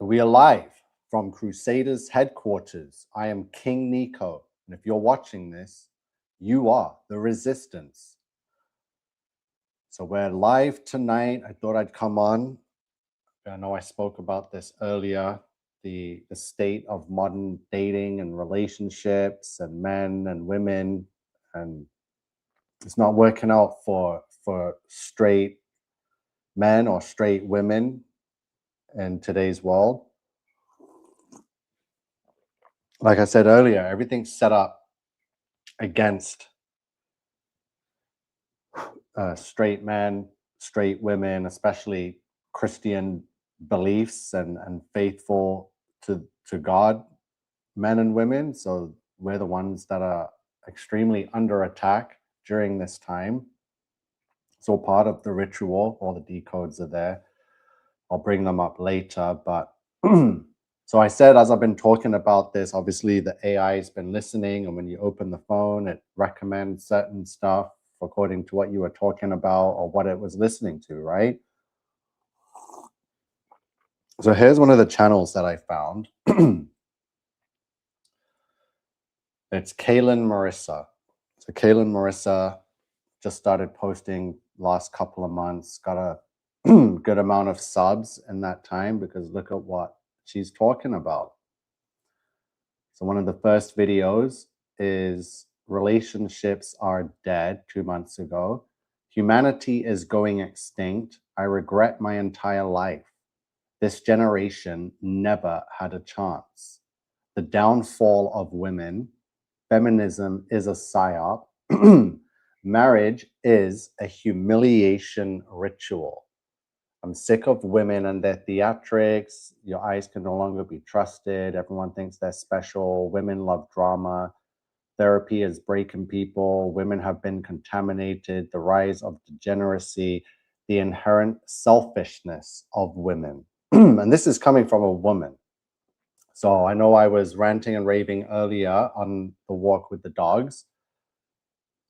We are live from Crusaders headquarters. I am King Nico, and if you're watching this, you are the resistance. So we're live tonight. I thought I'd come on. I know I spoke about this earlier, the state of modern dating and relationships and men and women, and it's not working out for straight men or straight women in today's world. Like I said earlier, everything's set up against straight men, straight women, especially Christian beliefs and faithful to God, men and women. So we're the ones that are extremely under attack during this time. It's all part of the ritual. All the decodes are there. I'll bring them up later, but so I said, as I've been talking about this, obviously the AI has been listening, and when you open the phone, it recommends certain stuff according to what you were talking about or what it was listening to, right? So here's one of the channels that I found. It's Kaylin Marissa. So Kaylin Marissa just started posting last couple of months, got a good amount of subs in that time because look at what she's talking about. So one of the first videos is relationships are dead 2 months ago. Humanity is going extinct. I regret my entire life. This generation never had a chance. The downfall of women. Feminism is a psyop. Marriage is a humiliation ritual. I'm sick of women and their theatrics. Your eyes can no longer be trusted. Everyone thinks they're special. Women love drama. Therapy is breaking people. Women have been contaminated. The rise of degeneracy, the inherent selfishness of women. And this is coming from a woman. So I know I was ranting and raving earlier on the walk with the dogs.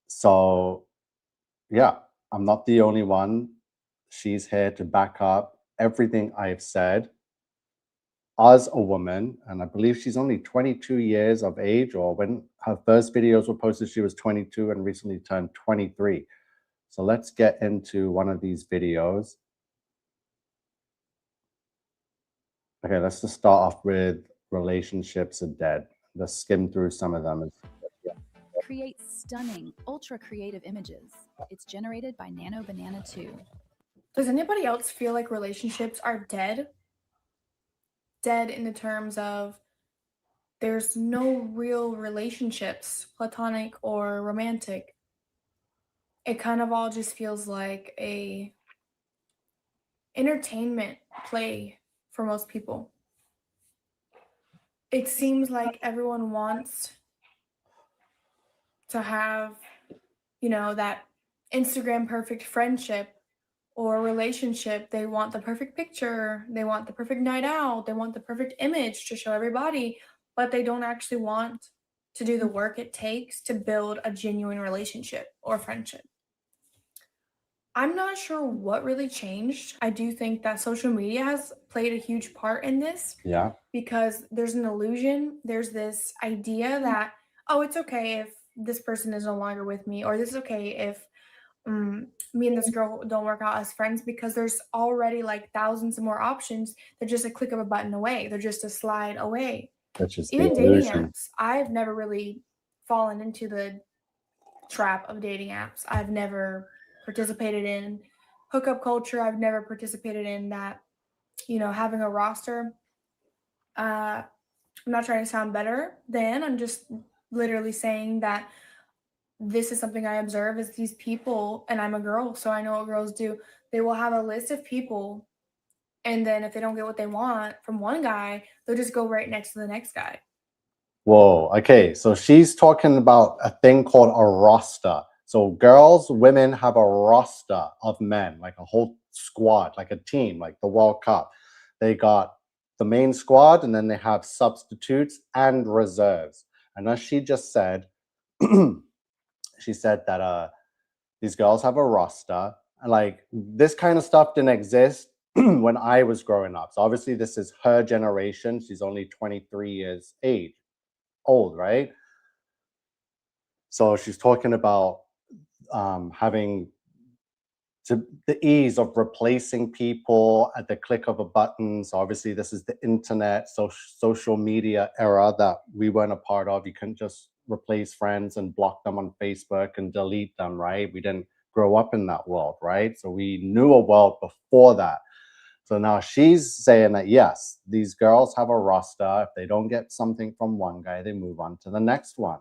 So yeah, I'm not the only one. She's here to back up everything I've said as a woman. And I believe she's only 22 years of age, or when her first videos were posted, she was 22 and recently turned 23. So let's get into one of these videos. Okay, let's just start off with relationships are dead. Let's skim through some of them. Create stunning, ultra creative images. It's generated by Nano Banana 2. Does anybody else feel like relationships are dead? Dead in the terms of there's no real relationships, platonic or romantic. It kind of all just feels like a entertainment play for most people. It seems like everyone wants to have, that Instagram perfect friendship or relationship. They want the perfect picture, they want the perfect night out, they want the perfect image to show everybody, but they don't actually want to do the work it takes to build a genuine relationship or friendship. I'm not sure what really changed. I do think that social media has played a huge part in this. Yeah. Because there's an illusion, there's this idea that, oh, it's okay if this person is no longer with me, or this is okay if me and this girl don't work out as friends, because there's already like thousands of more options. They're just a click of a button away. They're just a slide away. That's just Even the dating illusion. apps, I've never really fallen into the trap of dating apps. I've never participated in hookup culture. I've never participated in that, having a roster. I'm not trying to sound better than, I'm just literally saying that this is something I observe is these people, and I'm a girl, so I know what girls do. They will have a list of people, and then if they don't get what they want from one guy, they'll just go right next to the next guy. Whoa, okay, so she's talking about a thing called a roster. So girls, women have a roster of men, like a whole squad, like a team, like the World Cup. They got the main squad, and then they have substitutes and reserves. And as she just said, she said that these girls have a roster. And like this kind of stuff didn't exist when I was growing up. So obviously this is her generation. She's only 23 years old, right? So she's talking about having the ease of replacing people at the click of a button. So obviously this is the internet, social media era that we weren't a part of. You couldn't just replace friends and block them on Facebook and delete them, right? We didn't grow up in that world, right? So we knew a world before that. So now she's saying that, yes, these girls have a roster. If they don't get something from one guy, they move on to the next one.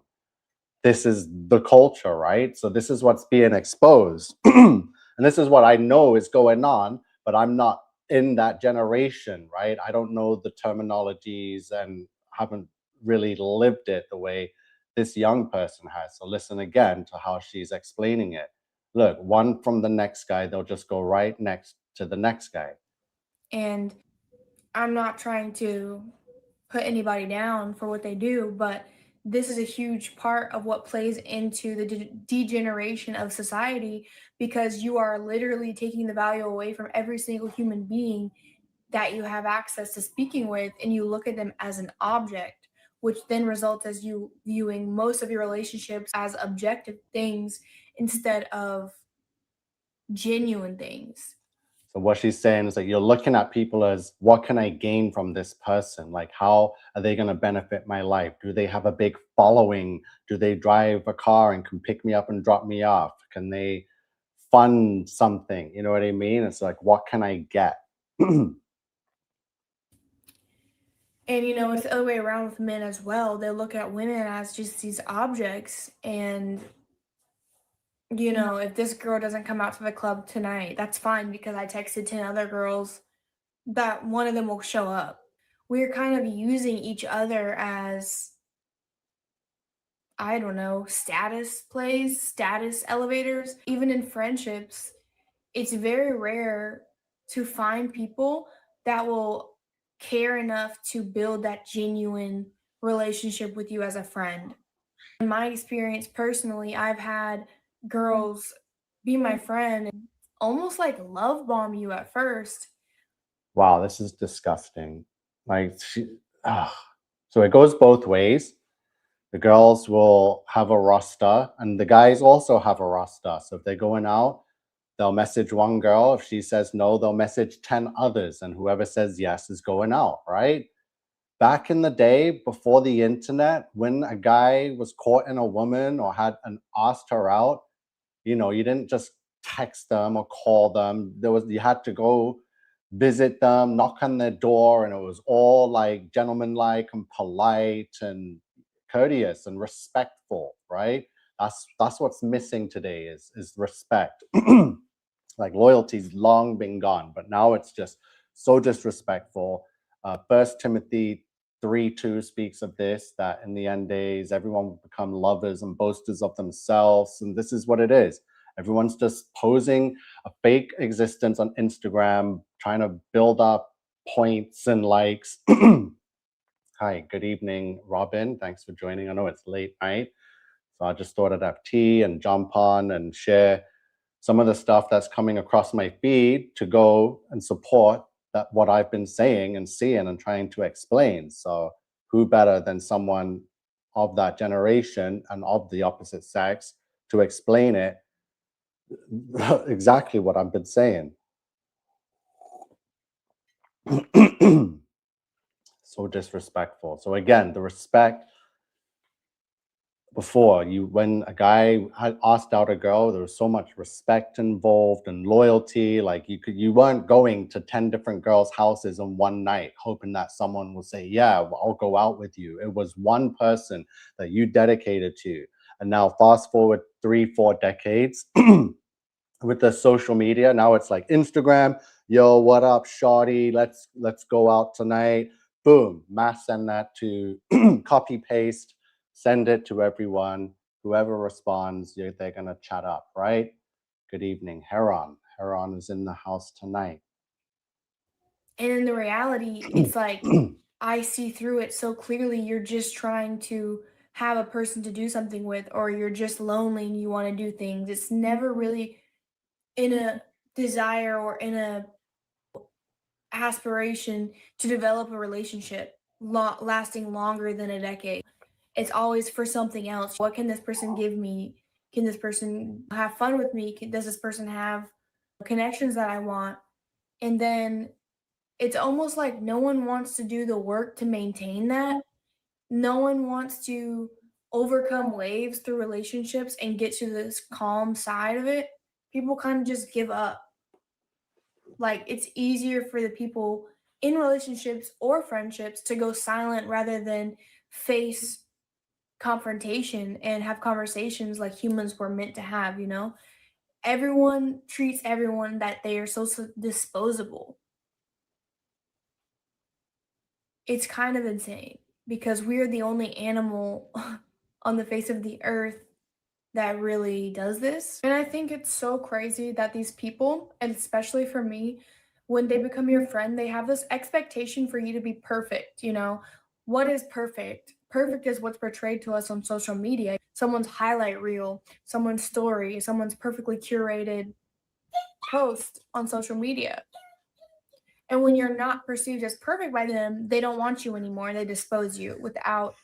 This is the culture, right? So this is what's being exposed. And this is what I know is going on, but I'm not in that generation, right? I don't know the terminologies and haven't really lived it the way this young person has. So listen again to how she's explaining it. Look, one from the next guy, they'll just go right next to the next guy. And I'm not trying to put anybody down for what they do, but this is a huge part of what plays into the degeneration of society, because you are literally taking the value away from every single human being that you have access to speaking with, and you look at them as an object, which then results as you viewing most of your relationships as objective things instead of genuine things. So what she's saying is that you're looking at people as, what can I gain from this person? Like, how are they going to benefit my life? Do they have a big following? Do they drive a car and can pick me up and drop me off? Can they fund something? You know what I mean? It's like, what can I get? And it's the other way around with men as well. They look at women as just these objects. And, if this girl doesn't come out to the club tonight, that's fine because I texted 10 other girls that one of them will show up. We're kind of using each other as, I don't know, status plays, status elevators. Even in friendships, it's very rare to find people that will care enough to build that genuine relationship with you as a friend. In my experience personally, I've had girls be my friend and almost like love bomb you at first. Wow, this is disgusting. Like, so it goes both ways. The girls will have a roster and the guys also have a roster. So if they're going out, they'll message one girl. If she says no, they'll message 10 others. And whoever says yes is going out, right? Back in the day, before the internet, when a guy was courting a woman or had asked her out, you didn't just text them or call them. You had to go visit them, knock on their door, and it was all like gentlemanlike and polite and courteous and respectful, right? That's what's missing today is respect. Like, loyalty's long been gone, but now it's just so disrespectful. First Timothy 3:2 speaks of this, that in the end days everyone will become lovers and boasters of themselves, and this is what it is. Everyone's just posing a fake existence on Instagram, trying to build up points and likes. Hi, good evening, Robin. Thanks for joining. I know it's late night, so I just thought I'd have tea and jump on and share some of the stuff that's coming across my feed to go and support that what I've been saying and seeing and trying to explain. So who better than someone of that generation and of the opposite sex to explain it exactly what I've been saying. So disrespectful. So again, the respect. Before, when a guy had asked out a girl, there was so much respect involved and loyalty. Like, you weren't going to 10 different girls' houses in one night hoping that someone will say, yeah, well, I'll go out with you. It was one person that you dedicated to. And now fast forward 3-4 decades with the social media, now it's like Instagram, yo, what up, shawty? Let's go out tonight. Boom, mass send that to copy paste, send it to everyone. Whoever responds, they're gonna chat up, right? Good evening, Heron. Heron is in the house tonight. And in the reality, it's like I see through it so clearly. You're just trying to have a person to do something with, or you're just lonely and you want to do things. It's never really in a desire or in a aspiration to develop a relationship lasting longer than a decade. It's always for something else. What can this person give me? Can this person have fun with me? Does this person have connections that I want? And then it's almost like no one wants to do the work to maintain that. No one wants to overcome waves through relationships and get to this calm side of it. People kind of just give up. Like it's easier for the people in relationships or friendships to go silent rather than face confrontation and have conversations like humans were meant to have, you know? Everyone treats everyone that they are so disposable. It's kind of insane because we're the only animal on the face of the earth that really does this. And I think it's so crazy that these people, and especially for me, when they become your friend, they have this expectation for you to be perfect, you know? What is perfect? Perfect is what's portrayed to us on social media. Someone's highlight reel, someone's story, someone's perfectly curated post on social media. And when you're not perceived as perfect by them, they don't want you anymore. They dispose you without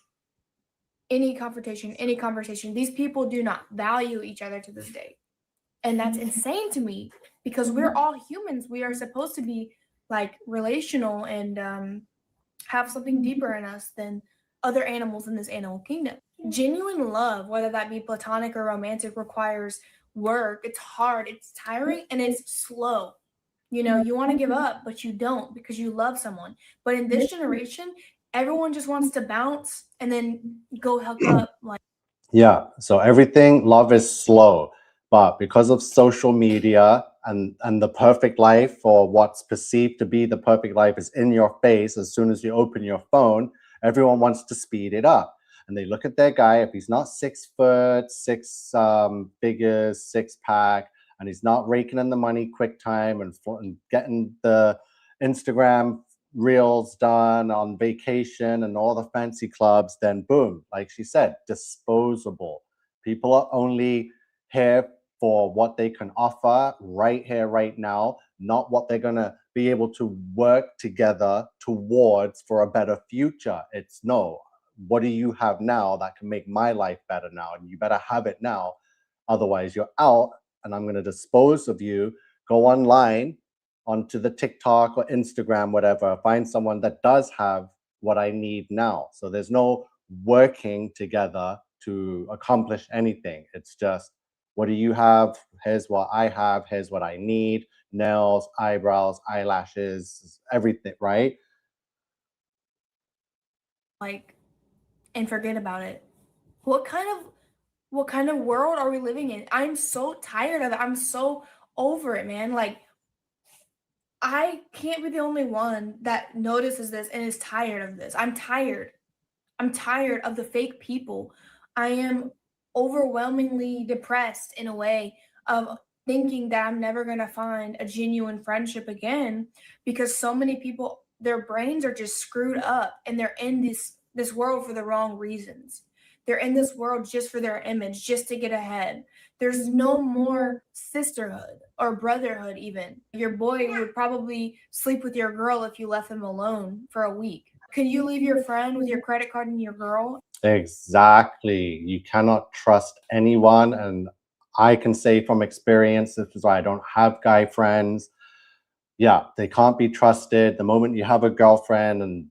any confrontation, any conversation. These people do not value each other to this day. And that's insane to me because we're all humans. We are supposed to be like relational and have something deeper in us than other animals in this animal kingdom. Genuine love, whether that be platonic or romantic, requires work. It's hard, it's tiring, and it's slow. You know, you want to give up, but you don't because you love someone. But in this generation, everyone just wants to bounce and then go hook up. Like, Yeah, so everything, love is slow, but because of social media and the perfect life, or what's perceived to be the perfect life, is in your face as soon as you open your phone, everyone wants to speed it up. And they look at their guy, if he's not 6 foot, six figures, six pack, and he's not raking in the money quick time and getting the Instagram reels done on vacation and all the fancy clubs, then boom, like she said, disposable. People are only here for what they can offer right here, right now, not what they're going to be able to work together towards for a better future. It's no, what do you have now that can make my life better now? And you better have it now. Otherwise, you're out and I'm going to dispose of you. Go online onto the TikTok or Instagram, whatever, find someone that does have what I need now. So there's no working together to accomplish anything. It's just, what do you have? Here's what I have. Here's what I need. Nails, eyebrows, eyelashes, everything, right? like, and forget about it. What kind of world are we living in? I'm so tired of it. I'm so over it, man. Like I can't be the only one that notices this and is tired of this. I'm tired. I'm tired of the fake people. I am overwhelmingly depressed in a way of thinking that I'm never going to find a genuine friendship again because so many people, their brains are just screwed up and they're in this world for the wrong reasons. They're in this world just for their image, just to get ahead. There's no more sisterhood or brotherhood even. Your boy would probably sleep with your girl if you left him alone for a week. Can you leave your friend with your credit card and your girl? Exactly. You cannot trust anyone. And I can say from experience, this is why I don't have guy friends. Yeah, they can't be trusted. The moment you have a girlfriend and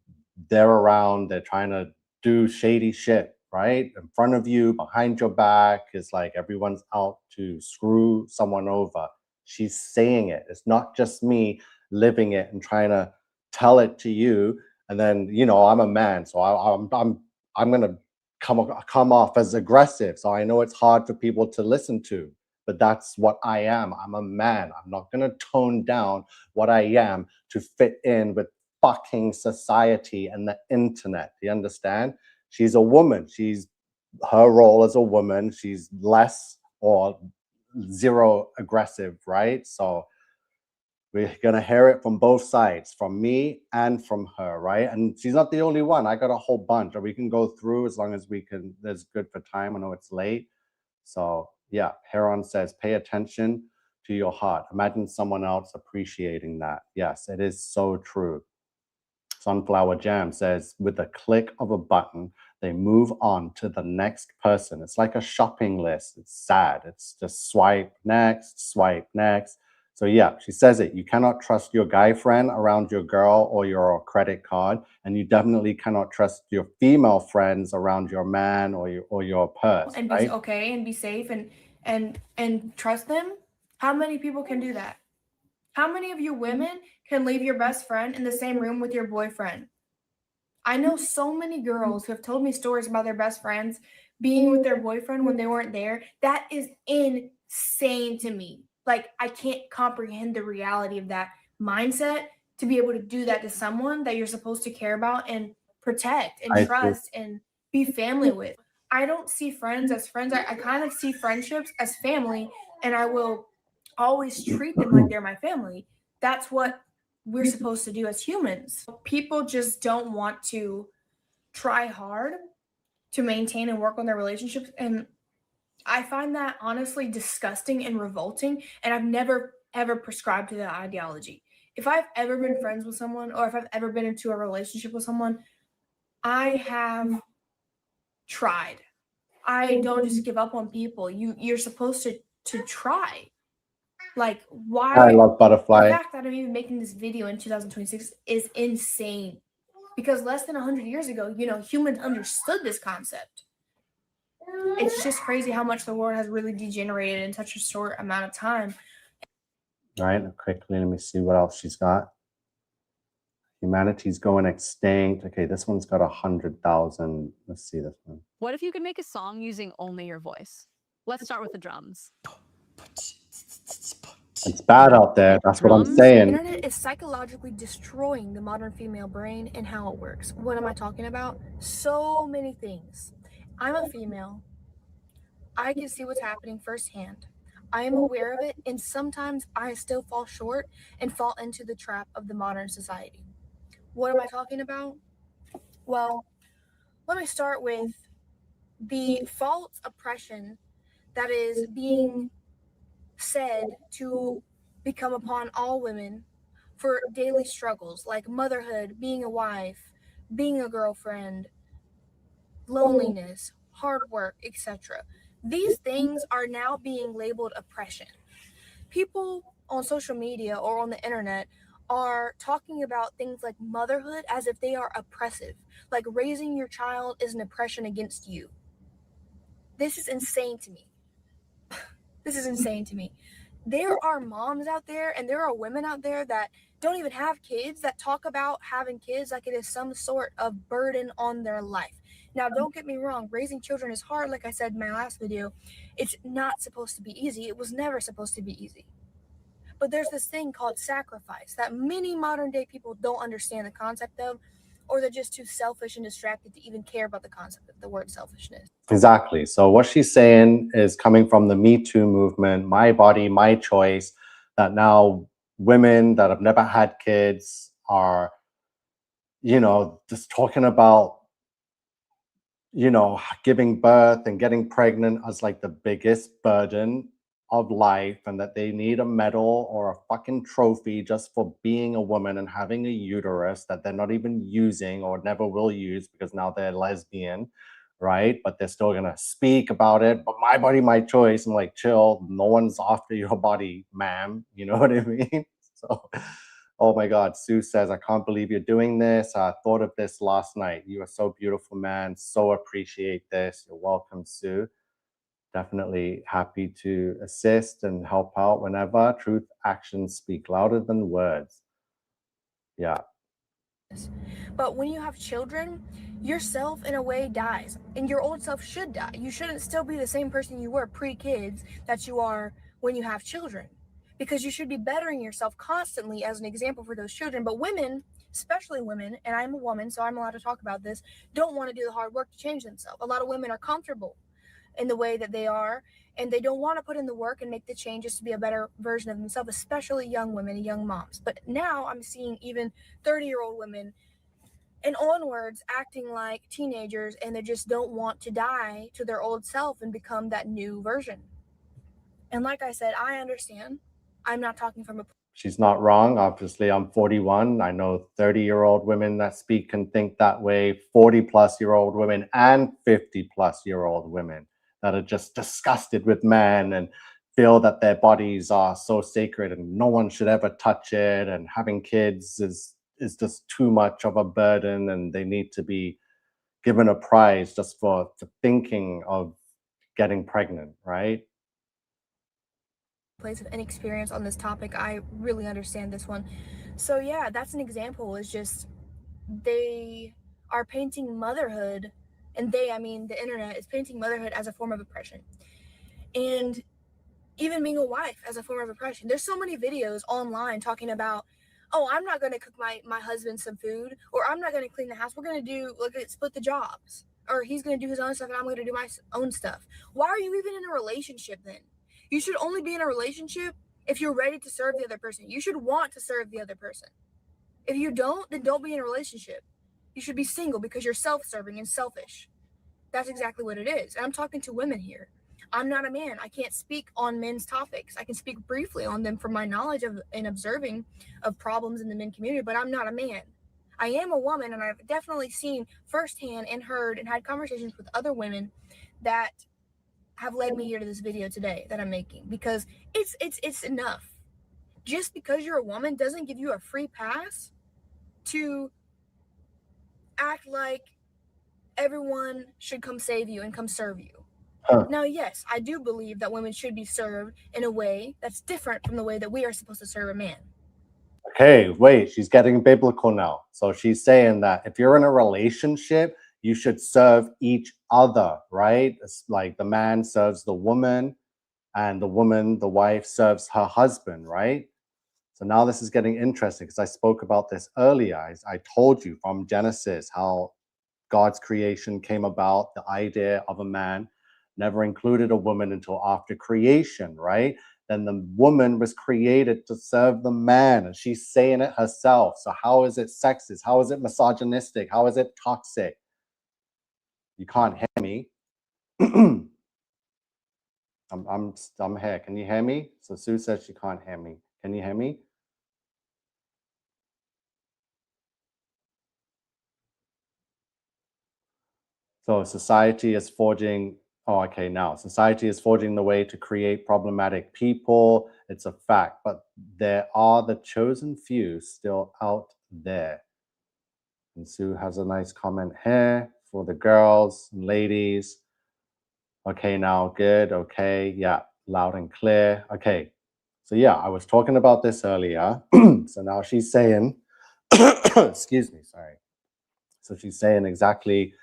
they're around, they're trying to do shady shit, right? In front of you, behind your back. It's like everyone's out to screw someone over. She's saying it. It's not just me living it and trying to tell it to you. And then, I'm a man, so I'm gonna come off as aggressive. So I know it's hard for people to listen to, but that's what I am. I'm a man. I'm not gonna tone down what I am to fit in with fucking society and the internet. Do you understand? She's a woman. She's her role as a woman. She's less or zero aggressive, right? So we're gonna hear it from both sides, from me and from her, right? And she's not the only one. I got a whole bunch, or we can go through as long as we can. That's good for time. I know it's late. So yeah, Heron says, pay attention to your heart. Imagine someone else appreciating that. Yes, it is so true. Sunflower Jam says, with the click of a button, they move on to the next person. It's like a shopping list. It's sad. It's just swipe next, swipe next. So yeah, she says it. You cannot trust your guy friend around your girl or your credit card, and you definitely cannot trust your female friends around your man or your purse, and right? be okay and be safe and trust them. How many people can do that? How many of you women can leave your best friend in the same room with your boyfriend? I know so many girls who have told me stories about their best friends being with their boyfriend when they weren't there. That is insane to me. Like, I can't comprehend the reality of that mindset, to be able to do that to someone that you're supposed to care about and protect and I think trust and be family with. I don't see friends as friends. I kind of see friendships as family, and I will always treat them like they're my family. That's what we're supposed to do as humans. People just don't want to try hard to maintain and work on their relationships. And I find that honestly disgusting and revolting. And I've never, ever prescribed to that ideology. If I've ever been friends with someone, or if I've ever been into a relationship with someone, I have tried. I don't just give up on people. You're supposed to try. Like, I why? love The Butterfly. fact that I'm even making this video in 2026 is insane, because less than 100 years ago, humans understood this concept. It's just crazy how much the world has really degenerated in such a short amount of time. All right, quickly, let me see what else she's got. Humanity's going extinct. Okay, this one's got 100,000. Let's see this one. What if you could make a song using only your voice? Let's start with the drums. It's bad out there. That's what I'm Drums? The saying. internet is psychologically destroying the modern female brain and how it works. What am I talking about? So many things. I'm a female. I can see what's happening firsthand. I am aware of it, and sometimes I still fall short and fall into the trap of the modern society. What am I talking about? Well, let me start with the false oppression that is being said to become upon all women for daily struggles like motherhood, being a wife, being a girlfriend, loneliness, hard work, etc. These things are now being labeled oppression. People on social media or on the internet are talking about things like motherhood as if they are oppressive, like raising your child is an oppression against you. This is insane to me. This is insane to me. There are moms out there and there are women out there that don't even have kids that talk about having kids like it is some sort of burden on their life. Now, don't get me wrong, raising children is hard. Like I said in my last video, it's not supposed to be easy. It was never supposed to be easy. But there's this thing called sacrifice that many modern day people don't understand the concept of, or they're just too selfish and distracted to even care about the concept of the word selfishness. Exactly. So what she's saying is coming from the Me Too movement, my body, my choice, that now women that have never had kids are, just talking about, giving birth and getting pregnant as like the biggest burden of life, and that they need a medal or a fucking trophy just for being a woman and having a uterus that they're not even using or never will use because now they're lesbian, right? But they're still gonna speak about it. But my body, my choice. I'm like, chill, no one's after your body, ma'am. You know what I mean? So oh my God, Sue says, I can't believe you're doing this. I thought of this last night. You are so beautiful, man. So appreciate this. You're welcome, Sue. Definitely happy to assist and help out whenever. Truth, actions speak louder than words. Yeah. But when you have children, yourself in a way dies, and your old self should die. You shouldn't still be the same person you were pre-kids that you are when you have children, because you should be bettering yourself constantly as an example for those children. But women, especially women, and I'm a woman, so I'm allowed to talk about this, don't want to do the hard work to change themselves. A lot of women are comfortable in the way that they are, and they don't want to put in the work and make the changes to be a better version of themselves, especially young women and young moms. But now I'm seeing even 30-year-old women and onwards acting like teenagers, and they just don't want to die to their old self and become that new version. And like I said, I understand I'm not talking from a She's not wrong. Obviously, I'm 41. I know 30-year-old women that speak and think that way, 40-plus-year-old women and 50-plus-year-old women that are just disgusted with men and feel that their bodies are so sacred and no one should ever touch it, and having kids is just too much of a burden, and they need to be given a prize just for thinking of getting pregnant, right? place of inexperience on this topic. I really understand this one. So yeah, that's an example. Is just they are painting motherhood, and I mean the internet is painting motherhood as a form of oppression, and even being a wife as a form of oppression. There's so many videos online talking about, oh, I'm not going to cook my husband some food, or I'm not going to clean the house. We're going to do split the jobs, or he's going to do his own stuff and I'm going to do my own stuff. Why are you even in a relationship then? You should only be in a relationship if you're ready to serve the other person. You should want to serve the other person. If you don't, then don't be in a relationship. You should be single because you're self-serving and selfish. That's exactly what it is. And I'm talking to women here. I'm not a man. I can't speak on men's topics. I can speak briefly on them from my knowledge of and observing of problems in the men community, but I'm not a man. I am a woman, and I've definitely seen firsthand and heard and had conversations with other women that have led me here to this video today that I'm making, because it's enough. Just because you're a woman doesn't give you a free pass to act like everyone should come save you and come serve you. Huh. Now, yes, I do believe that women should be served in a way that's different from the way that we are supposed to serve a man. Okay, wait, she's getting biblical now. So she's saying that if you're in a relationship, you should serve each other, right? It's like the man serves the woman, and the woman, the wife, serves her husband, right? So now this is getting interesting because I spoke about this earlier. I told you from Genesis how God's creation came about. The idea of a man never included a woman until after creation, right? Then the woman was created to serve the man, and she's saying it herself. So how is it sexist? How is it misogynistic? How is it toxic? You can't hear me. I'm here. Can you hear me? So Sue says she can't hear me. Can you hear me? So society is forging. Oh, okay. Now society is forging the way to create problematic people. It's a fact, but there are the chosen few still out there. And Sue has a nice comment here for the girls and ladies. Okay, now good. Okay, yeah, loud and clear. Okay, so yeah, I was talking about this earlier. So now she's saying, excuse me, sorry. So she's saying exactly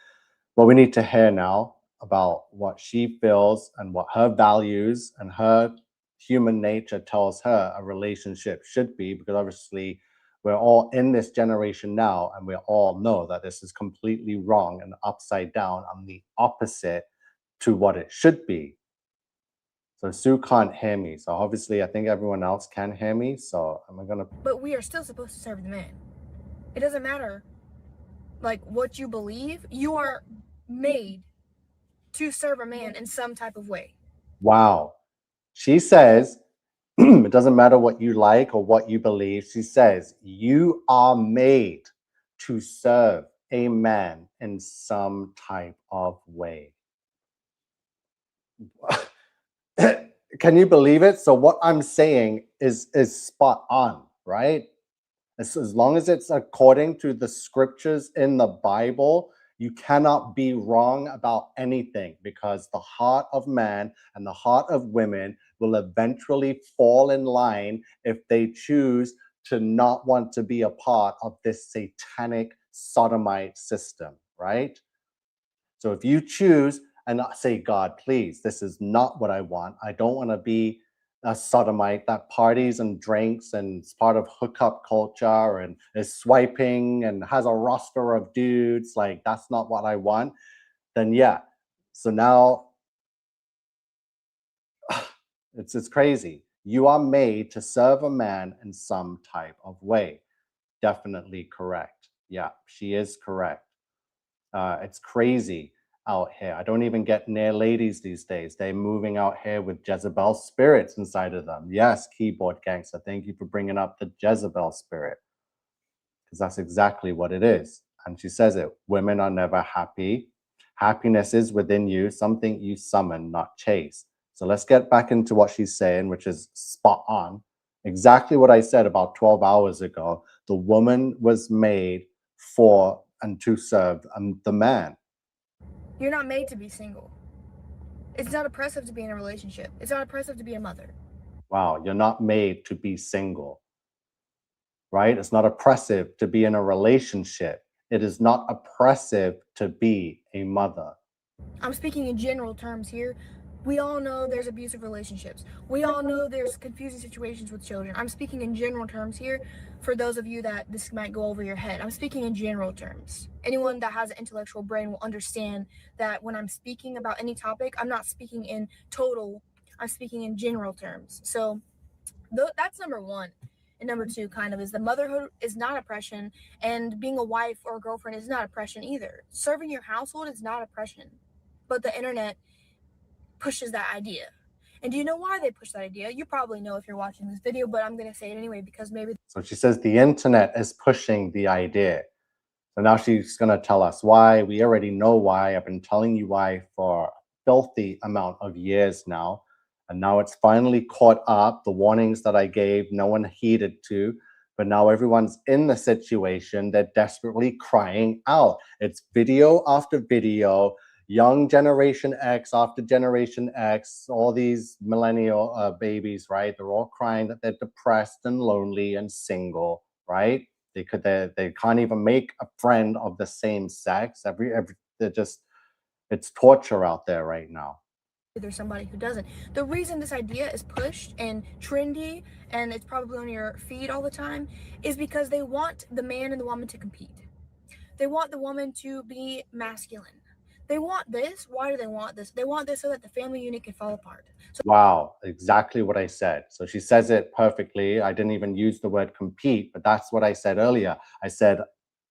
what we need to hear now about what she feels and what her values and her human nature tells her a relationship should be, because obviously we're all in this generation now and we all know that this is completely wrong and upside down and the opposite to what it should be. So Sue can't hear me. So obviously I think everyone else can hear me. So I'm gonna. But we are still supposed to serve the man. It doesn't matter what you believe. You are made to serve a man in some type of way. Wow. She says, it doesn't matter what you like or what you believe. She says, you are made to serve a man in some type of way. Can you believe it? So what I'm saying is spot on, right? As long as it's according to the scriptures in the Bible, you cannot be wrong about anything, because the heart of man and the heart of women will eventually fall in line if they choose to not want to be a part of this satanic sodomite system, right? So if you choose and not say, God, please, this is not what I want. I don't want to be a sodomite that parties and drinks and is part of hookup culture and is swiping and has a roster of dudes. Like, that's not what I want. Then yeah. So now it's crazy. You are made to serve a man in some type of way. Definitely correct. Yeah, she is correct. It's crazy. out here. I don't even get near ladies these days. They're moving out here with Jezebel spirits inside of them. Yes, keyboard gangster, thank you for bringing up the Jezebel spirit, because that's exactly what it is. And she says it, women are never happy. Happiness is within you, something you summon, not chase. So let's get back into what she's saying, which is spot on. Exactly what I said about 12 hours ago. The woman was made for and to serve the man. You're not made to be single. It's not oppressive to be in a relationship. It's not oppressive to be a mother. Wow, you're not made to be single, right? It's not oppressive to be in a relationship. It is not oppressive to be a mother. I'm speaking in general terms here. We all know there's abusive relationships. We all know there's confusing situations with children. I'm speaking in general terms here for those of you that this might go over your head. I'm speaking in general terms. Anyone that has an intellectual brain will understand that when I'm speaking about any topic, I'm not speaking in total, I'm speaking in general terms. So that's number one. And number two, kind of, is the motherhood is not oppression, and being a wife or a girlfriend is not oppression either. Serving your household is not oppression. But the internet pushes that idea. And do you know why they push that idea? You probably know if you're watching this video, but I'm going to say it anyway because maybe. So she says the internet is pushing the idea. So now she's going to tell us why. We already know why. I've been telling you why for a filthy amount of years now. And now it's finally caught up. The warnings that I gave, no one heeded to. But now everyone's in the situation. They're desperately crying out. It's video after video. Young Generation X after Generation X, all these millennial babies, right? They're all crying that they're depressed and lonely and single, right? They can't even make a friend of the same sex. They're just, it's torture out there right now. There's somebody who doesn't. The reason this idea is pushed and trendy, and it's probably on your feed all the time, is because they want the man and the woman to compete. They want the woman to be masculine. They want this. Why do they want this? They want this so that the family unit can fall apart. So wow, exactly what I said. So she says it perfectly. I didn't even use the word compete, but that's what I said earlier. I said,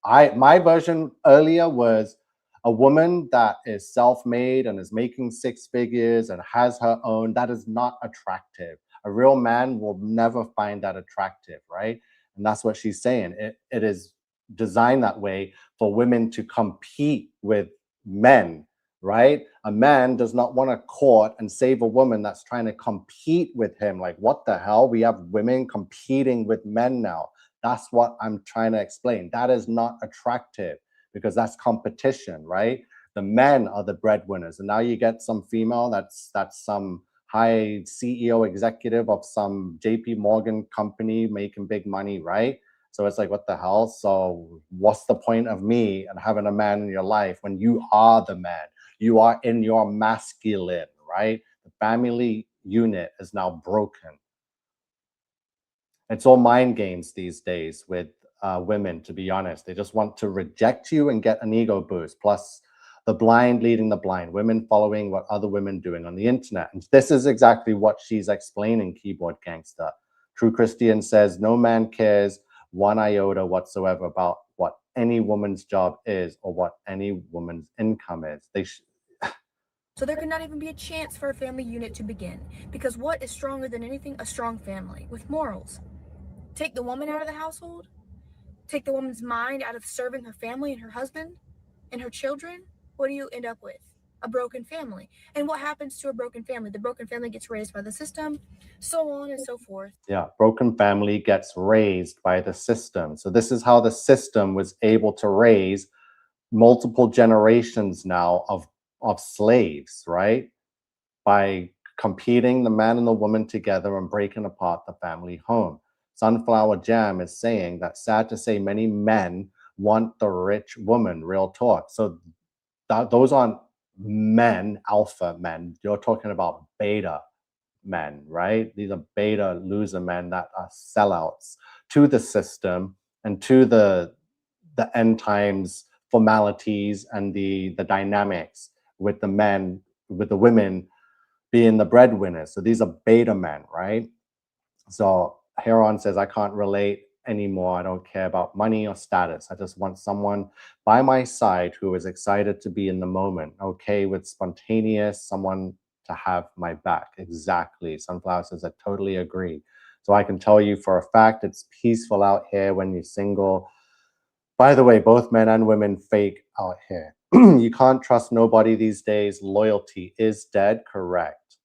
my version earlier was a woman that is self-made and is making six figures and has her own. That is not attractive. A real man will never find that attractive, right? And that's what she's saying. It is designed that way for women to compete with men, right? A man does not want to court and save a woman that's trying to compete with him. Like, what the hell? We have women competing with men now. That's what I'm trying to explain. That is not attractive because that's competition, right? The men are the breadwinners. And now you get some female that's some high CEO executive of some JP Morgan company making big money, right? So it's like, what the hell? So what's the point of me and having a man in your life when you are the man? You are in your masculine, right? The family unit is now broken. It's all mind games these days with women, to be honest. They just want to reject you and get an ego boost. Plus, the blind leading the blind, women following what other women doing on the internet. And this is exactly what she's explaining, keyboard gangster. True Christian says, no man cares one iota whatsoever about what any woman's job is or what any woman's income is. So there could not even be a chance for a family unit to begin. Because what is stronger than anything? A strong family with morals. Take the woman out of the household, take the woman's mind out of serving her family and her husband and her children. What do you end up with? A broken family. And what happens to a broken family? The broken family gets raised by the system, so on and so forth. Yeah, broken family gets raised by the system. So this is how the system was able to raise multiple generations now of slaves, right? By competing the man and the woman together and breaking apart the family home. Sunflower Jam is saying that, sad to say, many men want the rich woman, real talk. So those aren't men, alpha men. You're talking about beta men, right? These are beta loser men that are sellouts to the system and to the end times formalities and the dynamics with the men, with the women being the breadwinners. So these are beta men, right? So Heron says, I can't relate. anymore. I don't care about money or status. I just want someone by my side who is excited to be in the moment, okay with spontaneous, someone to have my back. Exactly. Sunflower says, I totally agree. So I can tell you for a fact, it's peaceful out here when you're single. By the way, both men and women fake out here. You can't trust nobody these days. Loyalty is dead. Correct.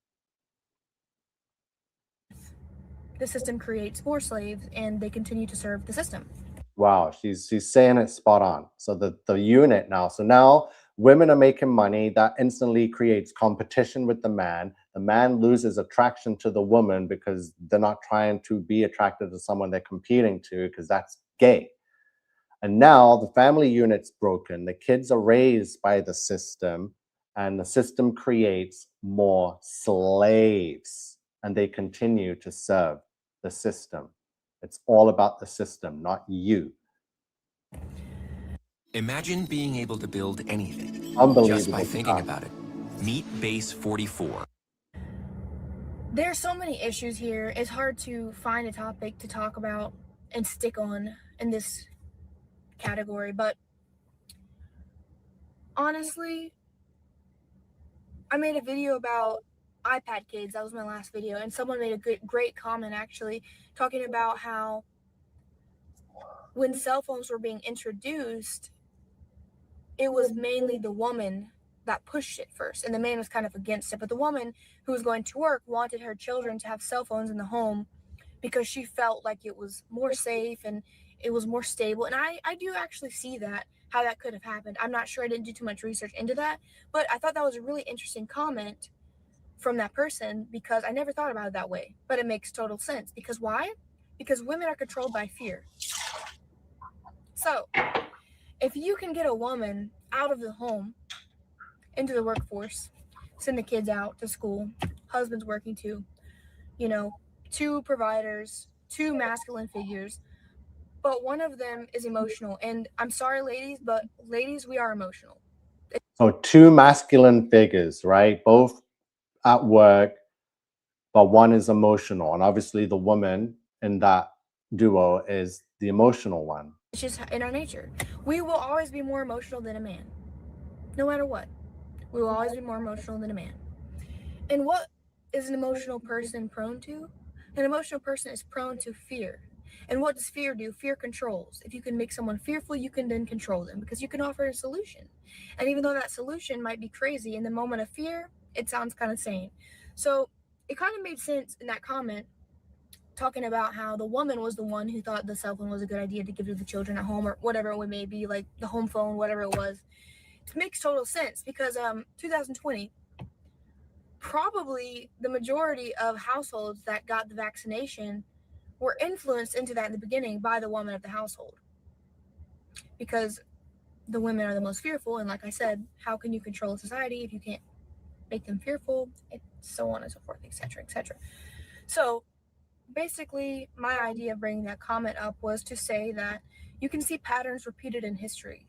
The system creates more slaves and they continue to serve the system. Wow, she's saying it spot on. So the unit now. So now women are making money. That instantly creates competition with the man. The man loses attraction to the woman because they're not trying to be attracted to someone they're competing to, because that's gay. And now the family unit's broken. The kids are raised by the system, and the system creates more slaves, and they continue to serve the system. It's all about the system, not you. Imagine being able to build anything Unbelievable. just by thinking about it. Meet Base 44. There's so many issues here. It's hard to find a topic to talk about and stick on in this category, but honestly, I made a video about iPad kids. That was my last video, and someone made a great comment actually talking about how when cell phones were being introduced, it was mainly the woman that pushed it first, and the man was kind of against it. But the woman who was going to work wanted her children to have cell phones in the home because she felt like it was more safe and it was more stable. And I do actually see that, how that could have happened. I'm not sure, I didn't do too much research into that, but I thought that was a really interesting comment from that person because I never thought about it that way. But it makes total sense. Because why? Because women are controlled by fear. So if you can get a woman out of the home into the workforce, send the kids out to school, husband's working too, you know, 2 providers, 2 masculine figures, but one of them is emotional. And I'm sorry, ladies, but ladies, we are emotional. So 2 masculine figures, right? Both at work, but one is emotional. And obviously the woman in that duo is the emotional one. It's just in our nature. We will always be more emotional than a man. No matter what. We will always be more emotional than a man. And what is an emotional person prone to? An emotional person is prone to fear. And what does fear do? Fear controls. If you can make someone fearful, you can then control them because you can offer a solution. And even though that solution might be crazy, in the moment of fear, it sounds kind of sane. So it kind of made sense in that comment talking about how the woman was the one who thought the cell phone was a good idea to give to the children at home or whatever it may be, like the home phone, whatever it was. It makes total sense because 2020, probably the majority of households that got the vaccination were influenced into that in the beginning by the woman of the household because the women are the most fearful. And like I said, how can you control a society if you can't make them fearful, and so on and so forth, etc., etc. So basically, my idea of bringing that comment up was to say that you can see patterns repeated in history.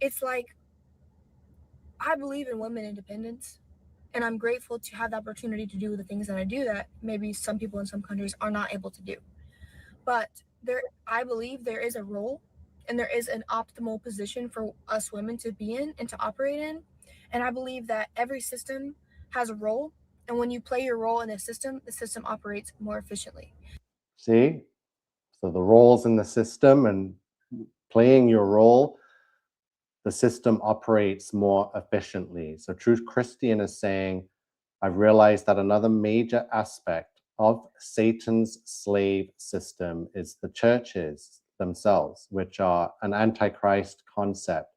It's like, I believe in women independence, and I'm grateful to have the opportunity to do the things that I do that maybe some people in some countries are not able to do. But I believe there is a role and there is an optimal position for us women to be in and to operate in. And I believe that every system has a role. And when you play your role in the system operates more efficiently. See? So the roles in the system and playing your role, the system operates more efficiently. So True Christian is saying, I've realized that another major aspect of Satan's slave system is the churches themselves, which are an antichrist concept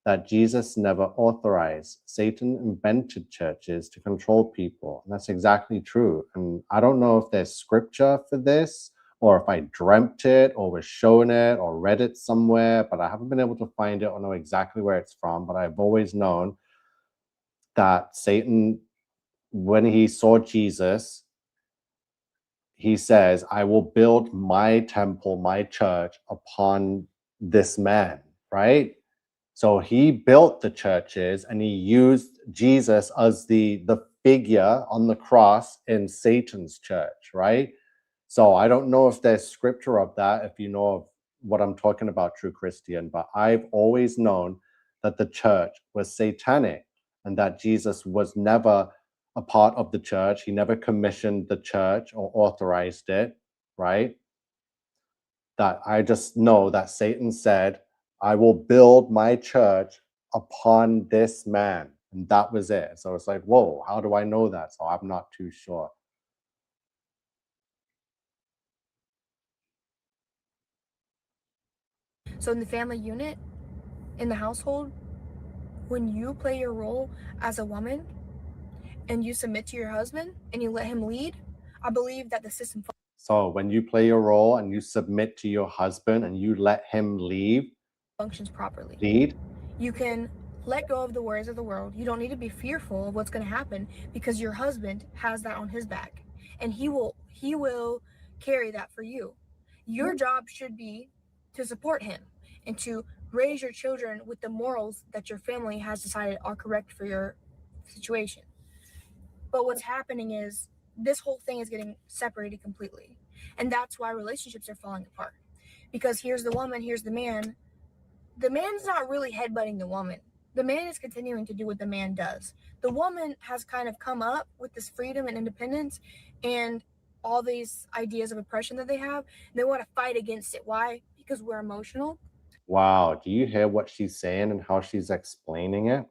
that Jesus never authorized. Satan invented churches to control people. And that's exactly true. And I don't know if there's scripture for this, or if I dreamt it, or was shown it, or read it somewhere, but I haven't been able to find it or know exactly where it's from. But I've always known that Satan, when he saw Jesus, he says, I will build my temple, my church upon this man, right? So he built the churches and he used Jesus as the figure on the cross in Satan's church, right? So I don't know if there's scripture of that, if you know of what I'm talking about, true Christian, but I've always known that the church was satanic and that Jesus was never a part of the church. He never commissioned the church or authorized it, right? That I just know that Satan said, I will build my church upon this man. And that was it. So it's like, whoa, how do I know that? So I'm not too sure. So in the family unit, in the household, when you play your role as a woman and you submit to your husband and you let him lead, I believe that the system So when you play your role and you submit to your husband and you let him functions properly. lead, You can let go of the worries of the world. You don't need to be fearful of what's going to happen because your husband has that on his back and he will carry that for you. Your job should be to support him and to raise your children with the morals that your family has decided are correct for your situation. But what's happening is this whole thing is getting separated completely. And that's why relationships are falling apart. Because here's the woman, here's the man. The man's not really headbutting the woman. The man is continuing to do what the man does. The woman has kind of come up with this freedom and independence and all these ideas of oppression that they have. They want to fight against it. Why? Because we're emotional. wow, do you hear what she's saying and how she's explaining it?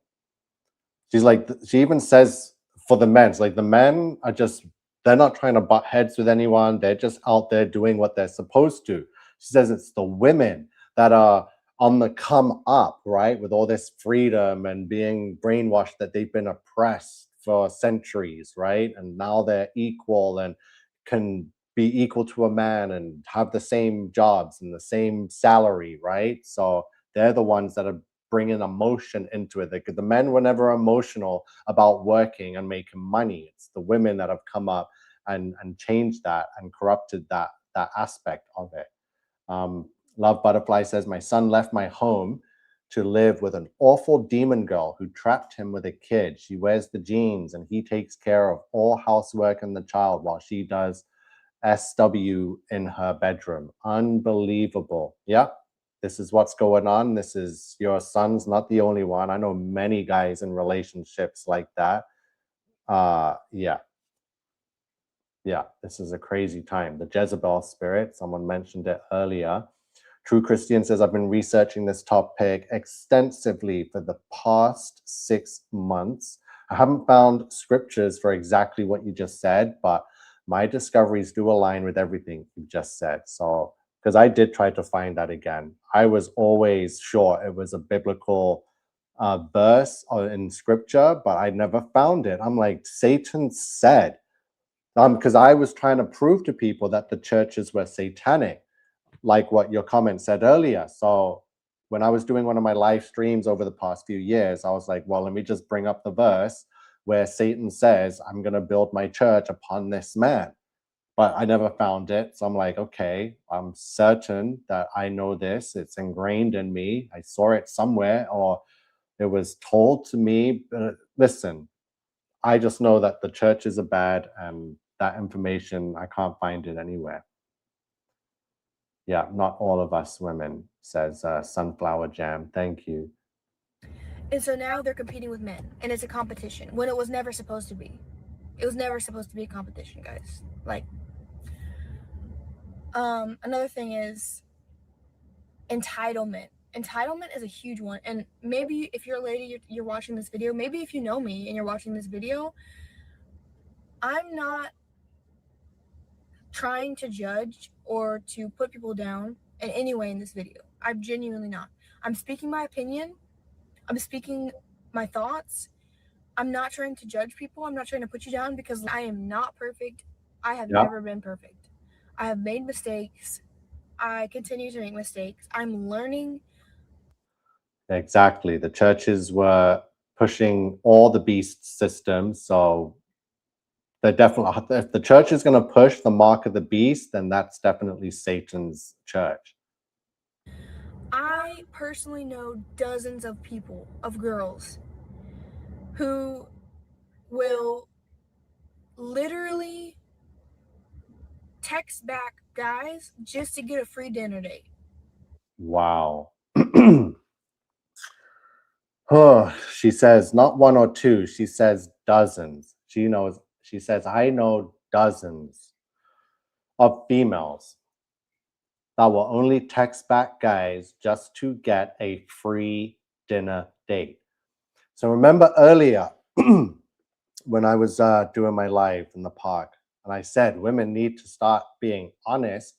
She's like, she even says for the men, it's like the men are just, they're not trying to butt heads with anyone. They're just out there doing what they're supposed to. She says it's the women that are on the come up, right? With all this freedom and being brainwashed that they've been oppressed for centuries, right? And now they're equal and can be equal to a man and have the same jobs and the same salary, right? So they're the ones that are bringing emotion into it. The men were never emotional about working and making money. It's the women that have come up and changed that and corrupted that aspect of it. Love Butterfly says, my son left my home to live with an awful demon girl who trapped him with a kid. She wears the jeans and he takes care of all housework and the child while she does SW in her bedroom. Unbelievable. Yeah, this is what's going on. This is, your son's not the only one. I know many guys in relationships like that. Yeah, this is a crazy time. The Jezebel spirit, someone mentioned it earlier. True Christian says, I've been researching this topic extensively for the past 6 months. I haven't found scriptures for exactly what you just said, but my discoveries do align with everything you just said. So, because I did try to find that again. I was always sure it was a biblical verse in scripture, but I never found it. I'm like, Satan said, because I was trying to prove to people that the churches were satanic, like what your comment said earlier. So when I was doing one of my live streams over the past few years, I was like, well, let me just bring up the verse where Satan says, I'm going to build my church upon this man. But I never found it. So I'm like, okay, I'm certain that I know this. It's ingrained in me. I saw it somewhere or it was told to me. Listen, I just know that the churches are bad and that information, I can't find it anywhere. Yeah, not all of us women, says Sunflower Jam. Thank you. And so now they're competing with men and it's a competition when it was never supposed to be. It was never supposed to be a competition, guys. Like, another thing is entitlement. Entitlement is a huge one. And maybe if you're a lady, you're watching this video, maybe if you know me and you're watching this video, I'm not trying to judge or to put people down in any way in this video. I'm genuinely not. I'm speaking my opinion. I'm speaking my thoughts. I'm not trying to judge people. I'm not trying to put you down because I am not perfect. I have Yeah. never been perfect. I have made mistakes. I continue to make mistakes. I'm learning. Exactly. The churches were pushing all the beast systems. So they're definitely, if the church is going to push the mark of the beast, then that's definitely Satan's church. I personally know dozens of people, of girls, who will literally text back guys just to get a free dinner date. Wow. Oh, she says not one or two. She says dozens. She says, I know dozens of females that will only text back guys just to get a free dinner date. So remember earlier when I was doing my live in the park, and I said women need to start being honest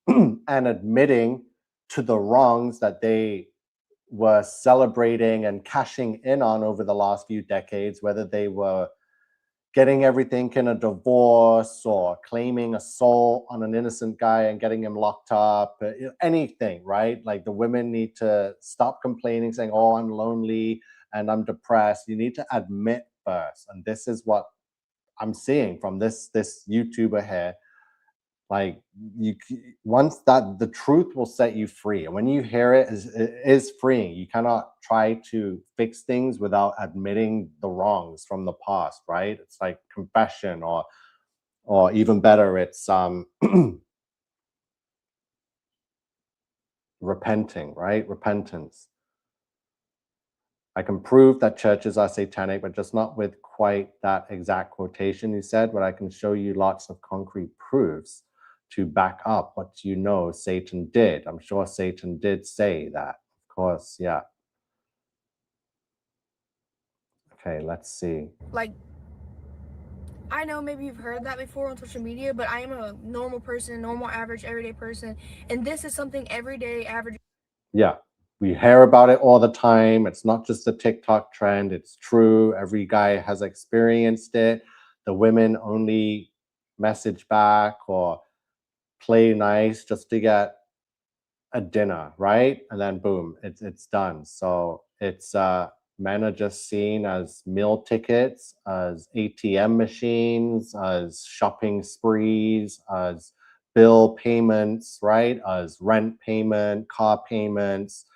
and admitting to the wrongs that they were celebrating and cashing in on over the last few decades, whether they were getting everything in a divorce or claiming assault on an innocent guy and getting him locked up, anything, right? Like the women need to stop complaining, saying, oh, I'm lonely and I'm depressed. You need to admit first. And this is what I'm seeing from this YouTuber here. Like once that the truth will set you free, and when you hear it is freeing. You cannot try to fix things without admitting the wrongs from the past, right? It's like confession, or even better, it's repenting, right? Repentance. I can prove that churches are satanic, but just not with quite that exact quotation you said, but I can show you lots of concrete proofs to back up what Satan did. I'm sure Satan did say that. Of course, yeah. Okay, let's see. Like, I know maybe you've heard that before on social media, but I am a normal person, normal, average, everyday person, and this is something everyday, average. Yeah, we hear about it all the time. It's not just a TikTok trend. It's true. Every guy has experienced it. The women only message back or play nice just to get a dinner, right? And then boom, it's done. So it's men are just seen as meal tickets, as ATM machines, as shopping sprees, as bill payments, right? As rent payment, car payments,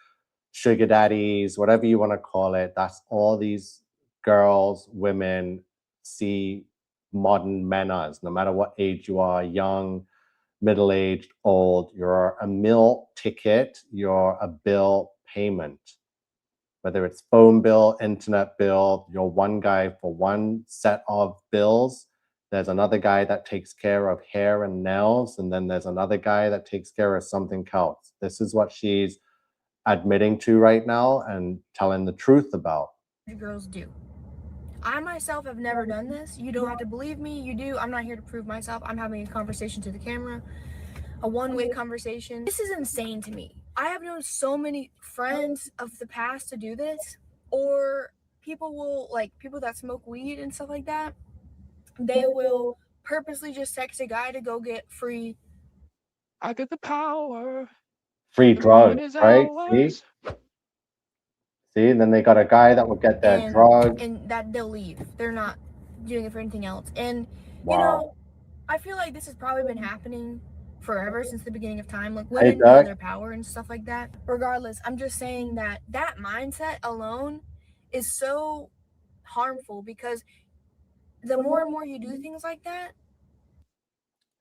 sugar daddies, whatever you want to call it. That's all these girls, women see modern men as, no matter what age you are, young, middle-aged, old. You're a meal ticket, you're a bill payment. Whether it's phone bill, internet bill, you're one guy for one set of bills. There's another guy that takes care of hair and nails, and then there's another guy that takes care of something else. This is what she's admitting to right now and telling the truth about. Girls do. I myself have never done this. You don't have to believe me. You do. I'm not here to prove myself. I'm having a conversation to the camera, a one-way conversation. This is insane to me. I have known so many friends of the past to do this, or people that smoke weed and stuff like that. They will purposely just text a guy to go get free. I got the power. Free The moment drugs, is right? ours. See, then they got a guy that will get their drugs. And that they'll leave. They're not doing it for anything else. And Wow. you know, I feel like this has probably been happening forever, since the beginning of time. Like, Hey, women know Doug. their power and stuff like that. Regardless, I'm just saying that that mindset alone is so harmful, because the more and more you do things like that,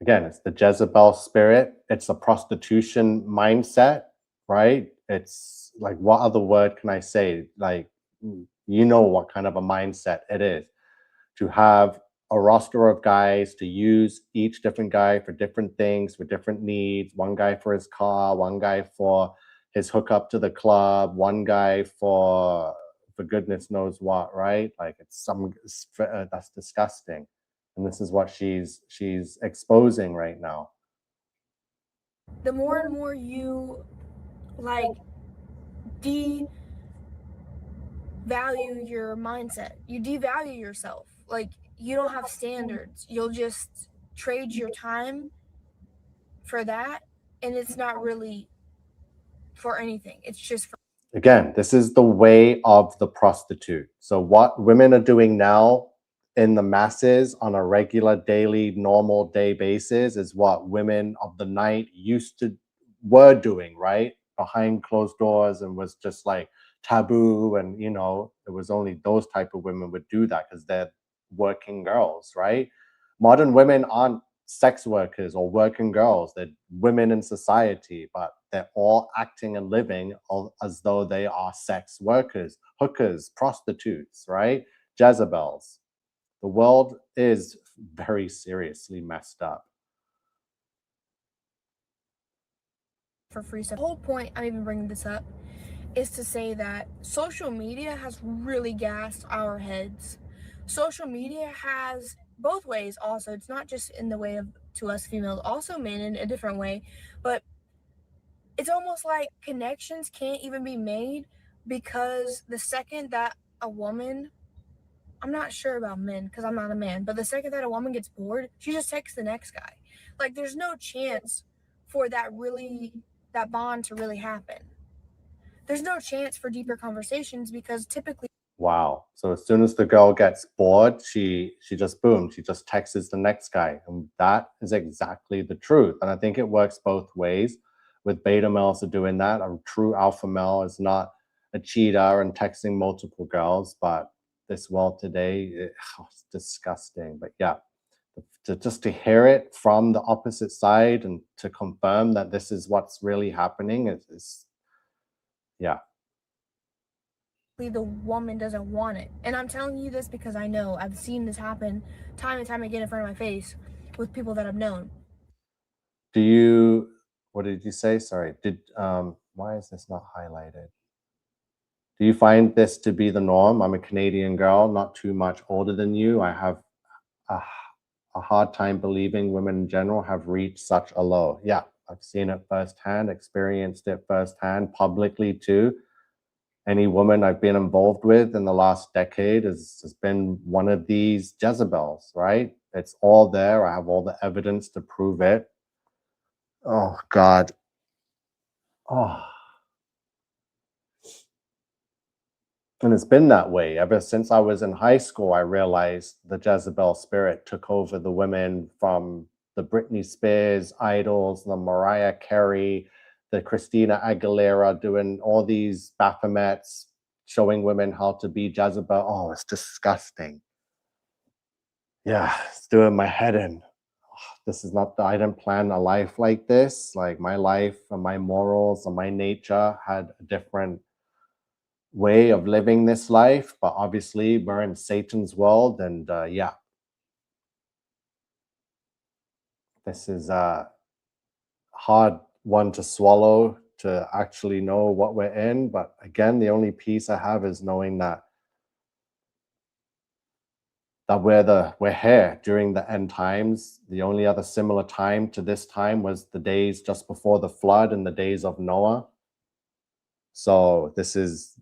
Again, it's the Jezebel spirit. It's a prostitution mindset, right? It's like, what other word can I say? Like, you know what kind of a mindset it is to have a roster of guys, to use each different guy for different things, for different needs. One guy for his car, one guy for his hookup to the club, one guy for goodness knows what, right? Like, it's that's disgusting. And this is what she's exposing right now. the more and more you like devalue your mindset, you devalue yourself. Like, you don't have standards. You'll just trade your time for that, and it's not really for anything. It's just for Again, this is the way of the prostitute. So what women are doing now in the masses on a regular, daily, normal day basis is what women of the night were doing, right? Behind closed doors, and was just like taboo. And, it was only those type of women would do that because they're working girls, right? Modern women aren't sex workers or working girls. They're women in society, but they're all acting and living as though they are sex workers, hookers, prostitutes, right? Jezebels. The world is very seriously messed up. For free stuff. The whole point I'm even bringing this up is to say that social media has really gassed our heads. Social media has both ways also. It's not just in the way of to us females, also men in a different way, but it's almost like connections can't even be made because the second that a woman, I'm not sure about men because I'm not a man, but the second that a woman gets bored, she just texts the next guy. Like there's no chance for that bond to really happen. There's no chance for deeper conversations because typically Wow. So as soon as the girl gets bored, she just boom, she just texts the next guy. And that is exactly the truth. And I think it works both ways. With beta males are doing that. A true alpha male is not a cheater and texting multiple girls, but this world today, it's disgusting. But yeah, just to hear it from the opposite side and to confirm that this is what's really happening is yeah. the woman doesn't want it. And I'm telling you this because I know I've seen this happen time and time again in front of my face with people that I've known. Do you, what did you say? Sorry. Why is this not highlighted? Do you find this to be the norm? I'm a Canadian girl, not too much older than you. I have a hard time believing women in general have reached such a low. Yeah, I've seen it firsthand, experienced it firsthand, publicly too. Any woman I've been involved with in the last decade has been one of these Jezebels, right? It's all there. I have all the evidence to prove it. Oh, God. Oh. And it's been that way ever since I was in high school. I realized the Jezebel spirit took over the women, from the Britney Spears idols, the Mariah Carey, the Christina Aguilera, doing all these Baphomets, showing women how to be Jezebel. Oh, it's disgusting. Yeah, it's doing my head in. This is not I didn't plan a life like this. Like my life and my morals and my nature had a different way of living this life, but obviously we're in Satan's world, and yeah, this is a hard one to swallow, to actually know what we're in. But again, the only peace I have is knowing that we're here during the end times. The only other similar time to this time was the days just before the flood and the days of Noah. So this is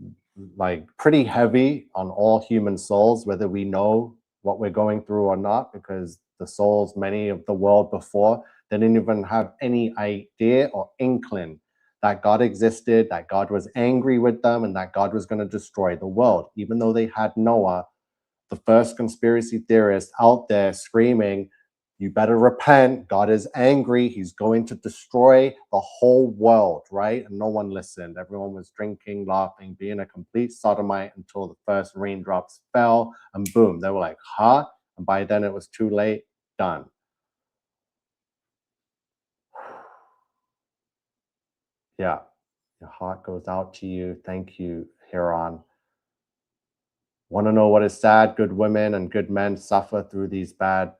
like pretty heavy on all human souls, whether we know what we're going through or not, because the souls, many of the world before, they didn't even have any idea or inkling that God existed, that God was angry with them, and that God was going to destroy the world. Even though they had Noah, the first conspiracy theorist out there screaming, you better repent. God is angry. He's going to destroy the whole world, right? And no one listened. Everyone was drinking, laughing, being a complete sodomite until the first raindrops fell. And boom, they were like, huh? And by then it was too late. Done. Yeah. Your heart goes out to you. Thank you, Huron. Want to know what is sad? Good women and good men suffer through these bad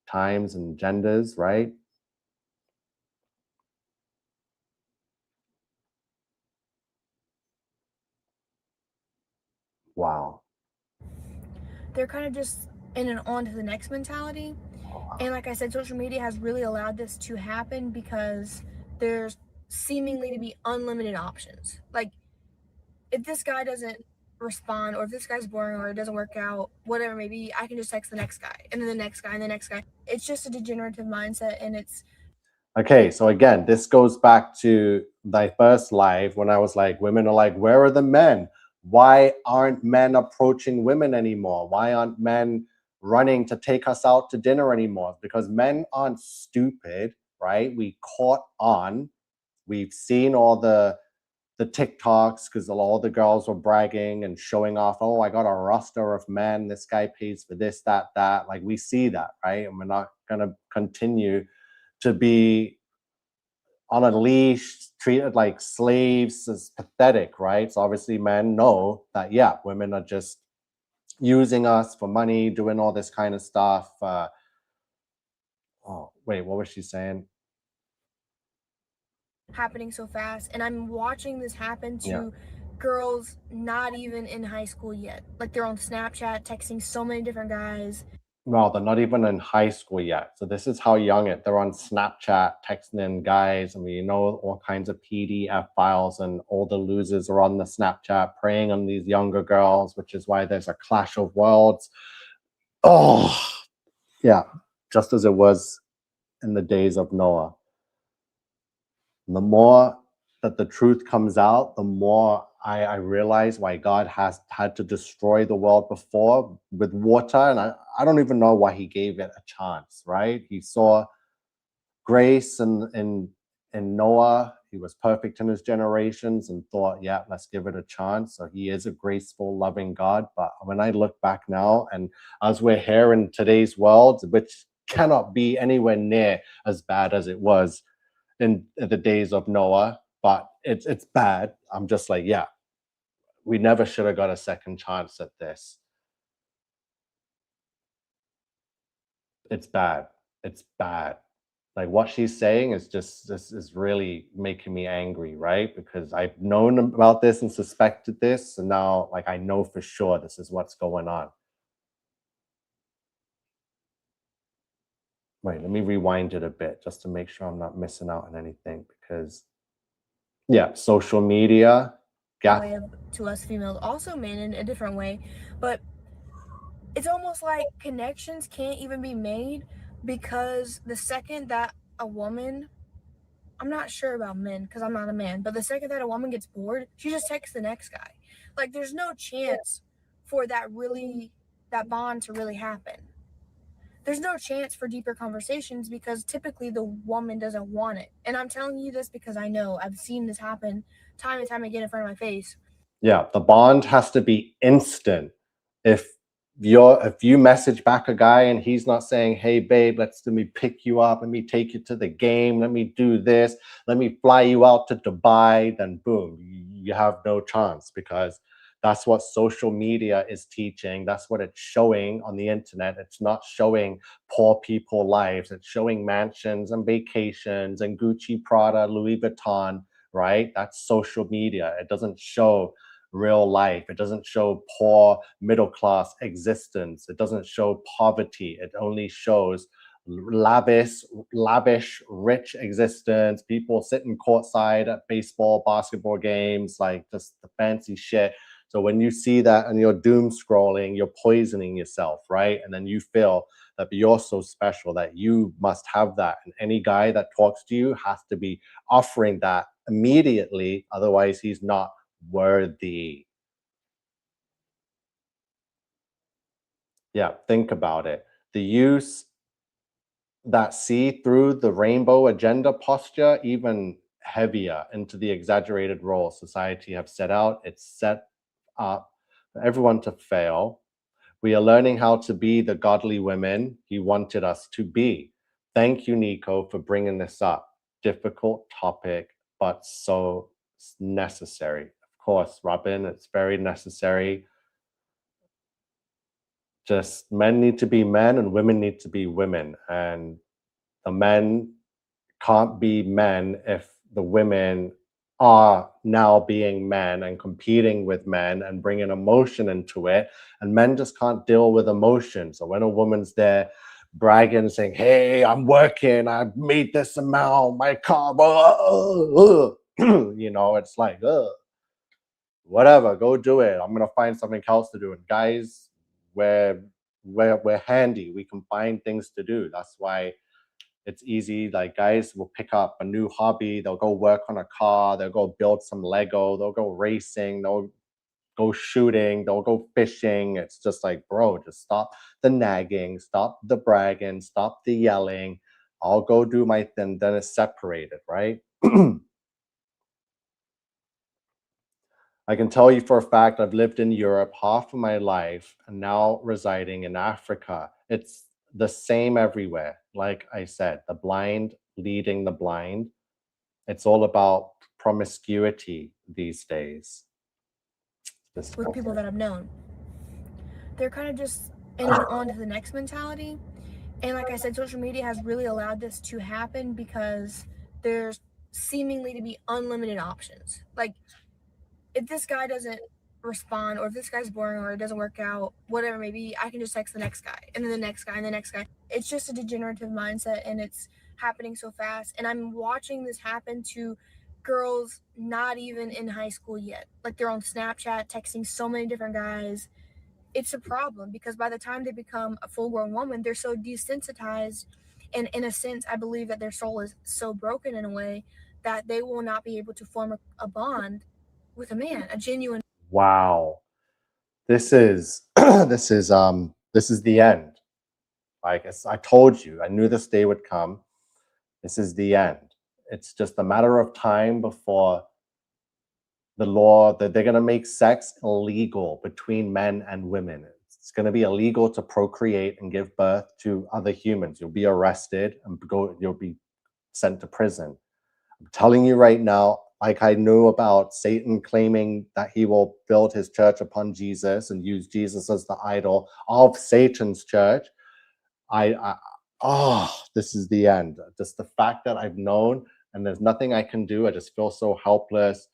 times and genders, right? Wow. They're kind of just in an on to the next mentality. And like I said, social media has really allowed this to happen because there's seemingly to be unlimited options. Like if this guy doesn't respond, or if this guy's boring, or it doesn't work out, whatever, maybe I can just text the next guy and then the next guy and the next guy. It's just a degenerative mindset, and it's okay. So again, this goes back to thy first live when I was like, women are like, where are the men? Why aren't men approaching women anymore? Why aren't men running to take us out to dinner anymore? Because men aren't stupid, right? We caught on. We've seen all the TikToks, because all the girls were bragging and showing off, oh, I got a roster of men. This guy pays for this, that. Like we see that, right? And we're not going to continue to be on a leash, treated like slaves. Is pathetic, right? So obviously men know that, yeah, women are just using us for money, doing all this kind of stuff. Oh, wait, what was she saying? Happening so fast, and I'm watching this happen to Yeah. girls not even in high school yet. Like they're on Snapchat texting so many different guys. Well, they're not even in high school yet. So this is how young they're on Snapchat texting in guys, and we know all kinds of PDF files, and all the losers are on the Snapchat preying on these younger girls, which is why there's a clash of worlds. Oh, yeah, just as it was in the days of Noah. And the more that the truth comes out, the more I realize why God has had to destroy the world before with water. And I don't even know why he gave it a chance, right? He saw grace in Noah. He was perfect in his generations and thought, yeah, let's give it a chance. So he is a graceful, loving God. But when I look back now, and as we're here in today's world, which cannot be anywhere near as bad as it was in the days of Noah, but it's bad. I'm just like, yeah, we never should have got a second chance at this. It's bad. It's bad. Like what she's saying is just this is really making me angry, right? Because I've known about this and suspected this, and now like I know for sure this is what's going on. Wait, let me rewind it a bit just to make sure I'm not missing out on anything, because yeah, social media, Way to us females, also men in a different way, but it's almost like connections can't even be made because the second that a woman, I'm not sure about men because I'm not a man, but the second that a woman gets bored, she just texts the next guy. Like there's no chance for that bond to really happen. There's no chance for deeper conversations because typically the woman doesn't want it. And I'm telling you this because I know I've seen this happen time and time again in front of my face. Yeah, the bond has to be instant. If you message back a guy and he's not saying, hey babe, let me pick you up, let me take you to the game, let me do this, let me fly you out to Dubai, then boom, you have no chance, because that's what social media is teaching. That's what it's showing on the internet. It's not showing poor people lives. It's showing mansions and vacations and Gucci, Prada, Louis Vuitton, right? That's social media. It doesn't show real life. It doesn't show poor middle class existence. It doesn't show poverty. It only shows lavish, rich existence. People sitting courtside at baseball, basketball games, like just the fancy shit. So when you see that and you're doom scrolling, you're poisoning yourself, right? And then you feel that you're so special that you must have that. And any guy that talks to you has to be offering that immediately. Otherwise, he's not worthy. Yeah, think about it. The use that see through the rainbow agenda posture even heavier into the exaggerated role society have set out. It's set up for everyone to fail. We are learning how to be the godly women he wanted us to be. Thank you, Nico, for bringing this up. Difficult topic, but so necessary. Of course, Robin, it's very necessary. Just men need to be men and women need to be women. And the men can't be men if the women are now being men and competing with men and bringing emotion into it. And men just can't deal with emotion. So when a woman's there bragging, saying, hey, I'm working, I made this amount, my car, you know, it's like, whatever, go do it. I'm gonna find something else to do. And guys, we're handy. We can find things to do. That's why it's easy. Like guys will pick up a new hobby. They'll go work on a car. They'll go build some Lego. They'll go racing. They'll go shooting. They'll go fishing. It's just like, bro, just stop the nagging. Stop the bragging. Stop the yelling. I'll go do my thing. Then it's separated, right? I can tell you for a fact I've lived in Europe half of my life and now residing in Africa. It's the same everywhere. Like I said, the blind leading the blind. It's all about promiscuity these days. with people that I've known. They're kind of just in and on to the next mentality. And like I said, social media has really allowed this to happen because there's seemingly to be unlimited options. Like, if this guy doesn't respond, or if this guy's boring, or it doesn't work out, whatever maybe, I can just text the next guy, and then the next guy, and the next guy. It's just a degenerative mindset, and it's happening so fast. And I'm watching this happen to girls not even in high school yet. Like, they're on Snapchat texting so many different guys. It's a problem because by the time they become a full-grown woman, they're so desensitized, and in a sense, I believe that their soul is so broken in a way that they will not be able to form a bond with a man, a genuine. Wow, this is this is the end. Like I told you, I knew this day would come. This is the end. It's just a matter of time before the law that they're going to make sex illegal between men and women. It's going to be illegal to procreate and give birth to other humans. You'll be arrested and you'll be sent to prison. I'm telling you right now, like I knew about Satan claiming that he will build his church upon Jesus and use Jesus as the idol of Satan's church. This is the end. Just the fact that I've known and there's nothing I can do. I just feel so helpless.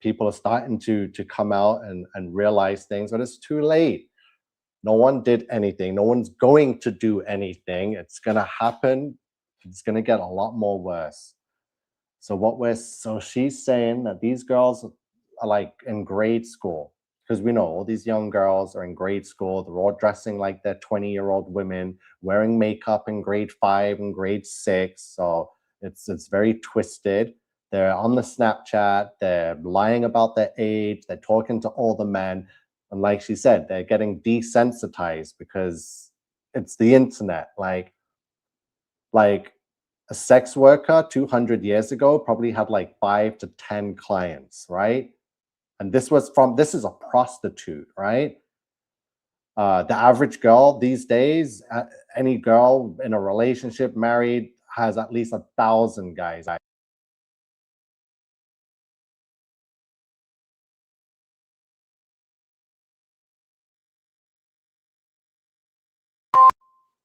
People are starting to come out and realize things, but it's too late. No one did anything. No one's going to do anything. It's going to happen. It's going to get a lot more worse. So she's saying that these girls are like in grade school, because we know all these young girls are in grade school. They're all dressing like they're 20-year-old women, wearing makeup in grade 5 and grade 6. So it's very twisted. They're on the Snapchat. They're lying about their age. They're talking to all the men. And like she said, they're getting desensitized because it's the internet. Like a sex worker 200 years ago probably had like 5 to 10 clients, right? And this is a prostitute, right? The average girl these days, any girl in a relationship, married, has at least 1,000 guys.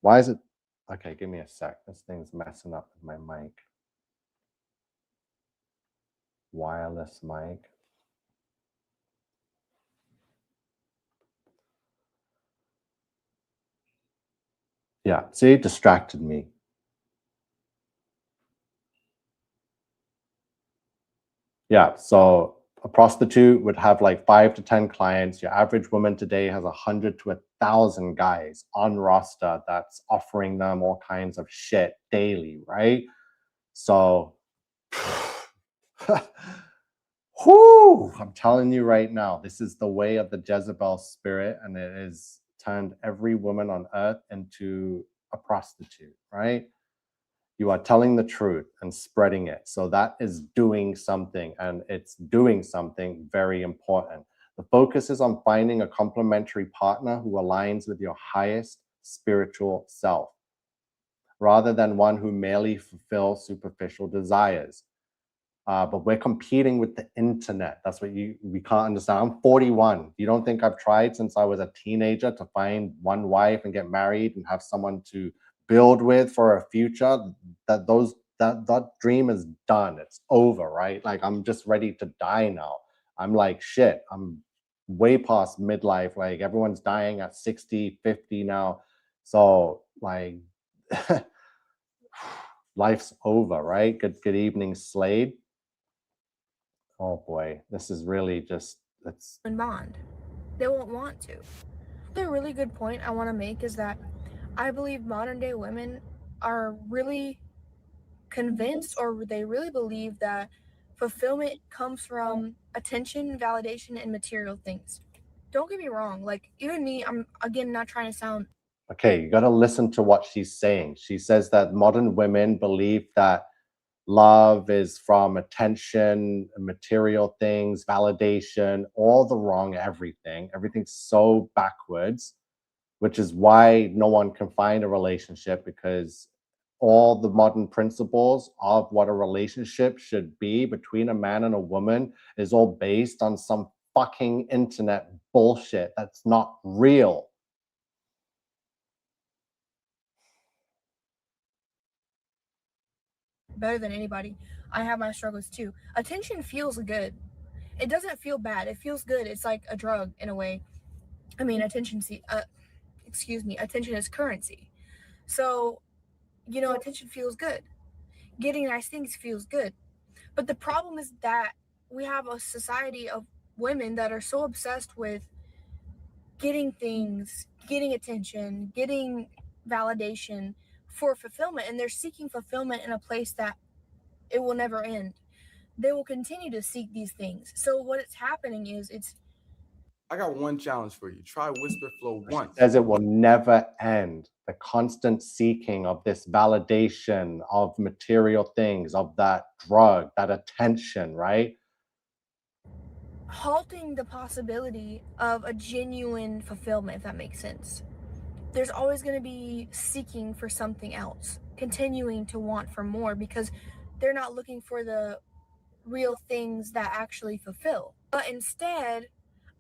Why is it? Okay, give me a sec. This thing's messing up with my mic. Wireless mic. Yeah, see, it distracted me. Yeah, so a prostitute would have like 5 to 10 clients. Your average woman today has 100 to 1,000 guys on roster that's offering them all kinds of shit daily, right? So, whoo, I'm telling you right now, this is the way of the Jezebel spirit, and it has turned every woman on earth into a prostitute, right? You are telling the truth and spreading it. So that is doing something, and it's doing something very important. The focus is on finding a complementary partner who aligns with your highest spiritual self, rather than one who merely fulfills superficial desires. But we're competing with the internet. That's what we can't understand. I'm 41. You don't think I've tried since I was a teenager to find one wife and get married and have someone to build with for a future? That dream is done. It's over, right? Like, I'm just ready to die now. I'm like, shit, I'm way past midlife. Like, everyone's dying at 60, 50 now. So like life's over, right? Good evening, Slade. Oh boy, this is really just, it's bond. They won't want to. The really good point I want to make is that I believe modern day women are really convinced, or they really believe, that fulfillment comes from attention, validation, and material things. Don't get me wrong, like, even me, I'm again not trying to sound. okay. You got to listen to what she's saying. She says that modern women believe that love is from attention, material things, validation, all the wrong everything. Everything's so backwards, which is why no one can find a relationship, because all the modern principles of what a relationship should be between a man and a woman is all based on some fucking internet bullshit that's not real. Better than anybody. I have my struggles too. Attention feels good. It doesn't feel bad. It feels good. It's like a drug in a way. I mean, attention is currency. So, attention feels good. Getting nice things feels good. But the problem is that we have a society of women that are so obsessed with getting things, getting attention, getting validation for fulfillment, and they're seeking fulfillment in a place that it will never end. They will continue to seek these things. So what it's happening is I got one challenge for you. Try Whisper Flow She once. says it will never end. The constant seeking of this validation of material things, of that drug, that attention, right? halting the possibility of a genuine fulfillment, if that makes sense. There's always going to be seeking for something else, continuing to want for more because they're not looking for the real things that actually fulfill. But instead,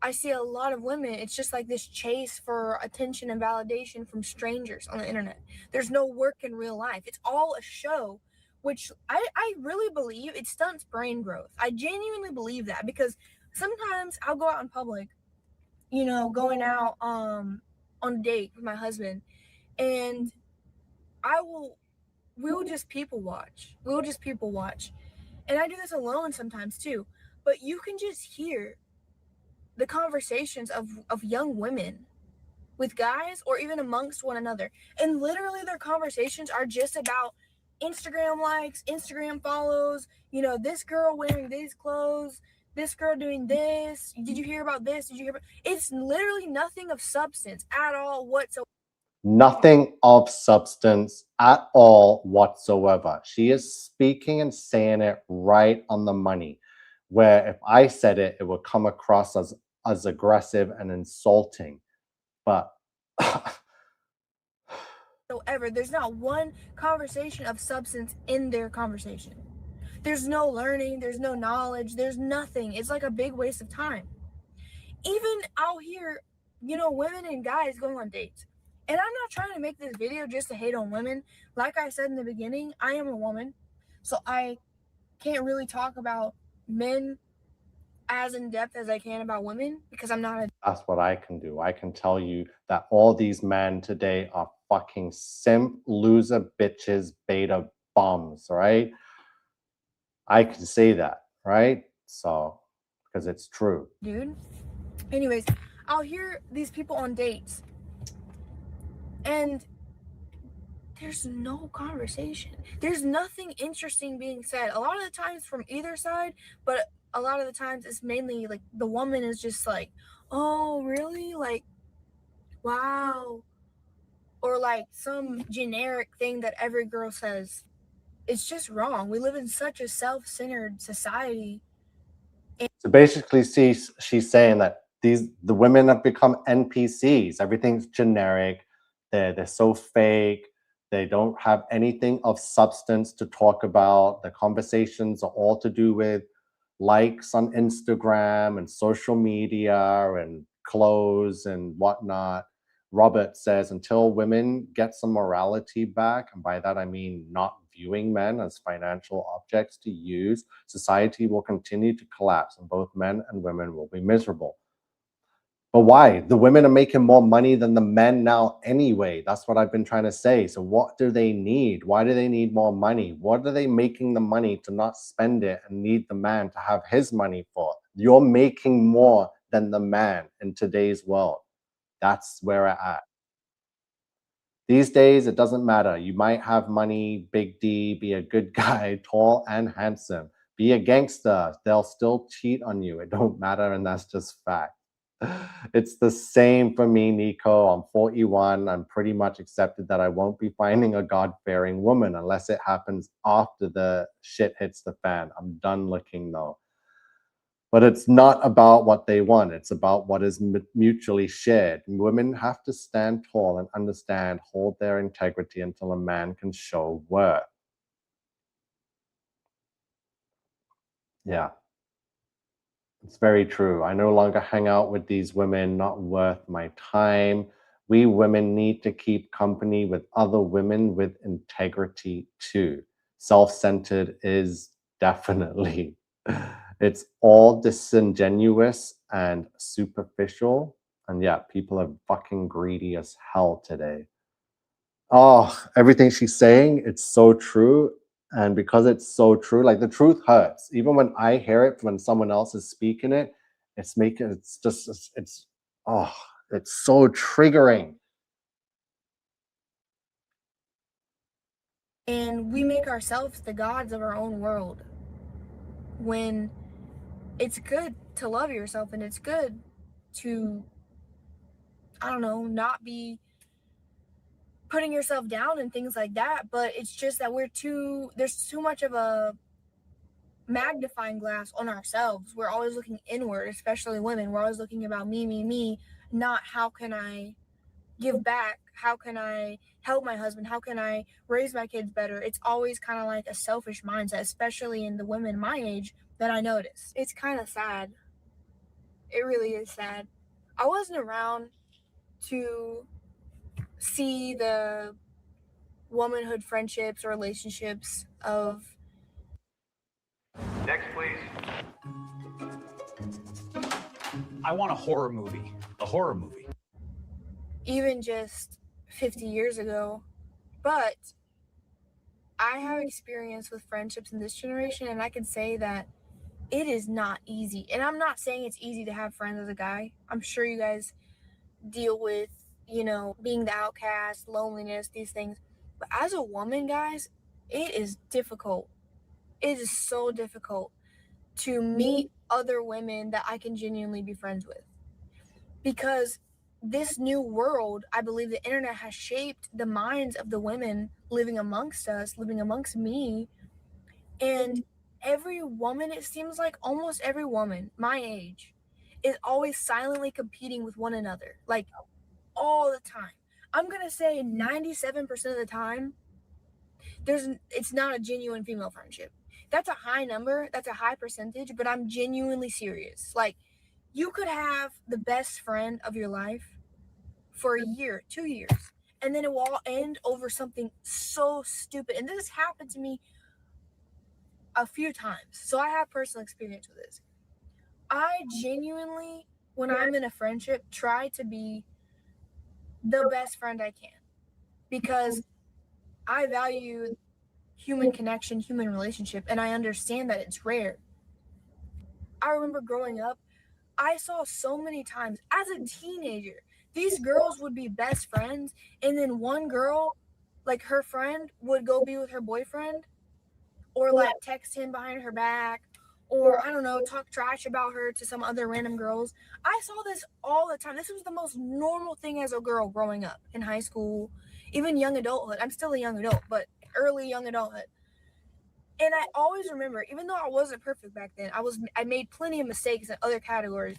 I see a lot of women, it's just like this chase for attention and validation from strangers on the internet. There's no work in real life. It's all a show, which I really believe it stunts brain growth. I genuinely believe that because sometimes I'll go out in public, going out on a date with my husband, and we will just people watch. We'll just people watch. And I do this alone sometimes too. But you can just hear the conversations of young women with guys or even amongst one another. And literally their conversations are just about Instagram likes, Instagram follows, this girl wearing these clothes, this girl doing this. Did you hear about this? Did you hear about it's literally nothing of substance at all whatsoever. Nothing of substance at all whatsoever. She is speaking and saying it right on the money, where if I said it, it would come across as aggressive and insulting. But There's not one conversation of substance in their conversation. There's no learning, there's no knowledge, there's nothing. It's like a big waste of time. Even I'll hear, women and guys going on dates. And I'm not trying to make this video just to hate on women. Like I said in the beginning, I am a woman. So I can't really talk about men as in depth as I can about women because I'm not a that's what I can do. I can tell you that all these men today are fucking simp, loser, bitches, beta bums, right? I can say that, right? So, because it's true. dude. Anyways, I'll hear these people on dates and there's no conversation. There's nothing interesting being said. A lot of the times from either side, but a lot of the times it's mainly like the woman is just like, oh, really? Like, wow. Or like some generic thing that every girl says. It's just wrong. We live in such a self-centered society. So basically, she's saying that the women have become NPCs. Everything's generic. They're so fake. They don't have anything of substance to talk about. The conversations are all to do with likes on Instagram and social media and clothes and whatnot. Robert says until women get some morality back, and by that I mean not viewing men as financial objects to use, society will continue to collapse and both men and women will be miserable. But why? The women are making more money than the men now anyway. That's what I've been trying to say. So what do they need? Why do they need more money? What are they making the money to not spend it and need the man to have his money for? You're making more than the man in today's world. That's where we're at. These days, it doesn't matter. You might have money, big D, be a good guy, tall and handsome, be a gangster. They'll still cheat on you. It don't matter, and that's just fact. It's the same for me, Nico. I'm 41. I'm pretty much accepted that I won't be finding a God-fearing woman unless it happens after the shit hits the fan. I'm done looking though. But it's not about what they want. It's about what is mutually shared. Women have to stand tall and understand, hold their integrity until a man can show worth. Yeah, it's very true. I no longer hang out with these women, not worth my time. We women need to keep company with other women with integrity too. Self-centered is definitely, it's all disingenuous and superficial. And yeah, people are fucking greedy as hell today. Oh, everything she's saying, it's so true. And because it's so true, like the truth hurts. Even when I hear it, when someone else is speaking it, oh, it's so triggering. And we make ourselves the gods of our own world, when it's good to love yourself and it's good to, I don't know, not be putting yourself down and things like that. But it's just that there's too much of a magnifying glass on ourselves. We're always looking inward, especially women. We're always looking about me, not how can I give back? How can I help my husband? How can I raise my kids better? It's always kind of like a selfish mindset, especially in the women my age that I notice. It's kind of sad. It really is sad. I wasn't around to see the womanhood friendships or relationships of Next, please. I want a horror movie. A horror movie. even just 50 years ago. But I have experience with friendships in this generation, and I can say that it is not easy. And I'm not saying it's easy to have friends as a guy. I'm sure you guys deal with, being the outcast, loneliness, these things. But as a woman, guys, it is difficult. It is so difficult to meet other women that I can genuinely be friends with. Because this new world, I believe the internet has shaped the minds of the women living amongst us, living amongst me. And every woman, it seems like almost every woman my age, is always silently competing with one another, like all the time. I'm gonna say 97% of the time, it's not a genuine female friendship. That's a high number, that's a high percentage, but I'm genuinely serious. Like, you could have the best friend of your life for a year, 2 years, and then it will all end over something so stupid. And this has happened to me a few times, so I have personal experience with this. I genuinely, when I'm in a friendship, try to be the best friend I can, because I value human connection, human relationship, and I understand that it's rare. I remember growing up, I saw so many times as a teenager, these girls would be best friends, and then one girl, like her friend, would go be with her boyfriend, or like text him behind her back, or I don't know, talk trash about her to some other random girls. I saw this all the time. This was the most normal thing as a girl growing up in high school, even young adulthood. I'm still a young adult, but early young adulthood. And I always remember, even though I wasn't perfect back then, I made plenty of mistakes in other categories.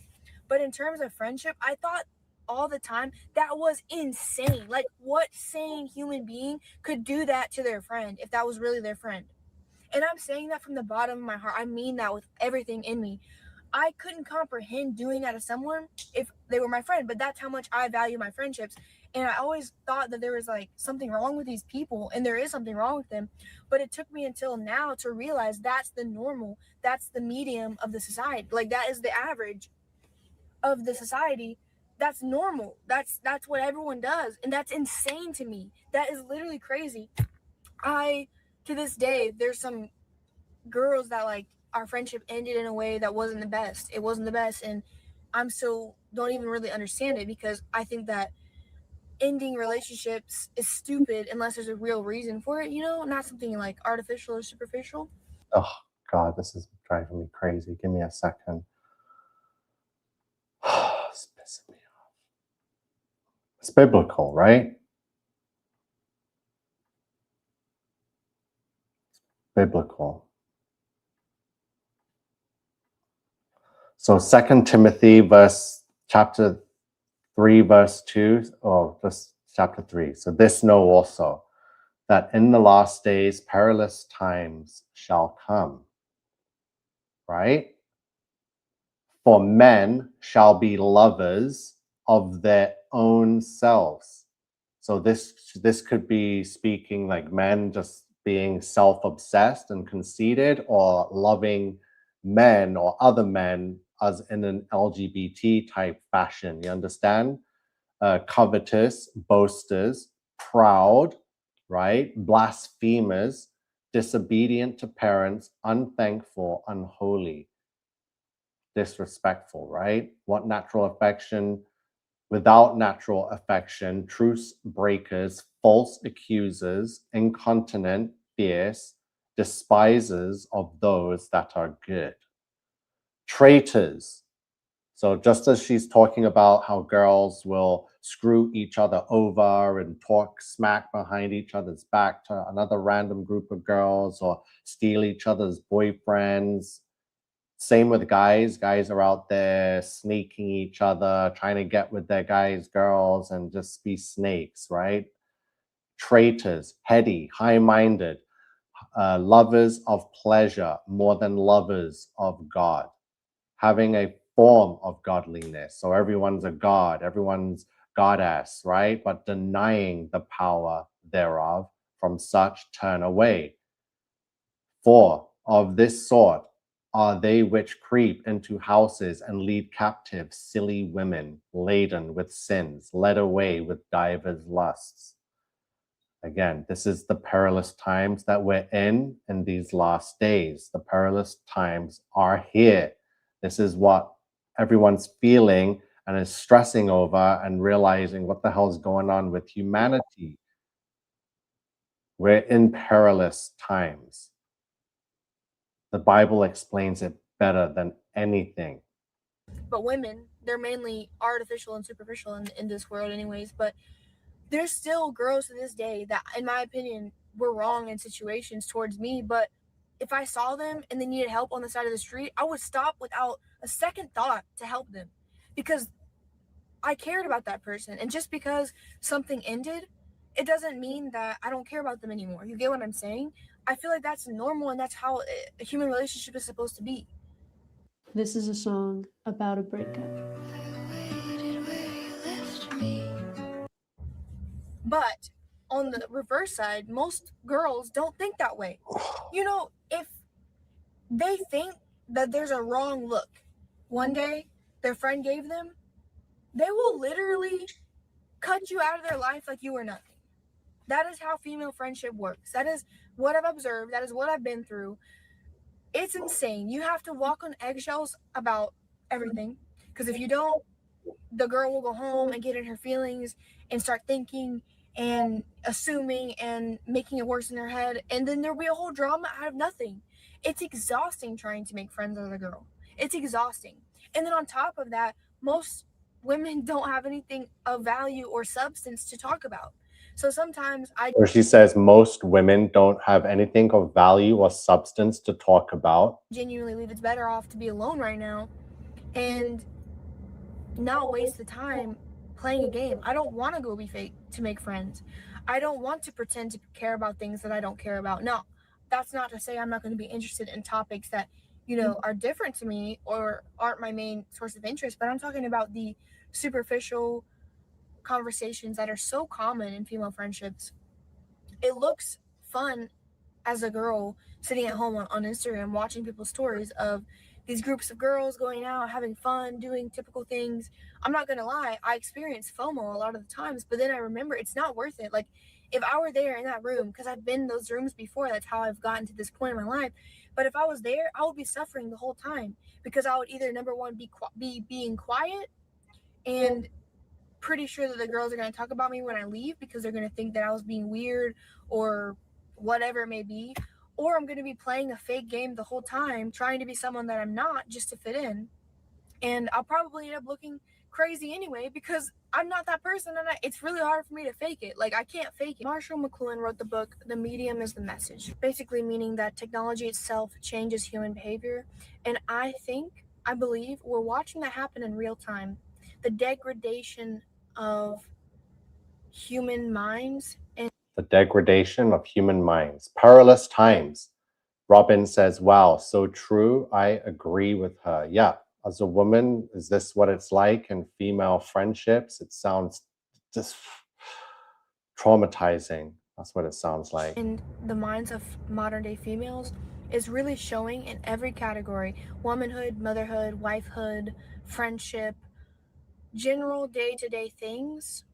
But in terms of friendship, I thought all the time that was insane. Like, what sane human being could do that to their friend if that was really their friend? And I'm saying that from the bottom of my heart. I mean that with everything in me. I couldn't comprehend doing that to someone if they were my friend, but that's how much I value my friendships. And I always thought that there was like something wrong with these people, and there is something wrong with them. But it took me until now to realize that's the normal, that's the medium of the society. Like, that is the average of the society. That's normal. That's what everyone does. And that's insane to me. That is literally crazy. To this day, there's some girls that, like, our friendship ended in a way that wasn't the best. It wasn't the best, and I'm still don't even really understand it, because I think that ending relationships is stupid unless there's a real reason for it, not something like artificial or superficial. Oh, God, this is driving me crazy. Give me a second. It's pissing me off. It's biblical, right? Biblical. So 2 Timothy chapter 3, verse 2, or just chapter 3. So this know also, that in the last days perilous times shall come, right? For men shall be lovers of their own selves. So this could be speaking like men just being self-obsessed and conceited, or loving men or other men as in an LGBT type fashion. You understand? Covetous, boasters, proud, right? Blasphemers, disobedient to parents, unthankful, unholy, disrespectful, right? What natural affection? Without natural affection, truce breakers, false accusers, incontinent, fierce, despisers of those that are good, traitors. So just as she's talking about how girls will screw each other over and talk smack behind each other's back to another random group of girls, or steal each other's boyfriends, same with guys. Guys are out there sneaking each other, trying to get with their guys' girls and just be snakes, right? Traitors, heady, high-minded, lovers of pleasure more than lovers of God, having a form of godliness. So everyone's a god, everyone's goddess, right? But denying the power thereof, from such turn away. For of this sort are they which creep into houses and lead captive silly women, laden with sins, led away with divers lusts. Again, this is the perilous times that we're in these last days. The perilous times are here. This is what everyone's feeling and is stressing over and realizing what the hell is going on with humanity. We're in perilous times. The Bible explains it better than anything. But women, they're mainly artificial and superficial in this world anyways, but there's still girls to this day that, in my opinion, were wrong in situations towards me, but if I saw them and they needed help on the side of the street, I would stop without a second thought to help them, because I cared about that person. And just because something ended, it doesn't mean that I don't care about them anymore. You get what I'm saying? I feel like that's normal, and that's how a human relationship is supposed to be. This is a song about a breakup. But on the reverse side, most girls don't think that way. You know, if they think that there's a wrong look one day their friend gave them, they will literally cut you out of their life like you were nothing. That is how female friendship works. That is what I've observed. That is what I've been through. It's insane. You have to walk on eggshells about everything, because if you don't, the girl will go home and get in her feelings and start thinking and assuming and making it worse in her head, and then there'll be a whole drama out of nothing. It's exhausting trying to make friends with a girl. It's exhausting. And then on top of that, most women don't have anything of value or substance to talk about. So sometimes Or she says most women don't have anything of value or substance to talk about. genuinely believe it's better off to be alone right now and not waste the time playing a game. I don't want to go be fake to make friends. I don't want to pretend to care about things that I don't care about. Now, that's not to say I'm not going to be interested in topics that, you know, are different to me or aren't my main source of interest, but I'm talking about the superficial conversations that are so common in female friendships. It looks fun as a girl sitting at home on Instagram watching people's stories of these groups of girls going out, having fun, doing typical things. I'm not gonna lie, I experience FOMO a lot of the times, but then I remember it's not worth it. Like, if I were there in that room, because I've been in those rooms before, that's how I've gotten to this point in my life. But if I was there, I would be suffering the whole time, because I would either, number one, be being quiet and pretty sure that the girls are going to talk about me when I leave, because they're going to think that I was being weird or whatever it may be. Or I'm going to be playing a fake game the whole time, trying to be someone that I'm not just to fit in. And I'll probably end up looking crazy anyway, because I'm not that person, and it's really hard for me to fake it. Like, I can't fake it. Marshall McLuhan wrote the book, The Medium is the Message, basically meaning that technology itself changes human behavior. And I think I believe we're watching that happen in real time. The degradation of human minds and The degradation of human minds. Perilous times. Robin says, wow, so true. I agree with her. Yeah, as a woman, is this what it's like in female friendships? It sounds just traumatizing. That's what it sounds like. in the minds of modern day females is really showing in every category: womanhood, motherhood, wifehood, friendship, general day-to-day things.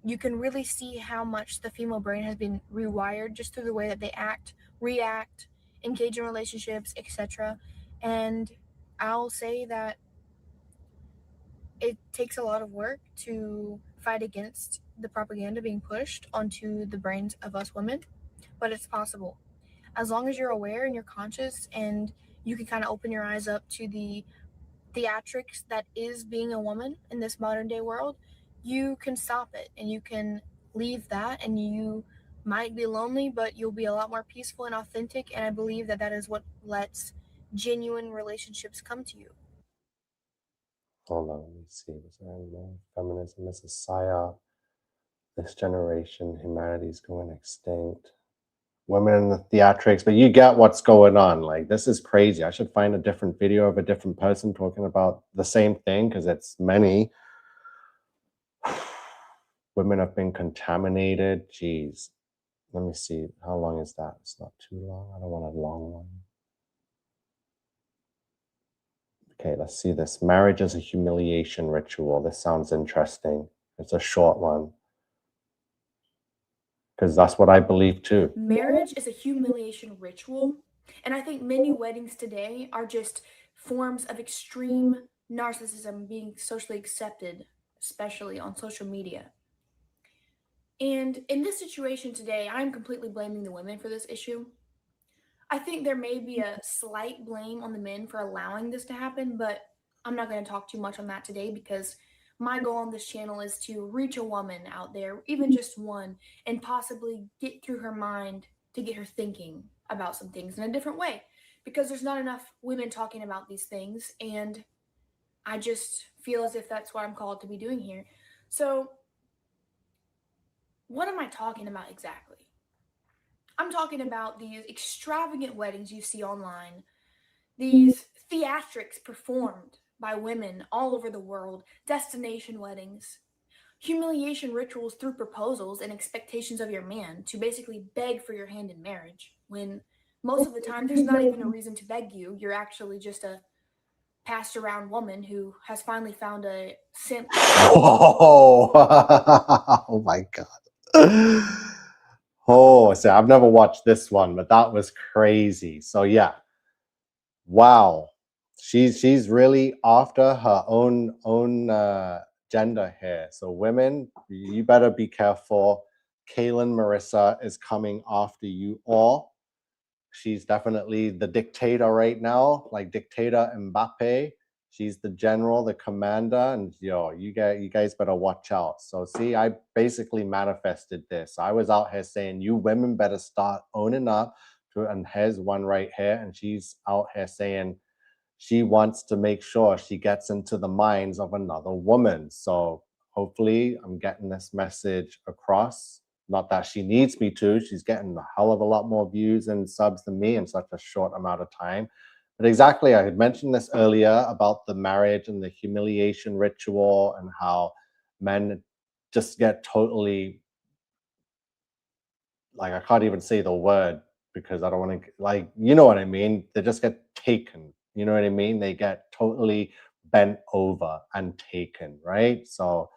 You can really see how much the female brain has been rewired just through the way that they act, react, engage in relationships, etc. And I'll say that it takes a lot of work to fight against the propaganda being pushed onto the brains of us women, but it's possible. As long as you're aware and you're conscious and you can kind of open your eyes up to the theatrics that is being a woman in this modern day world, you can stop it and you can leave that, and you might be lonely, but you'll be a lot more peaceful and authentic. And I believe that that is what lets genuine relationships come to you. Hold on, let me see. Was there any more? Feminism is a psyop. This generation, humanity's going extinct. Women in the theatrics, but you get what's going on. Like, this is crazy. I should find a different video of a different person talking about the same thing, because it's many. Women have been contaminated. Jeez. Let me see. How long is that? It's not too long. I don't want a long one. Okay, let's see this. Marriage is a humiliation ritual. This sounds interesting. It's a short one, because that's what I believe too. Marriage is a humiliation ritual, and I think many weddings today are just forms of extreme narcissism being socially accepted, especially on social media. And in this situation today, I'm completely blaming the women for this issue. I think there may be a slight blame on the men for allowing this to happen, but I'm not going to talk too much on that today, because my goal on this channel is to reach a woman out there, even just one, and possibly get through her mind to get her thinking about some things in a different way, because there's not enough women talking about these things, and I just feel as if that's what I'm called to be doing here. So, what am I talking about exactly? I'm talking about these extravagant weddings you see online, these theatrics performed by women all over the world, destination weddings, humiliation rituals through proposals and expectations of your man to basically beg for your hand in marriage, when most of the time there's not even a reason to beg you. You're actually just a passed around woman who has finally found a simp. Whoa. Oh my God. Oh, so I've never watched this one, but that was crazy. So yeah, wow. She's really after her own gender here. So women, you better be careful. Kaylin Marissa is coming after you all. She's definitely the dictator right now, like dictator Mbappe. She's the general, the commander, and you guys better watch out. So see, I basically manifested this. I was out here saying, you women better start owning up to, and here's one right here, and she's out here saying she wants to make sure she gets into the minds of another woman. So hopefully I'm getting this message across. Not that she needs me to. She's getting a hell of a lot more views and subs than me in such a short amount of time. But exactly, I had mentioned this earlier about the marriage and the humiliation ritual, and how men just get totally, like, I can't even say the word because I don't want to, like, you know what I mean? They just get taken. You know what I mean? They get totally bent over and taken, right? So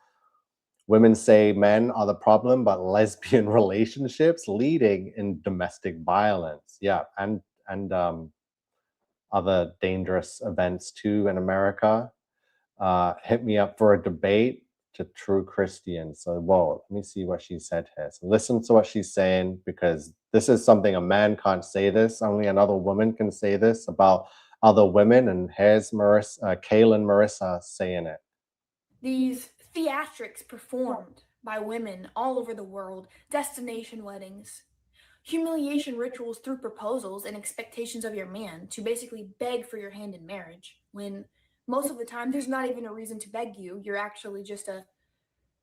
women say men are the problem, but lesbian relationships leading in domestic violence. Yeah, and other dangerous events too in America. Hit me up for a debate to true Christians. So, whoa, let me see what she said here. So listen to what she's saying, because this is something a man can't say this. Only another woman can say this about other women. And here's Kaylin Marissa saying it. These theatrics performed by women all over the world, destination weddings, humiliation rituals through proposals and expectations of your man to basically beg for your hand in marriage, when most of the time, there's not even a reason to beg you. You're actually just a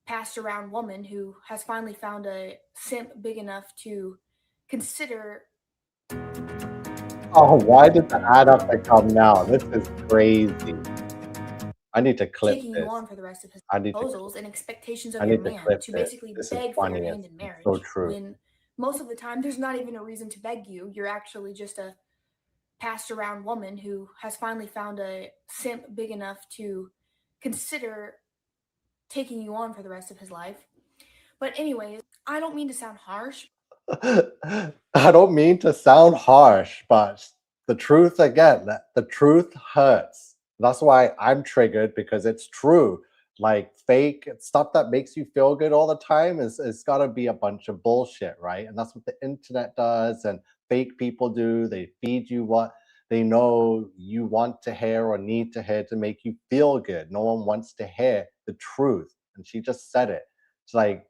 passed around woman who has finally found a simp big enough to consider Oh, why did the ad have to come now? This is crazy. I need to clip taking you this. on for the rest of his I need to proposals and expectations of I your need to man clip to this. basically This is beg for your funny. hand in It's marriage so true. when most of the time there's not even a reason to beg you. You're actually just a passed around woman who has finally found a simp big enough to consider taking you on for the rest of his life. But anyways, I don't mean to sound harsh. I don't mean to sound harsh, but the truth again, the truth hurts. That's why I'm triggered, because it's true. Like fake stuff that makes you feel good all the time is gotta be a bunch of bullshit, right? And that's what the internet does, and fake people do. They feed you what they know you want to hear or need to hear to make you feel good. No one wants to hear the truth. And she just said it. It's like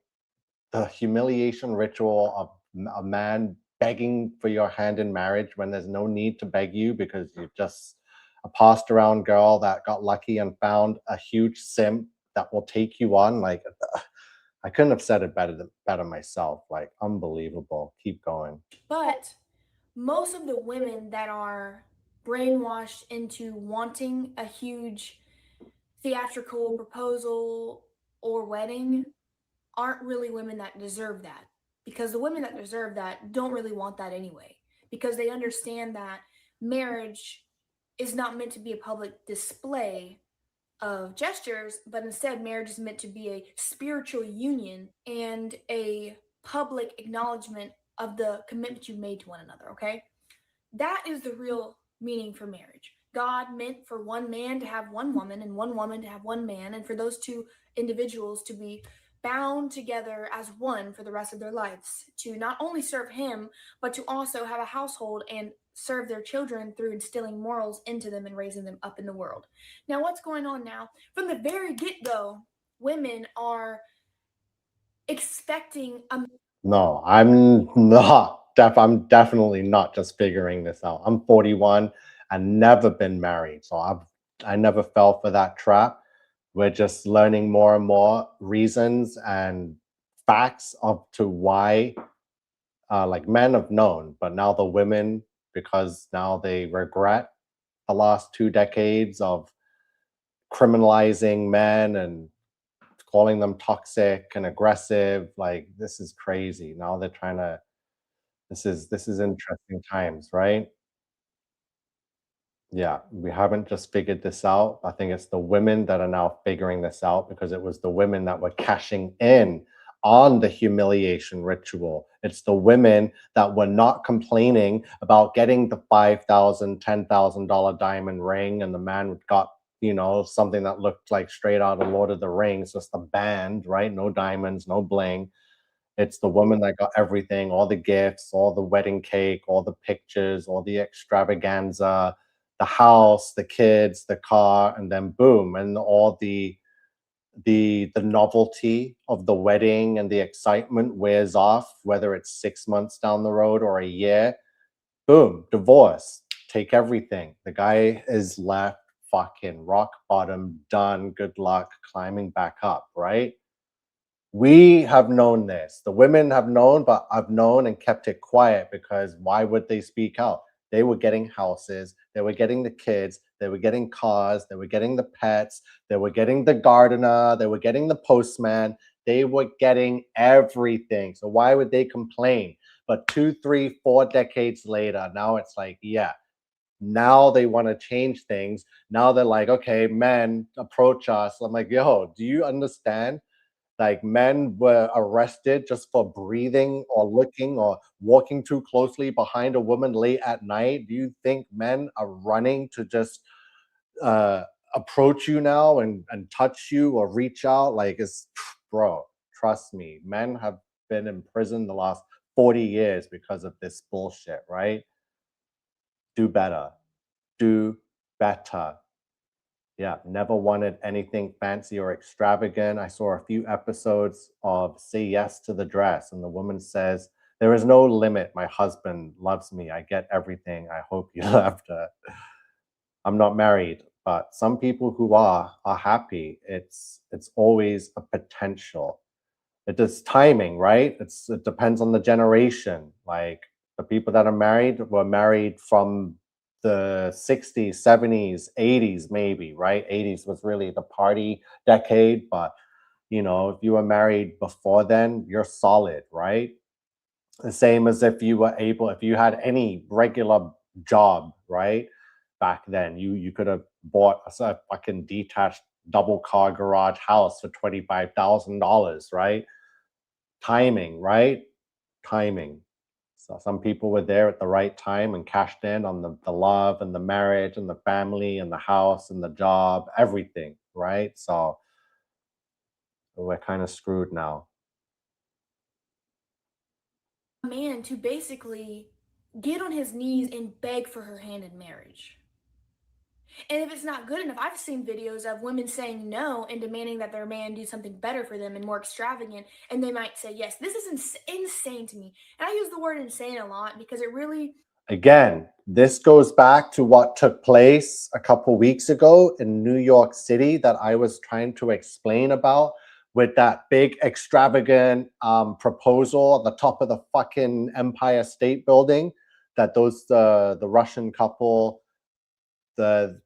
the humiliation ritual of a man begging for your hand in marriage when there's no need to beg you, because you're just a passed around girl that got lucky and found a huge simp that will take you on. Like, I couldn't have said it better myself. Like, unbelievable. Keep going. But most of the women that are brainwashed into wanting a huge theatrical proposal or wedding aren't really women that deserve that. Because the women that deserve that don't really want that anyway. Because they understand that marriage is not meant to be a public display of gestures, but instead, marriage is meant to be a spiritual union and a public acknowledgement of the commitment you've made to one another, okay? That is the real meaning for marriage. God meant for one man to have one woman and one woman to have one man, and for those two individuals to be bound together as one for the rest of their lives, to not only serve Him, but to also have a household and serve their children through instilling morals into them and raising them up in the world. Now, what's going on now? From the very get go, women are expecting a No, I'm definitely not just figuring this out. I'm 41 and never been married. So I never fell for that trap. We're just learning more and more reasons and facts of to why, like, men have known, but now the women, because now they regret the last 2 decades of criminalizing men and calling them toxic and aggressive. Like, this is crazy. Now they're trying to this is interesting times, right? Yeah, we haven't just figured this out. I think it's the women that are now figuring this out, because it was the women that were cashing in on the humiliation ritual. It's the women that were not complaining about getting the $5,000, $10,000 diamond ring, and the man got, something that looked like straight out of Lord of the Rings, just a band, right? No diamonds, no bling. It's the woman that got everything, all the gifts, all the wedding cake, all the pictures, all the extravaganza, the house, the kids, the car, and then boom, and all the novelty of the wedding and the excitement wears off, whether it's 6 months down the road or a year. Boom, divorce, take everything. The guy is left fucking rock bottom, done. Good luck climbing back up, right? We have known this. The women have known, but I've known and kept it quiet, because why would they speak out? They were getting houses, they were getting the kids, they were getting cars, they were getting the pets, they were getting the gardener, they were getting the postman, they were getting everything. So why would they complain? But 2, 3, 4 decades later, now it's like, yeah, now they want to change things. Now they're like, okay, men approach us. I'm like, yo, do you understand? Like, men were arrested just for breathing or looking or walking too closely behind a woman late at night. Do you think men are running to just uh, approach you now and touch you or reach out? Like, it's bro, trust me, men have been in prison the last 40 years because of this bullshit, right? Do better. Do better. Yeah, never wanted anything fancy or extravagant. I saw a few episodes of Say Yes to the Dress, and the woman says, "There is no limit. My husband loves me. I get everything. I hope you loved her." I'm not married, But some people who are happy. It's always a potential. It is timing, right? It depends on the generation. Like the people that are married were married from the 60s, 70s, 80s, maybe, right? 80s was really the party decade, but you know, if you were married before then, you're solid, right? The same as if you had any regular job, right? Back then, you could have bought a fucking detached double car garage house for $25,000, right? Timing, right? Timing. So some people were there at the right time and cashed in on the love and the marriage and the family and the house and the job, everything, right? So we're kind of screwed now. A man to basically get on his knees and beg for her hand in marriage. And if it's not good enough, I've seen videos of women saying no and demanding that their man do something better for them and more extravagant, and they might say yes. This is insane to me. And I use the word insane a lot because it really. Again, this goes back to what took place a couple weeks ago in New York City that I was trying to explain about, with that big extravagant proposal at the top of the fucking Empire State Building that the Russian couple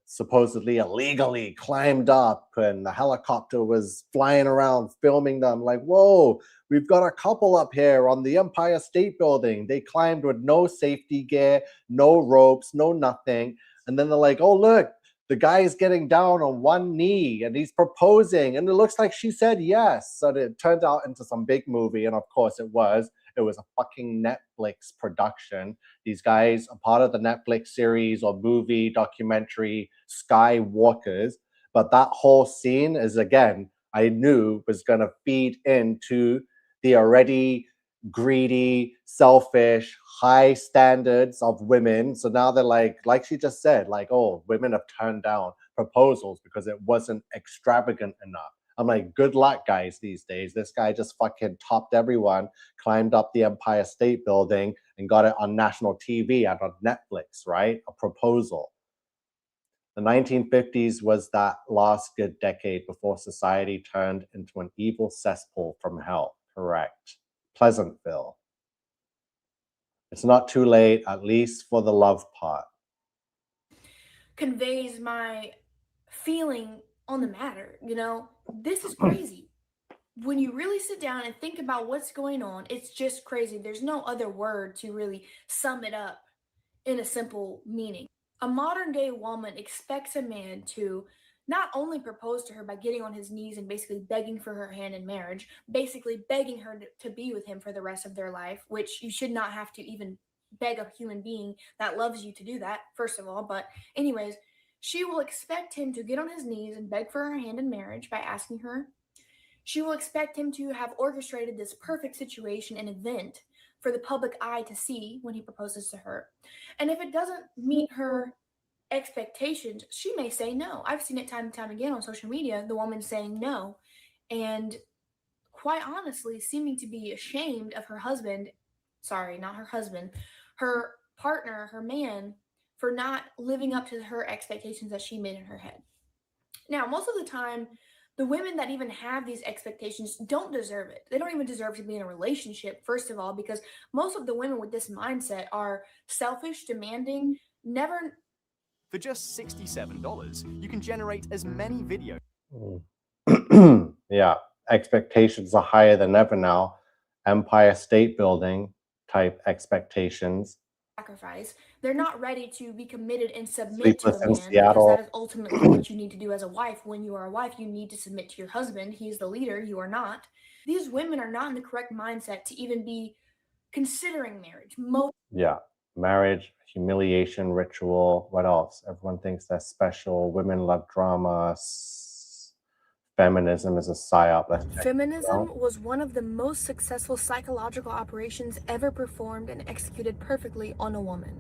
supposedly illegally climbed up, and the helicopter was flying around filming them. Like, whoa, we've got a couple up here on the Empire State Building. They climbed with no safety gear, no ropes, no nothing. And then they're like, oh, look, the guy is getting down on one knee and he's proposing. And it looks like she said yes. So it turned out into some big movie. And of course it was. It was a fucking Netflix production. These guys are part of the Netflix series or movie documentary Skywalkers. But that whole scene is, again, I knew was going to feed into the already greedy, selfish, high standards of women. So now they're like she just said, like, oh, women have turned down proposals because it wasn't extravagant enough. I'm like, good luck, guys, these days. This guy just fucking topped everyone, climbed up the Empire State Building, and got it on national TV and on Netflix, right? A proposal. The 1950s was that last good decade before society turned into an evil cesspool from hell. Correct. Pleasantville. It's not too late, at least for the love part. Conveys my feeling on the matter. You know, this is crazy. When you really sit down and think about what's going on, it's just crazy. There's no other word to really sum it up in a simple meaning. A modern day woman expects a man to not only propose to her by getting on his knees and basically begging for her hand in marriage, basically begging her to be with him for the rest of their life, which you should not have to even beg a human being that loves you to do that, first of all. But, anyways, she will expect him to get on his knees and beg for her hand in marriage by asking her. She will expect him to have orchestrated this perfect situation and event for the public eye to see when he proposes to her. And if it doesn't meet her expectations, she may say no. I've seen it time and time again on social media, the woman saying no, and quite honestly seeming to be ashamed of her husband. Sorry, not her husband, her partner, her man, for not living up to her expectations that she made in her head. Now, most of the time, the women that even have these expectations don't deserve it. They don't even deserve to be in a relationship, first of all, because most of the women with this mindset are selfish, demanding, never. For just $67, you can generate as many videos. Yeah, expectations are higher than ever now. Empire State Building type expectations. Sacrifice. They're not ready to be committed and submit Sleepless to a in man, because Seattle. that is ultimately what you need to do as a wife. When you are a wife, you need to submit to your husband. He's the leader, you are not. These women are not in the correct mindset to even be considering marriage. Yeah, marriage, humiliation ritual. What else? Everyone thinks they're special. Women love drama. Feminism is a psyop. Let's check it Feminism out. was one of the most successful psychological operations ever performed and executed perfectly on a woman.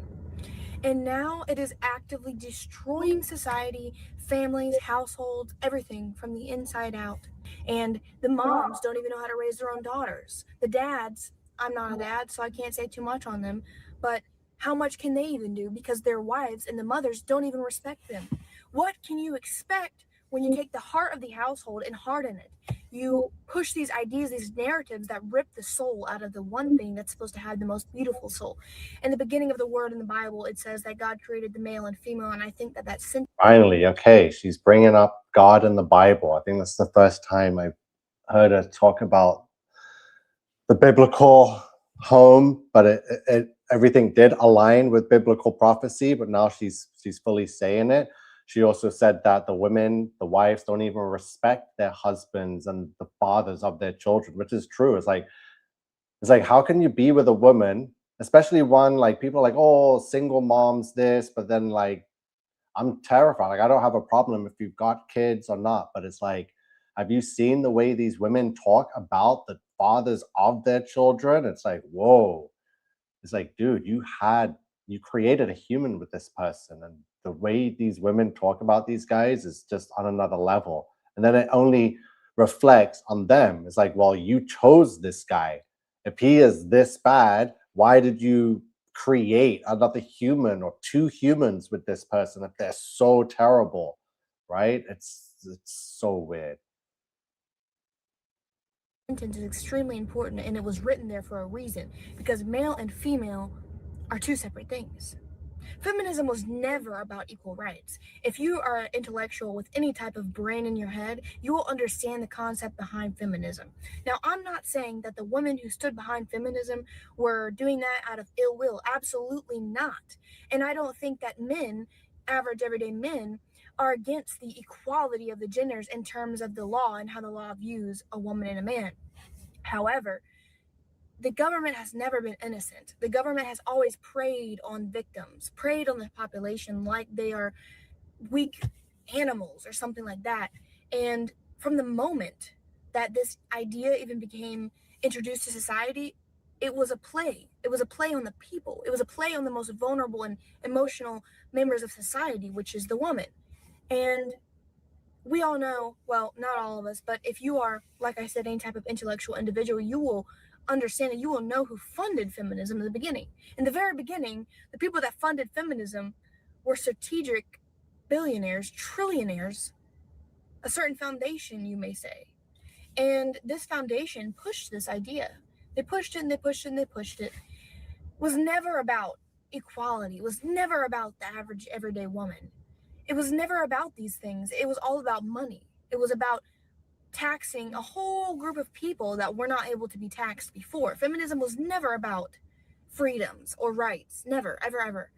And now it is actively destroying society, families, households, everything from the inside out. And the moms don't even know how to raise their own daughters. The dads, I'm not a dad, so I can't say too much on them, but how much can they even do? Because their wives and the mothers don't even respect them. What can you expect when you take the heart of the household and harden it? You push these ideas, these narratives that rip the soul out of the one thing that's supposed to have the most beautiful soul. In the beginning of the word in the Bible, it says that God created the male and female, and I think that that's Finally, okay, she's bringing up God in the Bible. I think that's the first time I've heard her talk about the biblical home, but everything did align with biblical prophecy. But now she's fully saying it. She also said that the women, the wives, don't even respect their husbands and the fathers of their children, which is true. It's like how can you be with a woman, especially one like people are like, oh, single moms this, but then like I'm terrified. Like I don't have a problem if you've got kids or not, but it's like, have you seen the way these women talk about the fathers of their children? It's like, whoa. It's like, dude, you created a human with this person, and the way these women talk about these guys is just on another level. And then it only reflects on them. It's like, well, you chose this guy. If he is this bad, why did you create another human or two humans with this person if they're so terrible, right? It's so weird. sentence is extremely important, and it was written there for a reason, because male and female are two separate things. Feminism was never about equal rights. If you are an intellectual with any type of brain in your head, you will understand the concept behind feminism. Now, I'm not saying that the women who stood behind feminism were doing that out of ill will. Absolutely not. And I don't think that men, average everyday men, are against the equality of the genders in terms of the law and how the law views a woman and a man. However, the government has never been innocent. The government has always preyed on victims, preyed on the population like they are weak animals or something like that. And from the moment that this idea even became introduced to society, it was a play. It was a play on the people. It was a play on the most vulnerable and emotional members of society, which is the woman. And we all know, well, not all of us, but if you are, like I said, any type of intellectual individual, you will understand and you will know who funded feminism in the beginning. In the very beginning, the people that funded feminism were strategic billionaires, trillionaires, a certain foundation, you may say. And this foundation pushed this idea. They pushed it and they pushed it and they pushed it. It was never about equality. It was never about the average everyday woman. It was never about these things. It was all about money. It was about taxing a whole group of people that were not able to be taxed before. Feminism was never about freedoms or rights. Never, ever, ever.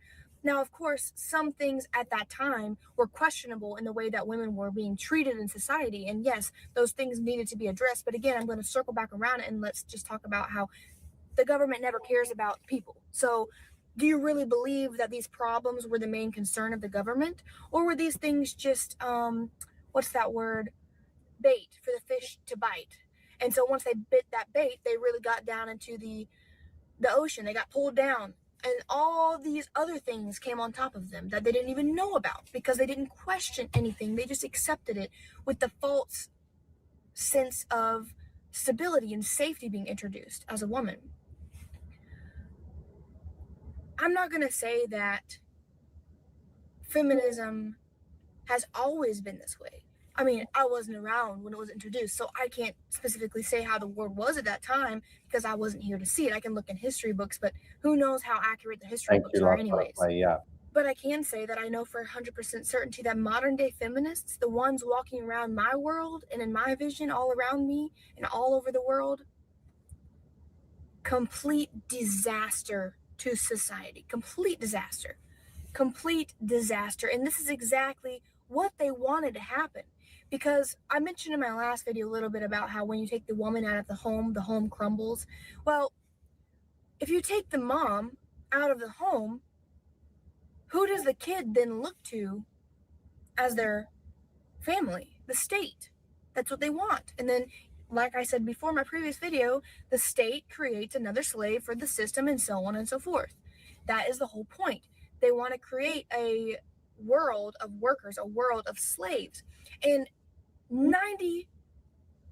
Now, of course, some things at that time were questionable in the way that women were being treated in society. And yes, those things needed to be addressed. But again, I'm going to circle back around and let's just talk about how the government never cares about people. So do you really believe that these problems were the main concern of the government? Or were these things just, what's that word? Bait for the fish to bite. And so once they bit that bait, they really got down into the ocean. They got pulled down. And all these other things came on top of them that they didn't even know about because they didn't question anything. They just accepted it with the false sense of stability and safety being introduced as a woman. I'm not going to say that feminism has always been this way. I mean, I wasn't around when it was introduced, so I can't specifically say how the world was at that time because I wasn't here to see it. I can look in history books, but who knows how accurate the history books are anyways. Yeah. But I can say that I know for 100% certainty that modern day feminists, the ones walking around my world and in my vision all around me and all over the world, complete disaster to society. Complete disaster. Complete disaster. And this is exactly what they wanted to happen. Because I mentioned in my last video a little bit about how when you take the woman out of the home crumbles. Well, if you take the mom out of the home, who does the kid then look to as their family? The state. That's what they want. And then, like I said before in my previous video, the state creates another slave for the system and so on and so forth. That is the whole point. They want to create a world of workers, a world of slaves. And 90,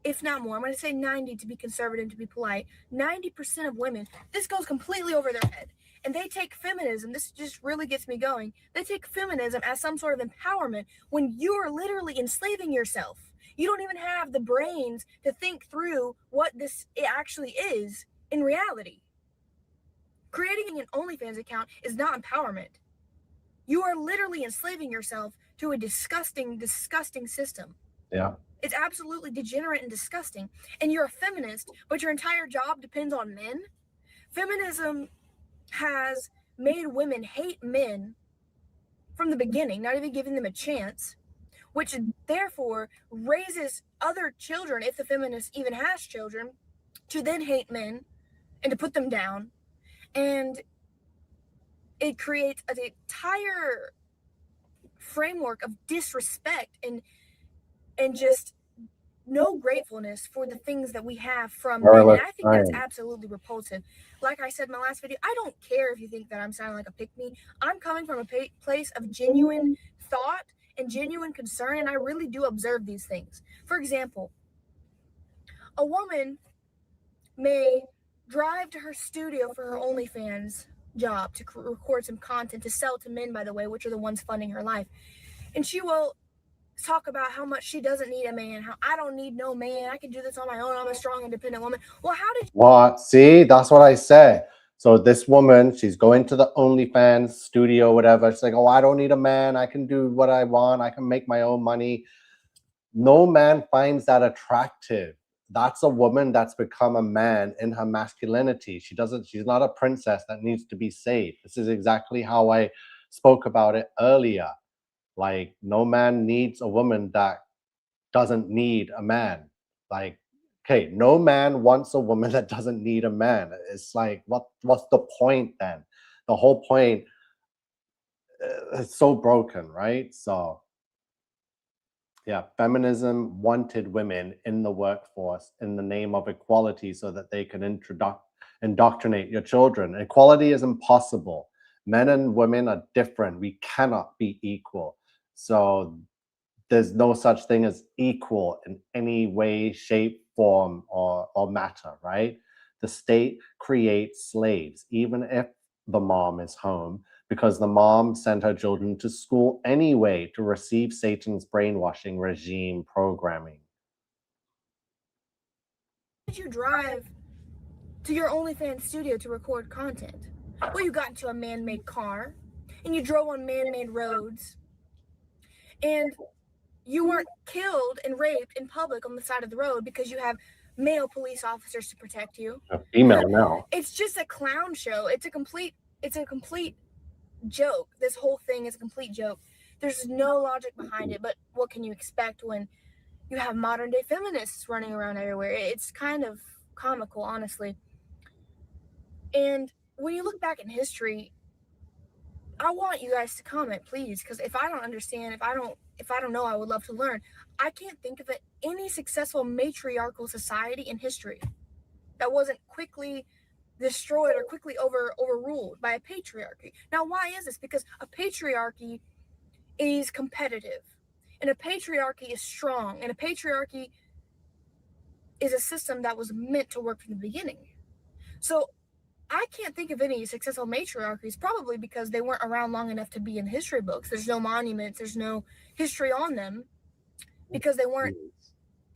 if not more, I'm going to say 90 to be conservative, to be polite, 90% of women, this goes completely over their head. And they take feminism, this just really gets me going, they take feminism as some sort of empowerment when you are literally enslaving yourself. You don't even have the brains to think through what this actually is in reality. Creating an OnlyFans account is not empowerment. You are literally enslaving yourself to a disgusting, disgusting system. Yeah. It's absolutely degenerate and disgusting. And you're a feminist, but your entire job depends on men. Feminism has made women hate men from the beginning, not even giving them a chance, which therefore raises other children, if the feminist even has children, to then hate men and to put them down. And it creates an entire framework of disrespect and just no gratefulness for the things that we have from men. And I think that's absolutely repulsive. Like I said in my last video, I don't care if you think that I'm sounding like a pick-me. I'm coming from a place of genuine thought and genuine concern, and I really do observe these things. For example, a woman may drive to her studio for her OnlyFans job to record some content to sell to men, by the way, which are the ones funding her life. And she will talk about how much she doesn't need a man, how I don't need no man, I can do this on my own, I'm a strong, independent woman. Well, how did What? See, that's what I say. So this woman, she's going to the OnlyFans studio, whatever. She's like, oh, I don't need a man. I can do what I want. I can make my own money. No man finds that attractive. That's a woman that's become a man in her masculinity. She's not a princess that needs to be saved. This is exactly how I spoke about it earlier. Like, no man needs a woman that doesn't need a man. Like, okay, no man wants a woman that doesn't need a man. It's like, what's the point then? The whole point is so broken, right? So yeah, feminism wanted women in the workforce in the name of equality so that they can indoctrinate your children. Equality is impossible. Men and women are different. We cannot be equal. So there's no such thing as equal in any way, shape, form, or matter, right? The state creates slaves, even if the mom is home, because the mom sent her children to school anyway to receive Satan's brainwashing regime programming. you drive to your OnlyFans studio to record content? Well, you got into a man-made car, and you drove on man-made roads, and you weren't killed and raped in public on the side of the road because you have male police officers to protect you. A female now. It's just a clown show. It's a complete joke. This whole thing is a complete joke. There's no logic behind it, but what can you expect when you have modern day feminists running around everywhere? It's kind of comical, honestly. And when you look back in history, I want you guys to comment, please, because if I don't understand, if I don't know, I would love to learn. I can't think of any successful matriarchal society in history that wasn't quickly destroyed or quickly overruled by a patriarchy. Now, why is this? Because a patriarchy is competitive, and a patriarchy is strong, and a patriarchy is a system that was meant to work from the beginning. So I can't think of any successful matriarchies, probably because they weren't around long enough to be in history books. There's no monuments, there's no history on them, because they weren't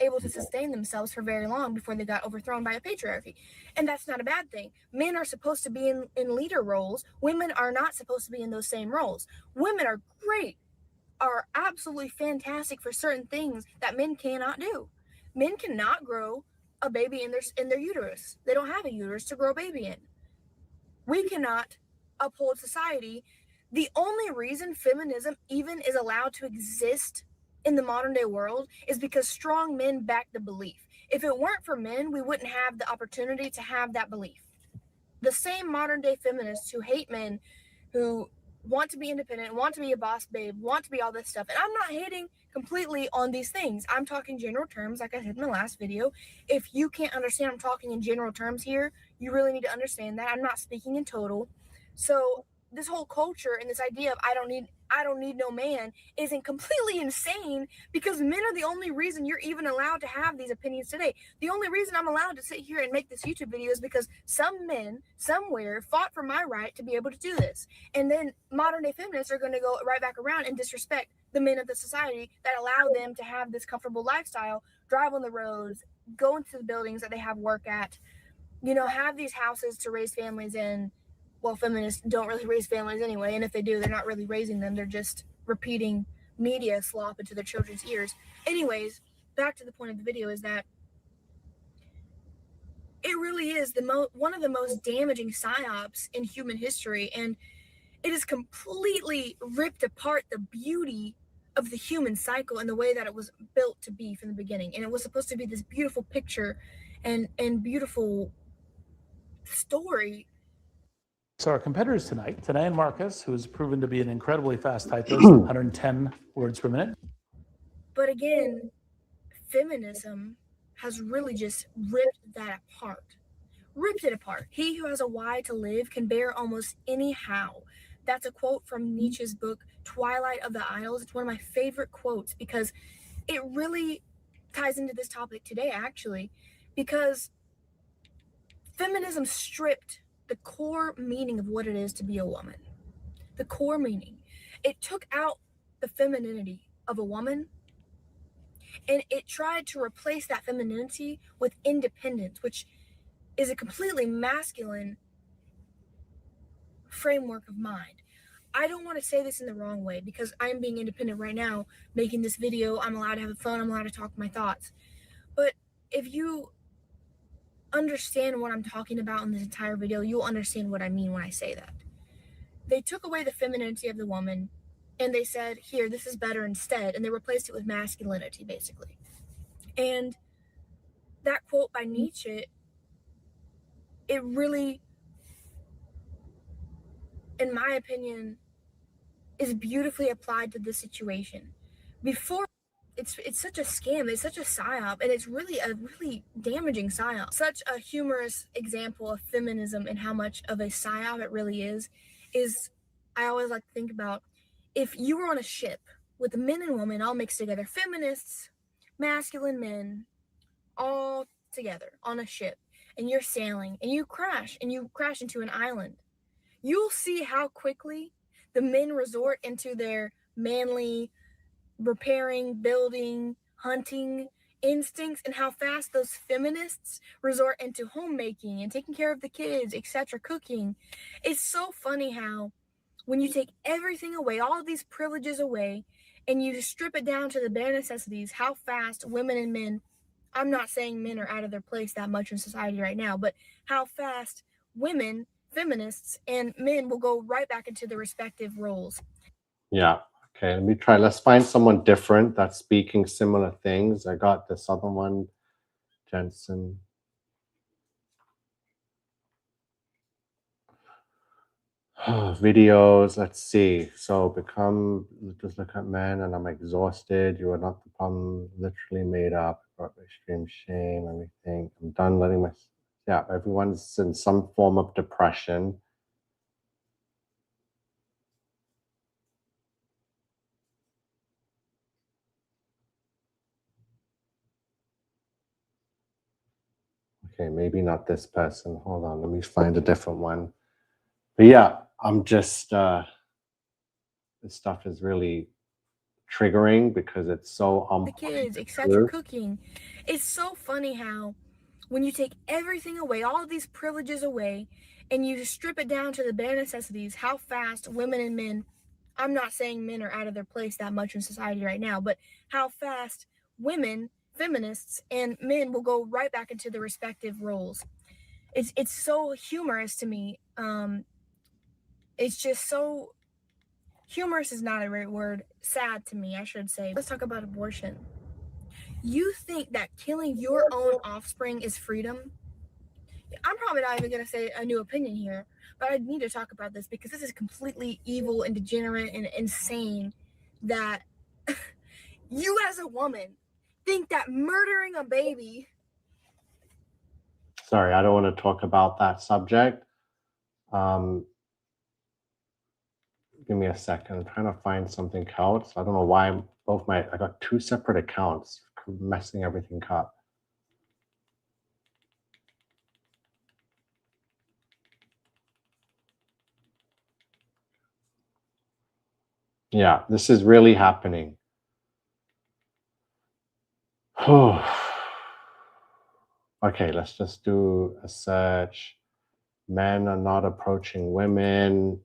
able to sustain themselves for very long before they got overthrown by a patriarchy. And that's not a bad thing. Men are supposed to be in leader roles. Women are not supposed to be in those same roles. Women are great, are absolutely fantastic for certain things that men cannot do. Men cannot grow a baby in their uterus. They don't have a uterus to grow a baby in. We cannot uphold society. The only reason feminism even is allowed to exist in the modern day world is because strong men back the belief. If it weren't for men, we wouldn't have the opportunity to have that belief. The same modern day feminists who hate men, who want to be independent, want to be a boss babe, want to be all this stuff. And I'm not hating completely on these things. I'm talking general terms, like I said in the last video. If you can't understand I'm talking in general terms here, you really need to understand that. I'm not speaking in total. So this whole culture and this idea of I don't need no man isn't completely insane, because men are the only reason you're even allowed to have these opinions today. The only reason I'm allowed to sit here and make this YouTube video is because some men somewhere fought for my right to be able to do this. And then modern day feminists are going to go right back around and disrespect the men of the society that allow them to have this comfortable lifestyle, drive on the roads, go into the buildings that they have work at, have these houses to raise families in. Well, feminists don't really raise families anyway, and if they do, they're not really raising them. They're just repeating media slop into their children's ears. Anyways, back to the point of the video is that it really is one of the most damaging psyops in human history, and it has completely ripped apart the beauty of the human cycle and the way that it was built to be from the beginning. And it was supposed to be this beautiful picture and beautiful story. So our competitors tonight, Tanae and Marcus, who has proven to be an incredibly fast typist, 110 words per minute. But again, feminism has really just ripped that apart. Ripped it apart. He who has a why to live can bear almost any how. That's a quote from Nietzsche's book, Twilight of the Idols. It's one of my favorite quotes because it really ties into this topic today, actually, because feminism stripped the core meaning of what it is to be a woman. The core meaning. It took out the femininity of a woman, and it tried to replace that femininity with independence, which is a completely masculine framework of mind. I don't want to say this in the wrong way, because I'm being independent right now, making this video. I'm allowed to have a phone. I'm allowed to talk my thoughts. But if you understand what I'm talking about in this entire video, you'll understand what I mean when I say that. They took away the femininity of the woman and they said, here, this is better instead. And they replaced it with masculinity, basically. And that quote by Nietzsche, it really, in my opinion, is beautifully applied to this situation. Before, it's such a scam, it's such a psyop, and it's really a really damaging psyop. Such a humorous example of feminism and how much of a psyop it really is I always like to think about, if you were on a ship with men and women all mixed together, feminists, masculine men, all together on a ship, and you're sailing and you crash into an island, you'll see how quickly the men resort into their manly repairing, building, hunting instincts, and how fast those feminists resort into homemaking and taking care of the kids, etc., cooking. It's so funny how when you take everything away, all of these privileges away, and you strip it down to the bare necessities, how fast women and men, I'm not saying men are out of their place that much in society right now, but how fast women, feminists, and men will go right back into their respective roles. Yeah. Okay, let me try. Let's find someone different that's speaking similar things. I got this other one, Jensen. Videos, let's see. So just look at men and I'm exhausted. You are not the problem, literally made up. Brought extreme shame, everything. I'm done letting everyone's in some form of depression. Okay, maybe not this person. Hold on, let me find a different one. But yeah, I'm just this stuff is really triggering because it's so the kids, etc., cooking. It's so funny how when you take everything away, all of these privileges away, and you strip it down to the bare necessities, how fast women and men, I'm not saying men are out of their place that much in society right now, but how fast women, feminists, and men will go right back into their respective roles. It's so humorous to me. It's just so humorous is not a right word. Sad to me, I should say. Let's talk about abortion. You think that killing your own offspring is freedom? I'm probably not even going to say a new opinion here, but I need to talk about this because this is completely evil and degenerate and insane that you as a woman think that murdering a baby... Sorry, I don't want to talk about that subject. Give me a second. I'm trying to find something else. I don't know why I got two separate accounts, messing everything up. Yeah, this is really happening. Okay, let's just do a search. Men are not approaching women.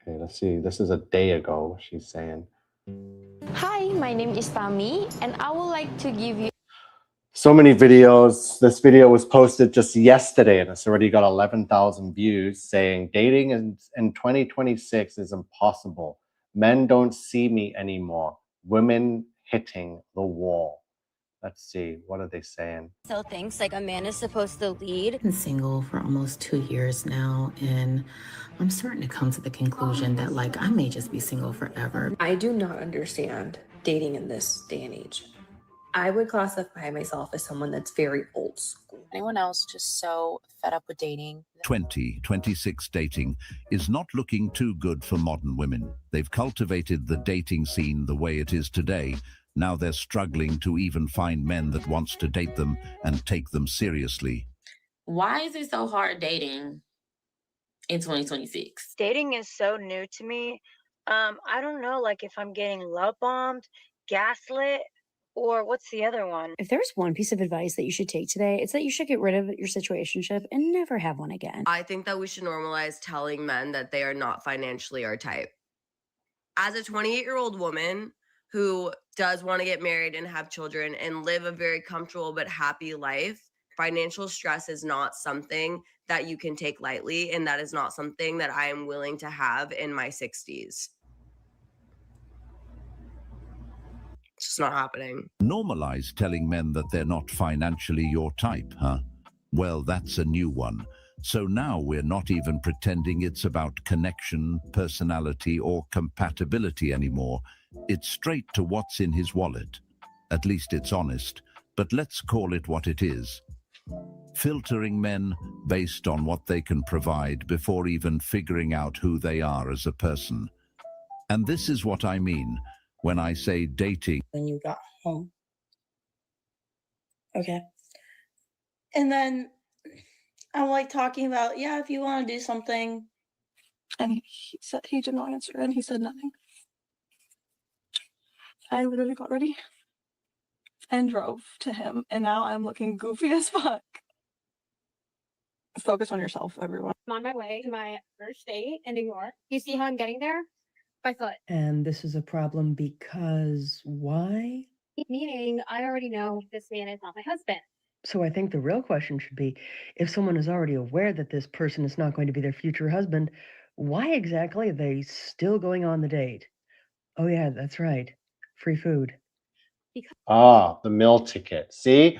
Okay, let's see. This is a day ago, she's saying. Hi, my name is Tami, and I would like to give you So many videos. This video was posted just yesterday, and it's already got 11,000 views saying dating in 2026 is impossible. Men don't see me anymore. Women hitting the wall. Let's see. What are they saying? so things like a man is supposed to lead. I've been single for almost 2 years now, and I'm starting to come to the conclusion that, like, I may just be single forever. I do not understand dating in this day and age. I would classify myself as someone that's very old school. Anyone else just so fed up with dating? 2026 dating is not looking too good for modern women. They've cultivated the dating scene the way it is today. Now they're struggling to even find men that wants to date them and take them seriously. Why is it so hard dating in 2026? Dating is so new to me. I don't know, like if I'm getting love bombed, gaslit, or what's the other one? If there's one piece of advice that you should take today, it's that you should get rid of your situationship and never have one again. I think that we should normalize telling men that they are not financially our type. As a 28-year-old woman who does want to get married and have children and live a very comfortable but happy life, financial stress is not something that you can take lightly, and that is not something that I am willing to have in my 60s. It's just not happening. Normalize telling men that they're not financially your type, huh? Well, that's a new one. So now we're not even pretending it's about connection, personality, or compatibility anymore. It's straight to what's in his wallet. At least it's honest, but let's call it what it is. Filtering men based on what they can provide before even figuring out who they are as a person. And this is what I mean when I say dating. When you got home. Okay. And then I'm like talking about, yeah, if you want to do something. And he said he did not answer and he said nothing. I literally got ready and drove to him, and now I'm looking goofy as fuck. Focus on yourself, everyone. I'm on my way to my first date in New York. You see how I'm getting there? By foot. And this is a problem because why? Meaning, I already know this man is not my husband. So I think the real question should be, if someone is already aware that this person is not going to be their future husband, why exactly are they still going on the date? Oh yeah, that's right. Free food. The meal ticket. See?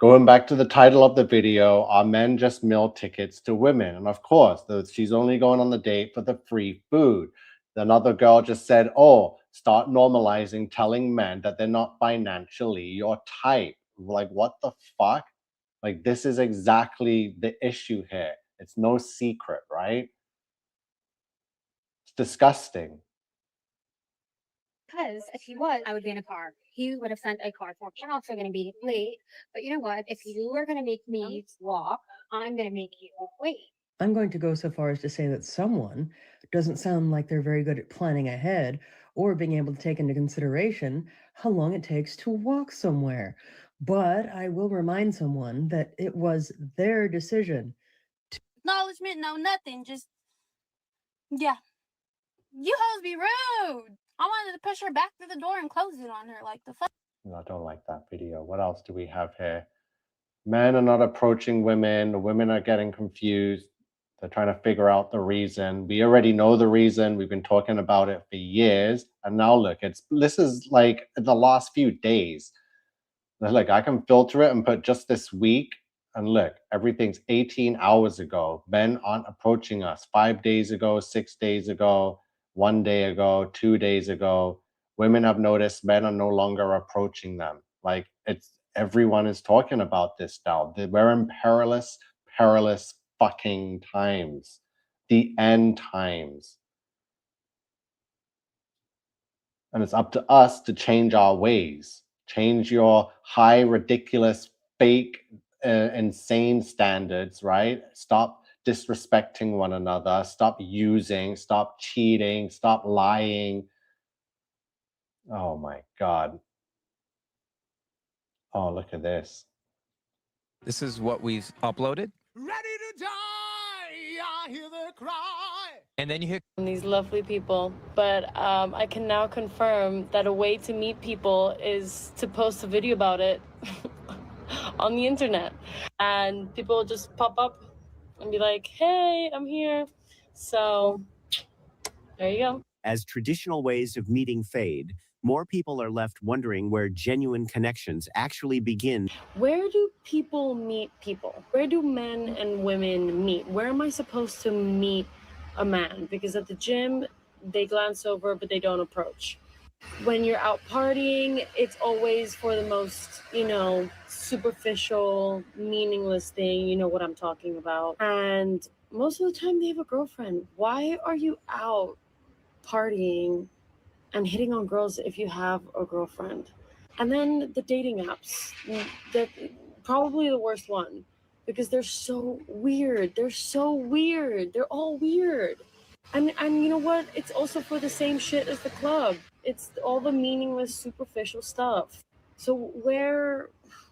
Going back to the title of the video, are men just meal tickets to women? And of course, she's only going on the date for the free food. Another girl just said, oh, start normalizing telling men that they're not financially your type. Like, what the fuck? Like, this is exactly the issue here. It's no secret, right? It's disgusting. Because if he was, I would be in a car. He would have sent a car for me. I'm also going to be late. But you know what? If you are going to make me walk, I'm going to make you wait. I'm going to go so far as to say that someone doesn't sound like they're very good at planning ahead or being able to take into consideration how long it takes to walk somewhere. But I will remind someone that it was their decision. Acknowledgement, no nothing. Just, yeah. You hoes be rude. I wanted to push her back through the door and close it on her. Like the fuck. No, I don't like that video. What else do we have here? Men are not approaching women. The women are getting confused. They're trying to figure out the reason. We already know the reason. We've been talking about it for years. And now look, this is like the last few days. Like, I can filter it and put just this week. And look, everything's 18 hours ago. Men aren't approaching us 5 days ago, 6 days ago, 1 day ago, 2 days ago. Women have noticed men are no longer approaching them. Like, everyone is talking about this now. We're in perilous fucking times. The end times. And it's up to us to change our ways. Change your high, ridiculous, fake, insane standards, right? Stop disrespecting one another. Stop using. Stop cheating. Stop lying. Oh my God. Oh, look at this. This is what we've uploaded. Ready to die, I hear the cry. And then you hit These lovely people, but I can now confirm that a way to meet people is to post a video about it on the internet, and people will just pop up and be like, hey, I'm here. So there you go. As traditional ways of meeting fade, more people are left wondering where genuine connections actually begin. Where do people meet people? Where do men and women meet? Where am I supposed to meet a man? Because at the gym, they glance over, but they don't approach. When you're out partying, it's always for the most, superficial, meaningless thing. You know what I'm talking about. And most of the time they have a girlfriend. Why are you out partying and hitting on girls if you have a girlfriend? And then the dating apps, that probably the worst one, because they're so weird. They're all weird. And you know what? It's also for the same shit as the club. It's all the meaningless, superficial stuff. So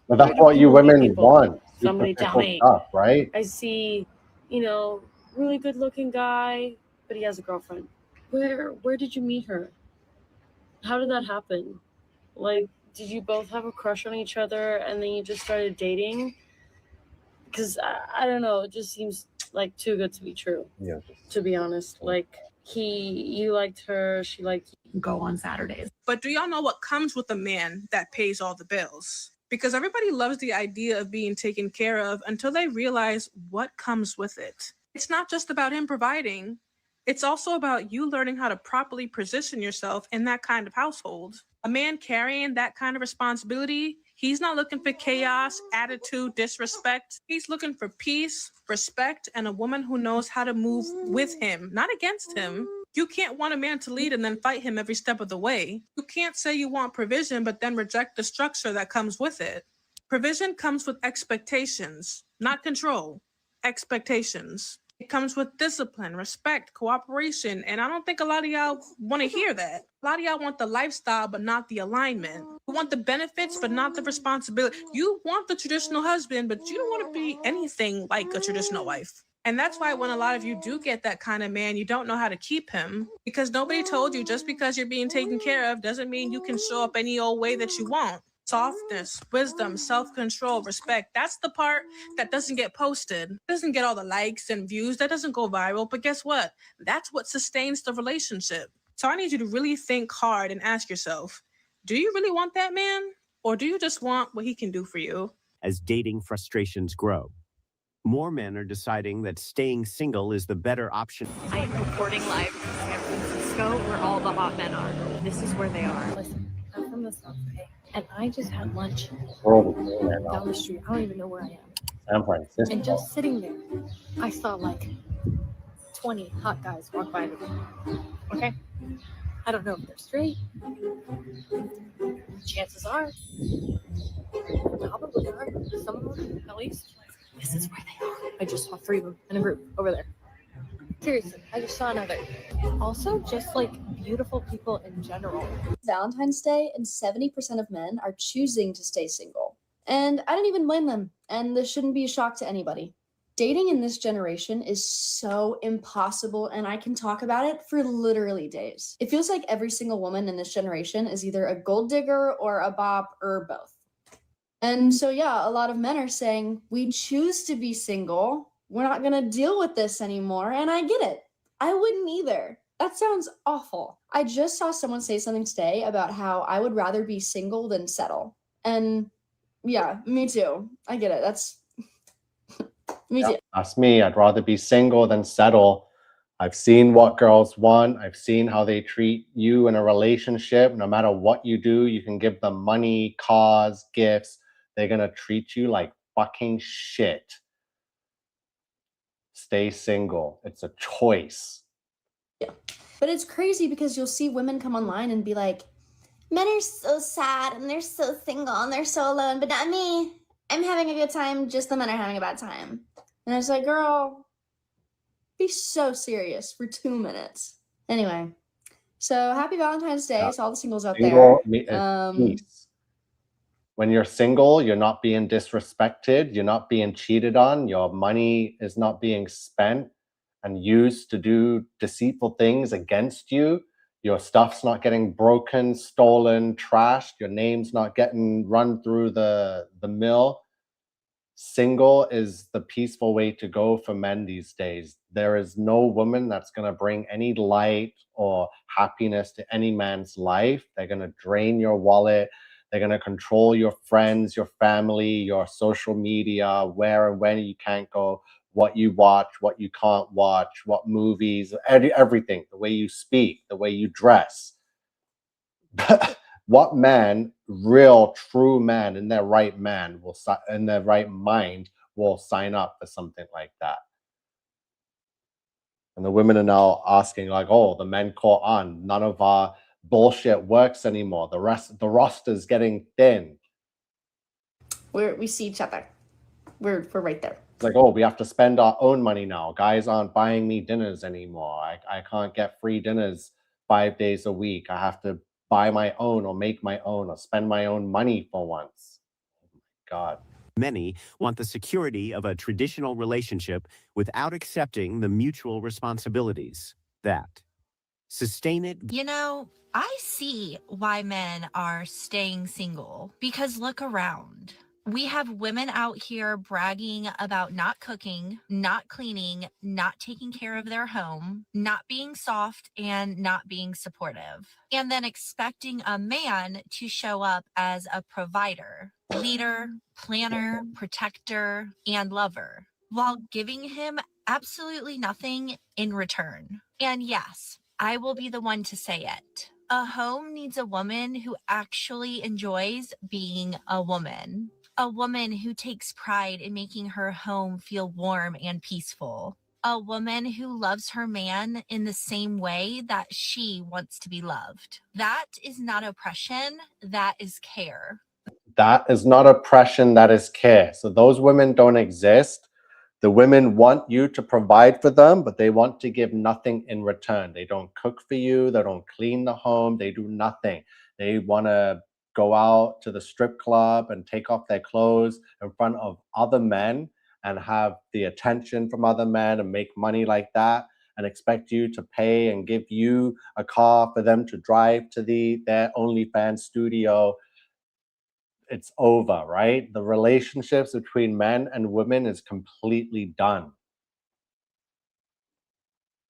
But that's what you women want. Somebody tell Superficial me. stuff, right? I see, really good looking guy, but he has a girlfriend. Where did you meet her? How did that happen? Like, did you both have a crush on each other and then you just started dating? Because I don't know, it just seems like too good to be true. Yeah. To be honest, like you liked her, she liked you. Go on Saturdays. But do y'all know what comes with a man that pays all the bills? Because everybody loves the idea of being taken care of until they realize what comes with it. It's not just about him providing. It's also about you learning how to properly position yourself in that kind of household. A man carrying that kind of responsibility, he's not looking for chaos, attitude, disrespect. He's looking for peace, respect, and a woman who knows how to move with him, not against him. You can't want a man to lead and then fight him every step of the way. You can't say you want provision, but then reject the structure that comes with it. Provision comes with expectations, not control. Expectations. It comes with discipline, respect, cooperation, and I don't think a lot of y'all want to hear that. A lot of y'all want the lifestyle, but not the alignment. You want the benefits, but not the responsibility. You want the traditional husband, but you don't want to be anything like a traditional wife. And that's why when a lot of you do get that kind of man, you don't know how to keep him, because nobody told you just because you're being taken care of doesn't mean you can show up any old way that you want. Softness, wisdom, self-control, respect. That's the part that doesn't get posted. It doesn't get all the likes and views. That doesn't go viral. But guess what? That's what sustains the relationship. So I need you to really think hard and ask yourself, do you really want that man? Or do you just want what he can do for you? As dating frustrations grow, more men are deciding that staying single is the better option. I am reporting live from San Francisco, where all the hot men are. This is where they are. Listen, I'm from the South Bay, and I just had lunch World down the street. I don't even know where I am. San Francisco. And just sitting there, I saw like 20 hot guys walk by me. Okay? I don't know if they're straight. Chances are, probably are. Some of them, at least. This is where they are. I just saw 3 of them in a group over there. Seriously, I just saw another. Also, just like beautiful people in general. Valentine's Day, and 70% of men are choosing to stay single. And I don't even blame them, and this shouldn't be a shock to anybody. Dating in this generation is so impossible, and I can talk about it for literally days. It feels like every single woman in this generation is either a gold digger or a bop or both. And so, yeah, a lot of men are saying, we choose to be single. We're not going to deal with this anymore. And I get it. I wouldn't either. That sounds awful. I just saw someone say something today about how I would rather be single than settle. And yeah, me too. I get it. That's me too. That's me. I'd rather be single than settle. I've seen what girls want. I've seen how they treat you in a relationship. No matter what you do, you can give them money, cars, gifts. They're going to treat you like fucking shit. Stay single. It's a choice. Yeah. But it's crazy because you'll see women come online and be like, men are so sad and they're so single and they're so alone, but not me. I'm having a good time, just the men are having a bad time. And I was like, girl, be so serious for 2 minutes. Anyway, so happy Valentine's Day to all the singles out Single there. peace. When you're single, you're not being disrespected, you're not being cheated on, your money is not being spent and used to do deceitful things against you. Your stuff's not getting broken, stolen, trashed, your name's not getting run through the mill. Single is the peaceful way to go for men these days. There is no woman that's going to bring any light or happiness to any man's life. They're going to drain your wallet. They're going to control your friends, your family, your social media, where and when you can't go, what you watch, what you can't watch, what movies, everything, the way you speak, the way you dress. What man, real true man in their right man will in their right mind will sign up for something like that? And the women are now asking like, oh, the men caught on, none of our bullshit works anymore, the roster's getting thin. We see each other. We're right there. It's like, oh, we have to spend our own money now. Guys aren't buying me dinners anymore. I can't get free dinners 5 days a week. I have to buy my own or make my own or spend my own money for once. Oh my God. Many want the security of a traditional relationship without accepting the mutual responsibilities that sustain it. You know, I see why men are staying single because look around. We have women out here bragging about not cooking, not cleaning, not taking care of their home, not being soft, and not being supportive. And then expecting a man to show up as a provider, leader, planner, protector, and lover, while giving him absolutely nothing in return. And yes, I will be the one to say it. A home needs a woman who actually enjoys being a woman. A woman who takes pride in making her home feel warm and peaceful. A woman who loves her man in the same way that she wants to be loved. That is not oppression, that is care. That is not oppression, that is care. So those women don't exist. The women want you to provide for them, but they want to give nothing in return. They don't cook for you. They don't clean the home. They do nothing. They want to go out to the strip club and take off their clothes in front of other men and have the attention from other men and make money like that and expect you to pay and give you a car for them to drive to their OnlyFans studio. It's over, right? The relationships between men and women is completely done.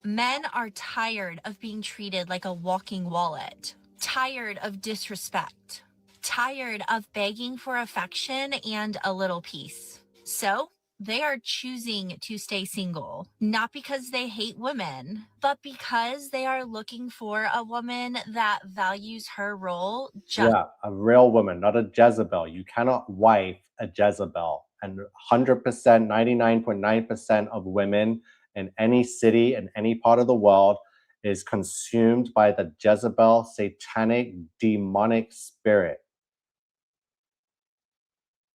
Men are tired of being treated like a walking wallet, tired of disrespect, tired of begging for affection and a little peace. So they are choosing to stay single, not because they hate women, but because they are looking for a woman that values her role just. Yeah, a real woman, not a Jezebel. You cannot wife a Jezebel. And 100%, 99.9% of women in any city, in any part of the world, is consumed by the Jezebel satanic demonic spirit.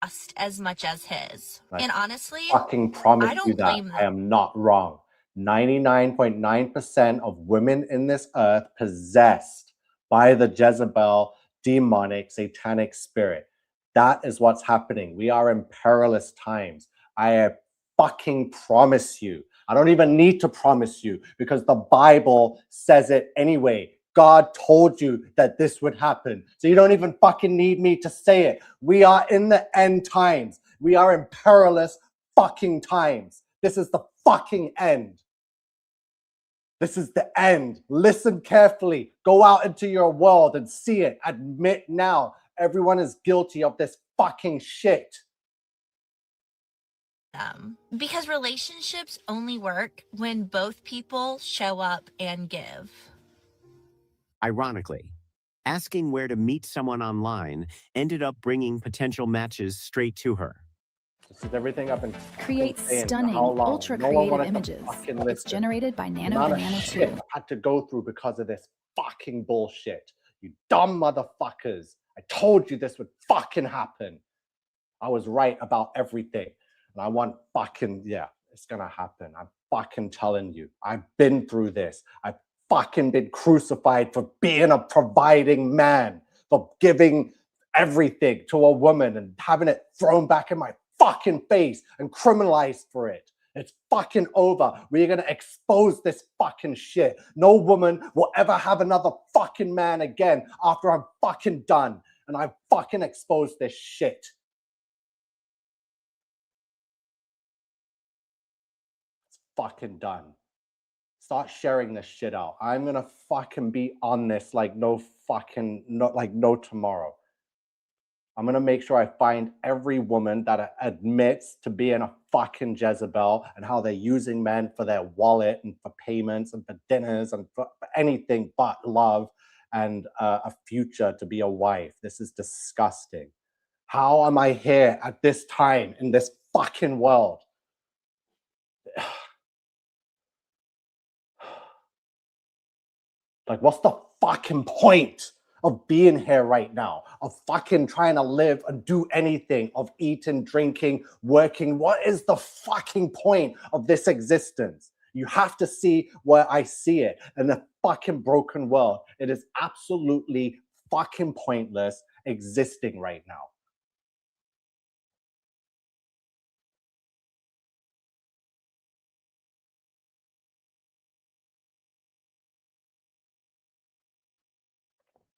Just as much as his. And honestly, Fucking promise I don't you that blame them. I am not wrong. 99.9% of women in this earth possessed by the Jezebel demonic satanic spirit. That is what's happening. We are in perilous times. I fucking promise you. I don't even need to promise you because the Bible says it anyway. God told you that this would happen. So you don't even fucking need me to say it. We are in the end times. We are in perilous fucking times. This is the fucking end. This is the end. Listen carefully. Go out into your world and see it. Admit now. Everyone is guilty of this fucking shit. Because relationships only work when both people show up and give. Ironically, asking where to meet someone online ended up bringing potential matches straight to her. This is everything I've been Create saying for stunning, how long? ultra No one creative wanted to images. fucking It's listen. generated by The Nano amount of Banana shit 2. I've had to go through because of this fucking bullshit. You dumb motherfuckers. I told you this would fucking happen. I was right about everything. And I want fucking, yeah, it's gonna happen. I'm fucking telling you. I've been through this. I've fucking been crucified for being a providing man, for giving everything to a woman and having it thrown back in my fucking face and criminalized for it. It's fucking over. We're gonna expose this fucking shit. No woman will ever have another fucking man again after I'm fucking done. And I fucking exposed this shit. It's fucking done. Start sharing this shit out. I'm gonna fucking be on this like no tomorrow. I'm gonna make sure I find every woman that admits to being a fucking Jezebel and how they're using men for their wallet and for payments and for dinners and for anything but love and a future to be a wife. This is disgusting. How am I here at this time in this fucking world? Like, what's the fucking point of being here right now? Of fucking trying to live and do anything, of eating, drinking, working? What is the fucking point of this existence? You have to see where I see it in the fucking broken world. It is absolutely fucking pointless existing right now.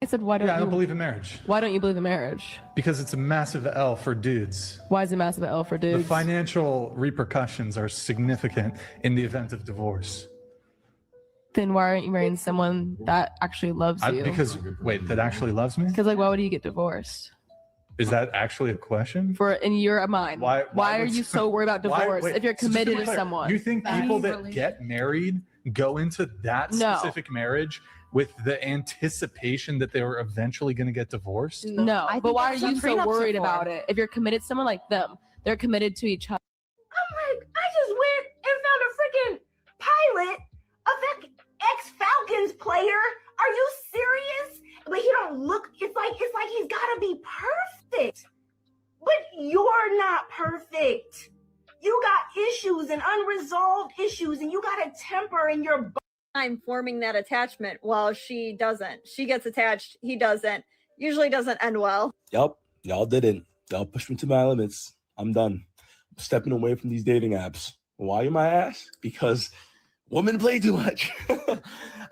I said, why don't Yeah, I don't you believe in marriage. Why don't you believe in marriage? Because it's a massive L for dudes. Why is it massive L for The dudes? financial repercussions are significant in the event of divorce. Then why aren't you marrying someone that actually loves you? Because, wait, that actually loves me? Because like, why would you get divorced? Is that actually a question? For in your mind, why are would- you so worried about Why- divorce wait, if you're so just to be committed to clear, someone? You think people that get married go into that No. specific marriage with the anticipation that they were eventually going to get divorced? No, but why are that's what you so prenups are worried for. about it? If you're committed to someone like them, they're committed to each other. I'm like, I just went and found a freaking pilot of that ex-Falcons player. Are you serious? But he don't look, it's like he's gotta be perfect. But you're not perfect. You got issues and unresolved issues, and you got a temper in your I'm forming that attachment while she doesn't. She gets attached, he doesn't. Usually doesn't end well. Yup, y'all didn't. Y'all pushed me to my limits. I'm done. I'm stepping away from these dating apps. Why am I ass? Because women play too much.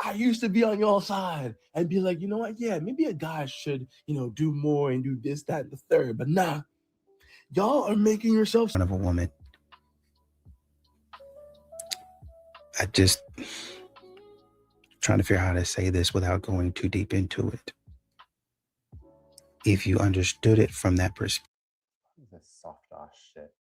I used to be on your side and be like, you know what? Yeah, maybe a guy should, do more and do this, that, and the third. But nah, y'all are making yourselves of a woman. I just trying to figure out how to say this without going too deep into it. If you understood it from that perspective. This soft ass shit.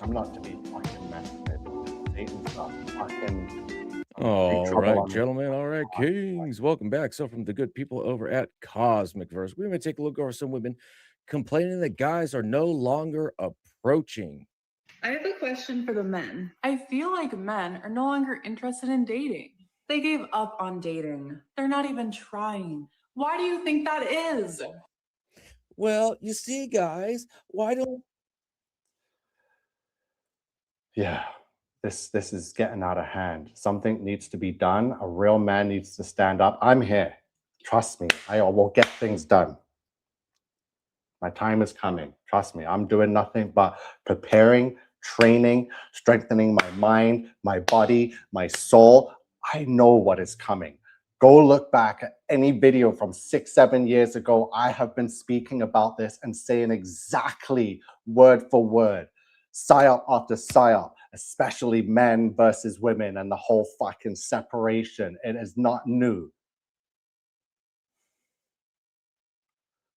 I'm not to be fucking messed with. Satan stuff. Fucking. All trouble right, on this. gentlemen. All right, kings. Welcome back. So, from the good people over at Cosmic Verse, we're going to take a look over some women complaining that guys are no longer approaching. I have a question for the men. I feel like men are no longer interested in dating. They gave up on dating. They're not even trying. Why do you think that is? Well, you see, guys, why don't Yeah, this is getting out of hand. Something needs to be done. A real man needs to stand up. I'm here. Trust me. I will get things done. My time is coming. Trust me. I'm doing nothing but preparing, training, strengthening my mind, my body, my soul. I know what is coming. Go look back at any video from 6-7 years ago. I have been speaking about this and saying exactly word for word, psyop after psyop, especially men versus women and the whole fucking separation. It is not new.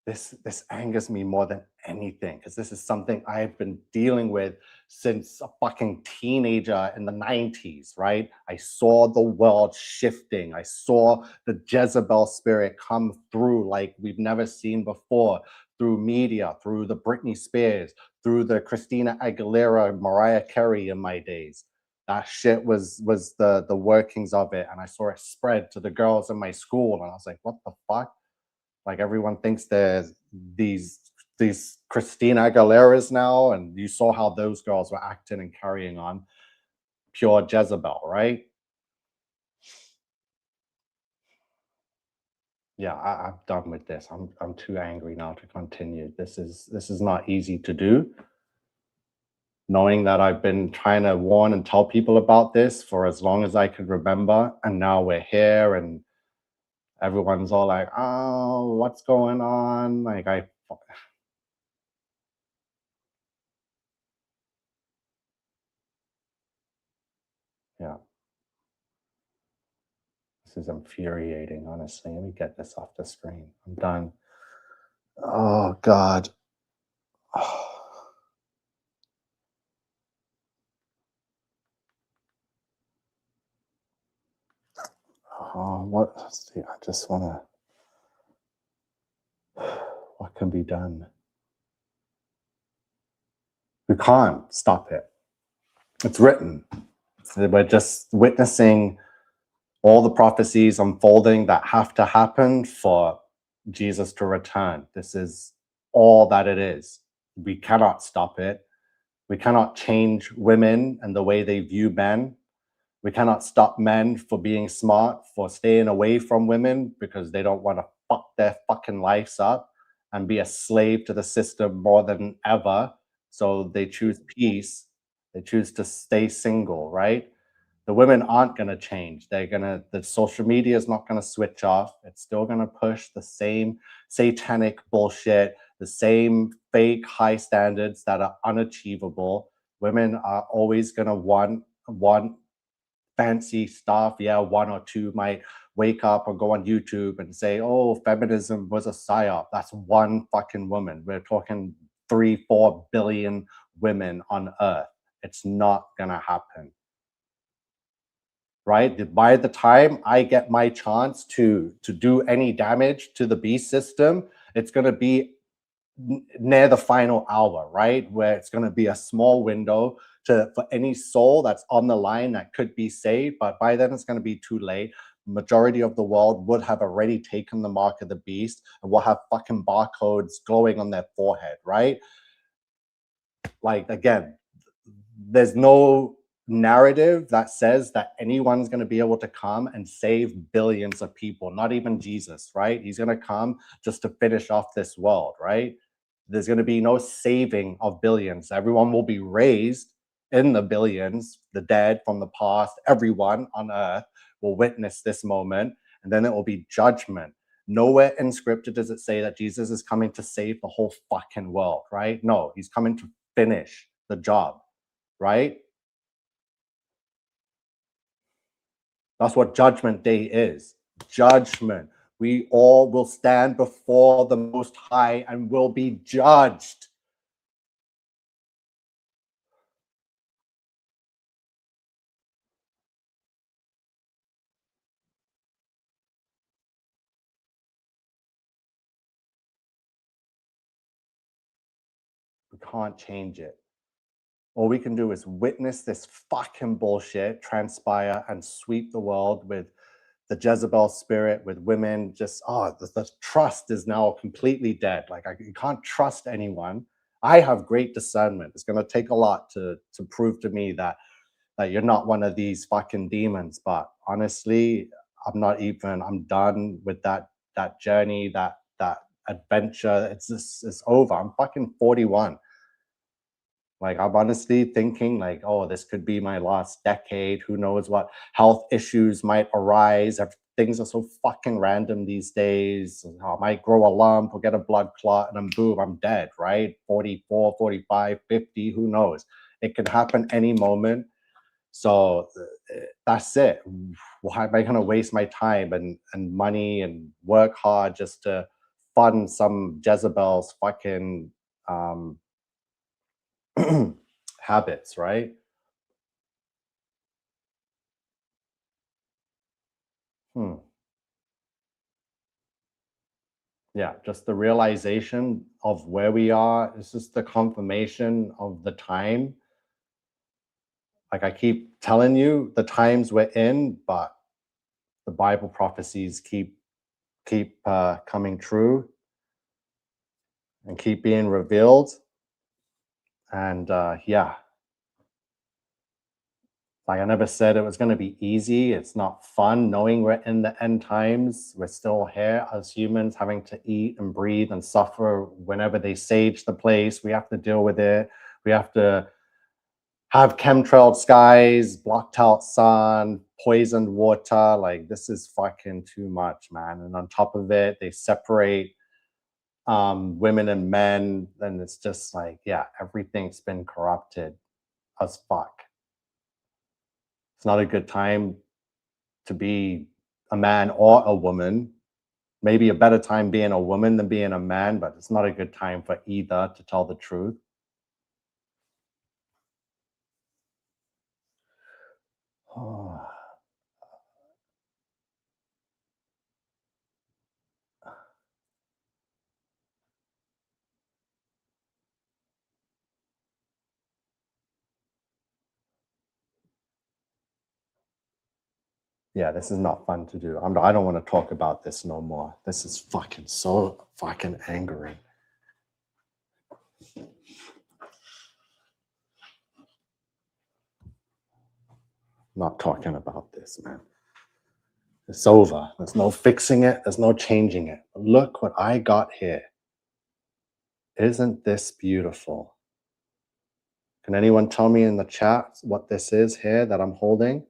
This angers me more than anything, because this is something I've been dealing with since a fucking teenager in the 90s, right? I saw the world shifting. I saw the Jezebel spirit come through like we've never seen before, through media, through the Britney Spears, through the Christina Aguilera, Mariah Carey in my days. That shit was the workings of it, and I saw it spread to the girls in my school, and I was like, what the fuck? Like, everyone thinks there's these Christina Aguileras now, and you saw how those girls were acting and carrying on. Pure Jezebel, right? Yeah, I'm done with this. I'm too angry now to continue. This is not easy to do. Knowing that I've been trying to warn and tell people about this for as long as I can remember, and now we're here, and everyone's all like, "Oh, what's going on?" Like, yeah. This is infuriating, honestly. Let me get this off the screen. I'm done. Oh, God. Oh, what? Let's see, I just want to. What can be done? We can't stop it. It's written. We're just witnessing all the prophecies unfolding that have to happen for Jesus to return. This is all that it is. We cannot stop it. We cannot change women and the way they view men. We cannot stop men for being smart, for staying away from women because they don't want to fuck their fucking lives up and be a slave to the system more than ever. So they choose peace. They choose to stay single, right? The women aren't going to change. The social media is not going to switch off. It's still going to push the same satanic bullshit, the same fake high standards that are unachievable. Women are always going to want fancy stuff. Yeah, one or two might wake up or go on YouTube and say, oh, feminism was a psyop. That's one fucking woman. We're talking 3-4 billion women on Earth. It's not gonna happen. Right? By the time I get my chance to do any damage to the beast system, it's gonna be near the final hour, right? Where it's going to be a small window for any soul that's on the line that could be saved. But by then it's going to be too late. Majority of the world would have already taken the mark of the beast and will have fucking barcodes glowing on their forehead, right? Like, again, there's no narrative that says that anyone's going to be able to come and save billions of people, not even Jesus, right? He's going to come just to finish off this world, right? There's going to be no saving of billions. Everyone will be raised in the billions, the dead from the past, everyone on earth will witness this moment, and then it will be judgment. Nowhere in scripture does it say that Jesus is coming to save the whole fucking world, right? No, he's coming to finish the job, right? That's what Judgment Day is. Judgment. We all will stand before the Most High and will be judged. We can't change it. All we can do is witness this fucking bullshit transpire and sweep the world with the Jezebel spirit, with women. Just, the trust is now completely dead. Like, you can't trust anyone. I have great discernment. It's going to take a lot to prove to me that you're not one of these fucking demons. But honestly, I'm done with that journey, that adventure. It's over. I'm fucking 41. Like, I'm honestly thinking like, oh, this could be my last decade. Who knows what health issues might arise. Things are so fucking random these days. I might grow a lump or get a blood clot and then boom, I'm dead, right? 44, 45, 50, who knows? It can happen any moment. So that's it. Why am I going to waste my time and money and work hard just to fund some Jezebel's fucking habits, right? Yeah, just the realization of where we are. It's just the confirmation of the time. Like I keep telling you, the times we're in, but the Bible prophecies keep coming true and keep being revealed. And yeah, like I never said it was going to be easy. It's not fun knowing we're in the end times. We're still here as humans having to eat and breathe and suffer whenever they sage the place. We have to deal with it. We have to have chemtrailed skies, blocked out sun, poisoned water. Like this is fucking too much, man. And on top of it, they separate women and men. And it's just like, yeah, everything's been corrupted as fuck. It's not a good time to be a man or a woman. Maybe a better time being a woman than being a man, but it's not a good time for either, to tell the truth. Oh. Yeah, this is not fun to do. I don't want to talk about this no more. This is fucking so fucking angering. Not talking about this, man. It's over. There's no fixing it. There's no changing it. But look what I got here. Isn't this beautiful? Can anyone tell me in the chat what this is here that I'm holding?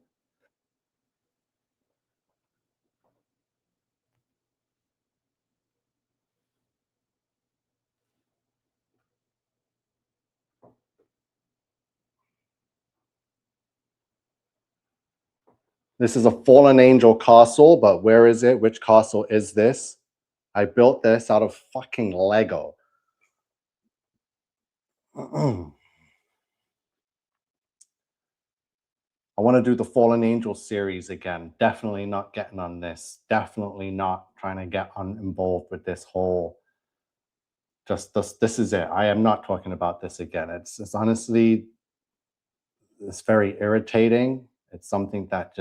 This is a fallen angel castle, but where is it? Which castle is this? I built this out of fucking Lego. I want to do the Fallen Angel series again. Definitely not getting on this. Definitely not trying to get involved with this whole. Just this is it. I am not talking about this again. It's honestly, it's very irritating. It's something that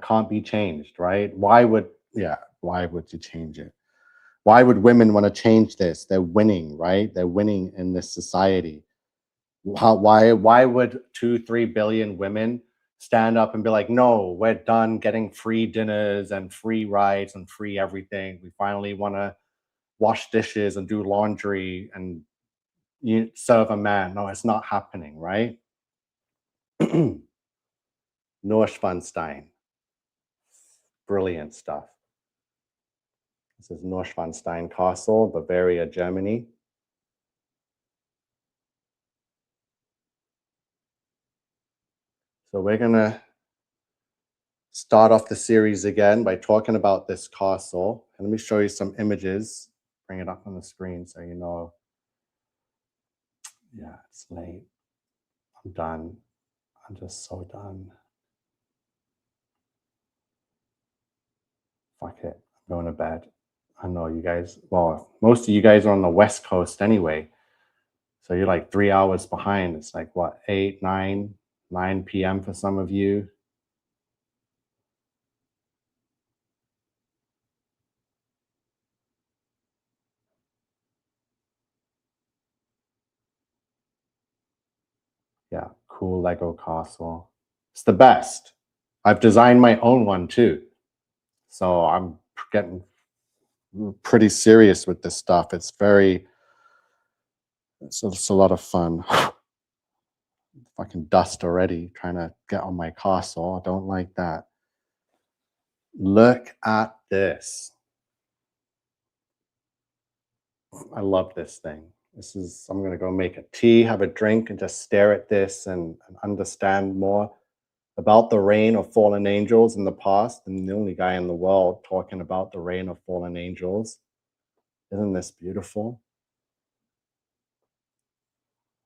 can't be changed, right? Why would you change it? Why would women want to change this? They're winning, right? They're winning in this society. Why would 2-3 billion women stand up and be like, no, we're done getting free dinners and free rides and free everything. We finally want to wash dishes and do laundry and you serve a man. No, it's not happening, right? Neuschwanstein. Brilliant stuff. This is Neuschwanstein Castle, Bavaria, Germany. So we're going to start off the series again by talking about this castle. And let me show you some images. Bring it up on the screen so you know. Yeah, it's late. I'm done. I'm just so done. Fuck it. I'm going to bed. I know you guys, well, most of you guys are on the West Coast anyway. So you're like 3 hours behind. It's like what, 9 p.m. for some of you. Yeah, cool Lego castle. It's the best. I've designed my own one too. So I'm getting pretty serious with this stuff. It's a lot of fun. Fucking dust already trying to get on my castle. I don't like that. Look at this. I love this thing. I'm going to go make a tea, have a drink, and just stare at this and understand more. about the reign of fallen angels in the past, and the only guy in the world talking about the reign of fallen angels. Isn't this beautiful?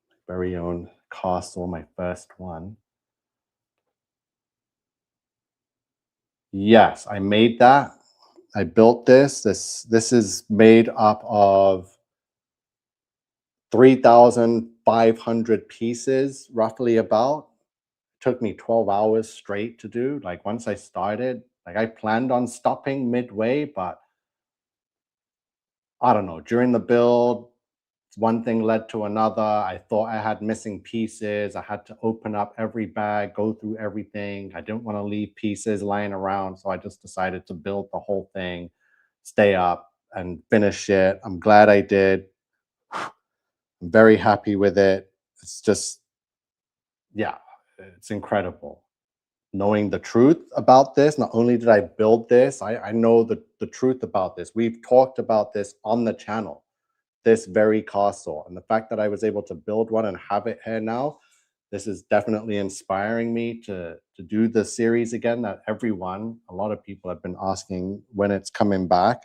My very own castle, my first one. Yes, I made that. I built this. This is made up of 3,500 pieces, roughly about. Took me 12 hours straight to do. Like once I started, like I planned on stopping midway, but I don't know, during the build, one thing led to another. I thought I had missing pieces. I had to open up every bag, go through everything. I didn't want to leave pieces lying around. So I just decided to build the whole thing, stay up and finish it. I'm glad I did. I'm very happy with it. It's just, yeah, it's incredible. Knowing the truth about this, not only did I build this, I know the truth about this. We've talked about this on the channel, this very castle. And the fact that I was able to build one and have it here now, this is definitely inspiring me to do the series again that a lot of people have been asking when it's coming back.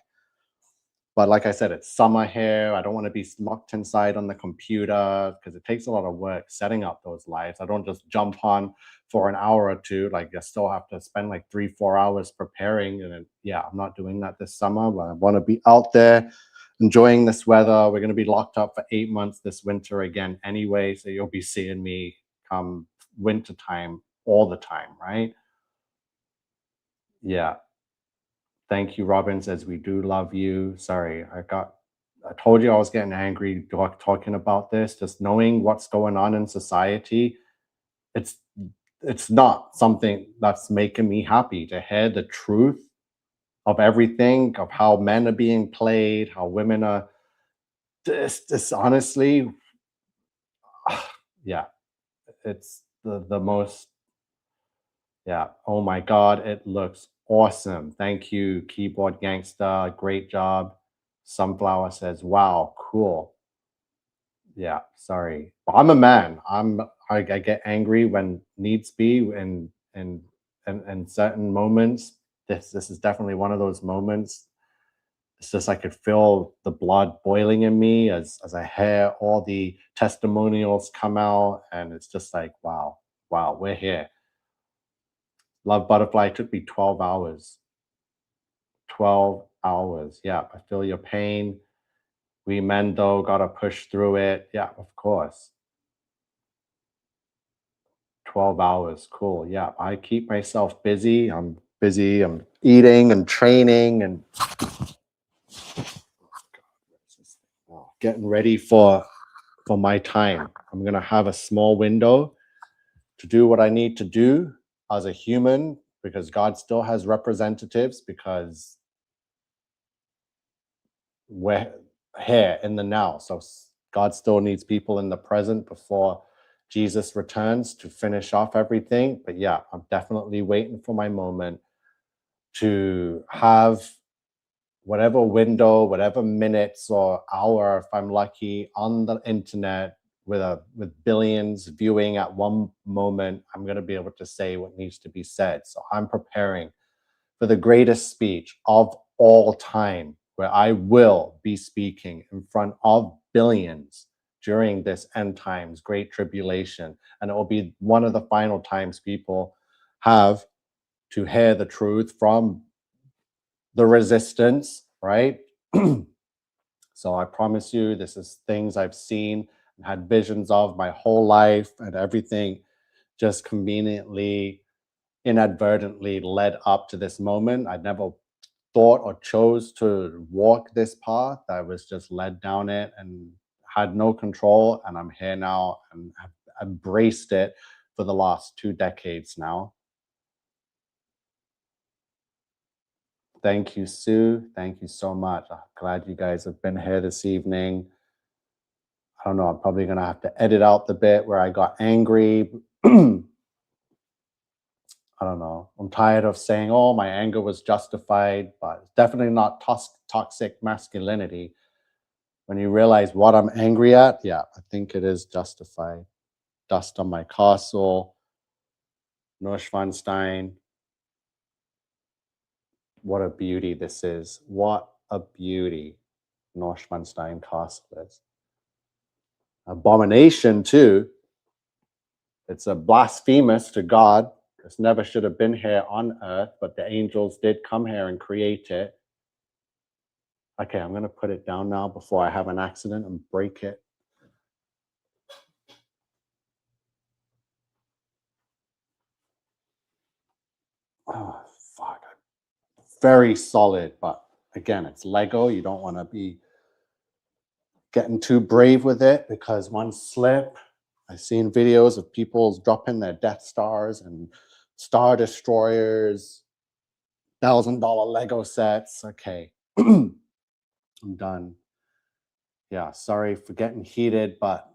But like I said, it's summer here. I don't want to be locked inside on the computer because it takes a lot of work setting up those lives. I don't just jump on for an hour or two. Like I still have to spend like 3-4 hours preparing. And yeah, I'm not doing that this summer, but I want to be out there enjoying this weather. We're going to be locked up for 8 months this winter again anyway. So you'll be seeing me come winter time all the time, right? Yeah. Thank you, Robin says, we do love you. Sorry, I told you I was getting angry talking about this. Just knowing what's going on in society, it's not something that's making me happy to hear the truth of everything, of how men are being played, how women are this honestly, yeah, it's the most, yeah. Oh my God, it looks awesome. Thank you, Keyboard Gangster. Great job. Sunflower says, wow, cool. Yeah, sorry. But I'm a man. I get angry when needs be and certain moments. This is definitely one of those moments. It's just I could feel the blood boiling in me as I hear all the testimonials come out, and it's just like, wow, we're here. Love Butterfly took me 12 hours. 12 hours. Yeah, I feel your pain. We men, though, got to push through it. Yeah, of course. 12 hours. Cool. Yeah, I keep myself busy. I'm busy. I'm eating and training and getting ready for my time. I'm going to have a small window to do what I need to do as a human, because God still has representatives, because we're here in the now. So God still needs people in the present before Jesus returns to finish off everything. But yeah, I'm definitely waiting for my moment to have whatever window, whatever minutes or hour, if I'm lucky, on the internet with billions viewing at one moment, I'm going to be able to say what needs to be said. So I'm preparing for the greatest speech of all time, where I will be speaking in front of billions during this end times, great tribulation. And it will be one of the final times people have to hear the truth from the resistance, right? So I promise you, this is things I've seen and had visions of my whole life, and everything just conveniently, inadvertently led up to this moment. I never thought or chose to walk this path. I was just led down it and had no control. And I'm here now and have embraced it for the last 2 decades now. Thank you, Sue. Thank you so much. I'm glad you guys have been here this evening. I don't know, I'm probably going to have to edit out the bit where I got angry. I don't know. I'm tired of saying, oh, my anger was justified, but it's definitely not toxic masculinity. When you realize what I'm angry at, yeah, I think it is justified. Dust on my castle. Neuschwanstein. What a beauty this is. What a beauty Neuschwanstein Castle is. Abomination, too. It's a blasphemous to God. This never should have been here on earth, but the angels did come here and create it. Okay, I'm going to put it down now before I have an accident and break it. Oh, fuck. Very solid, but again, it's Lego. You don't want to be getting too brave with it because one slip. I've seen videos of people dropping their Death Stars and Star Destroyers, $1,000 Lego sets. Okay, I'm done. Yeah, sorry for getting heated, but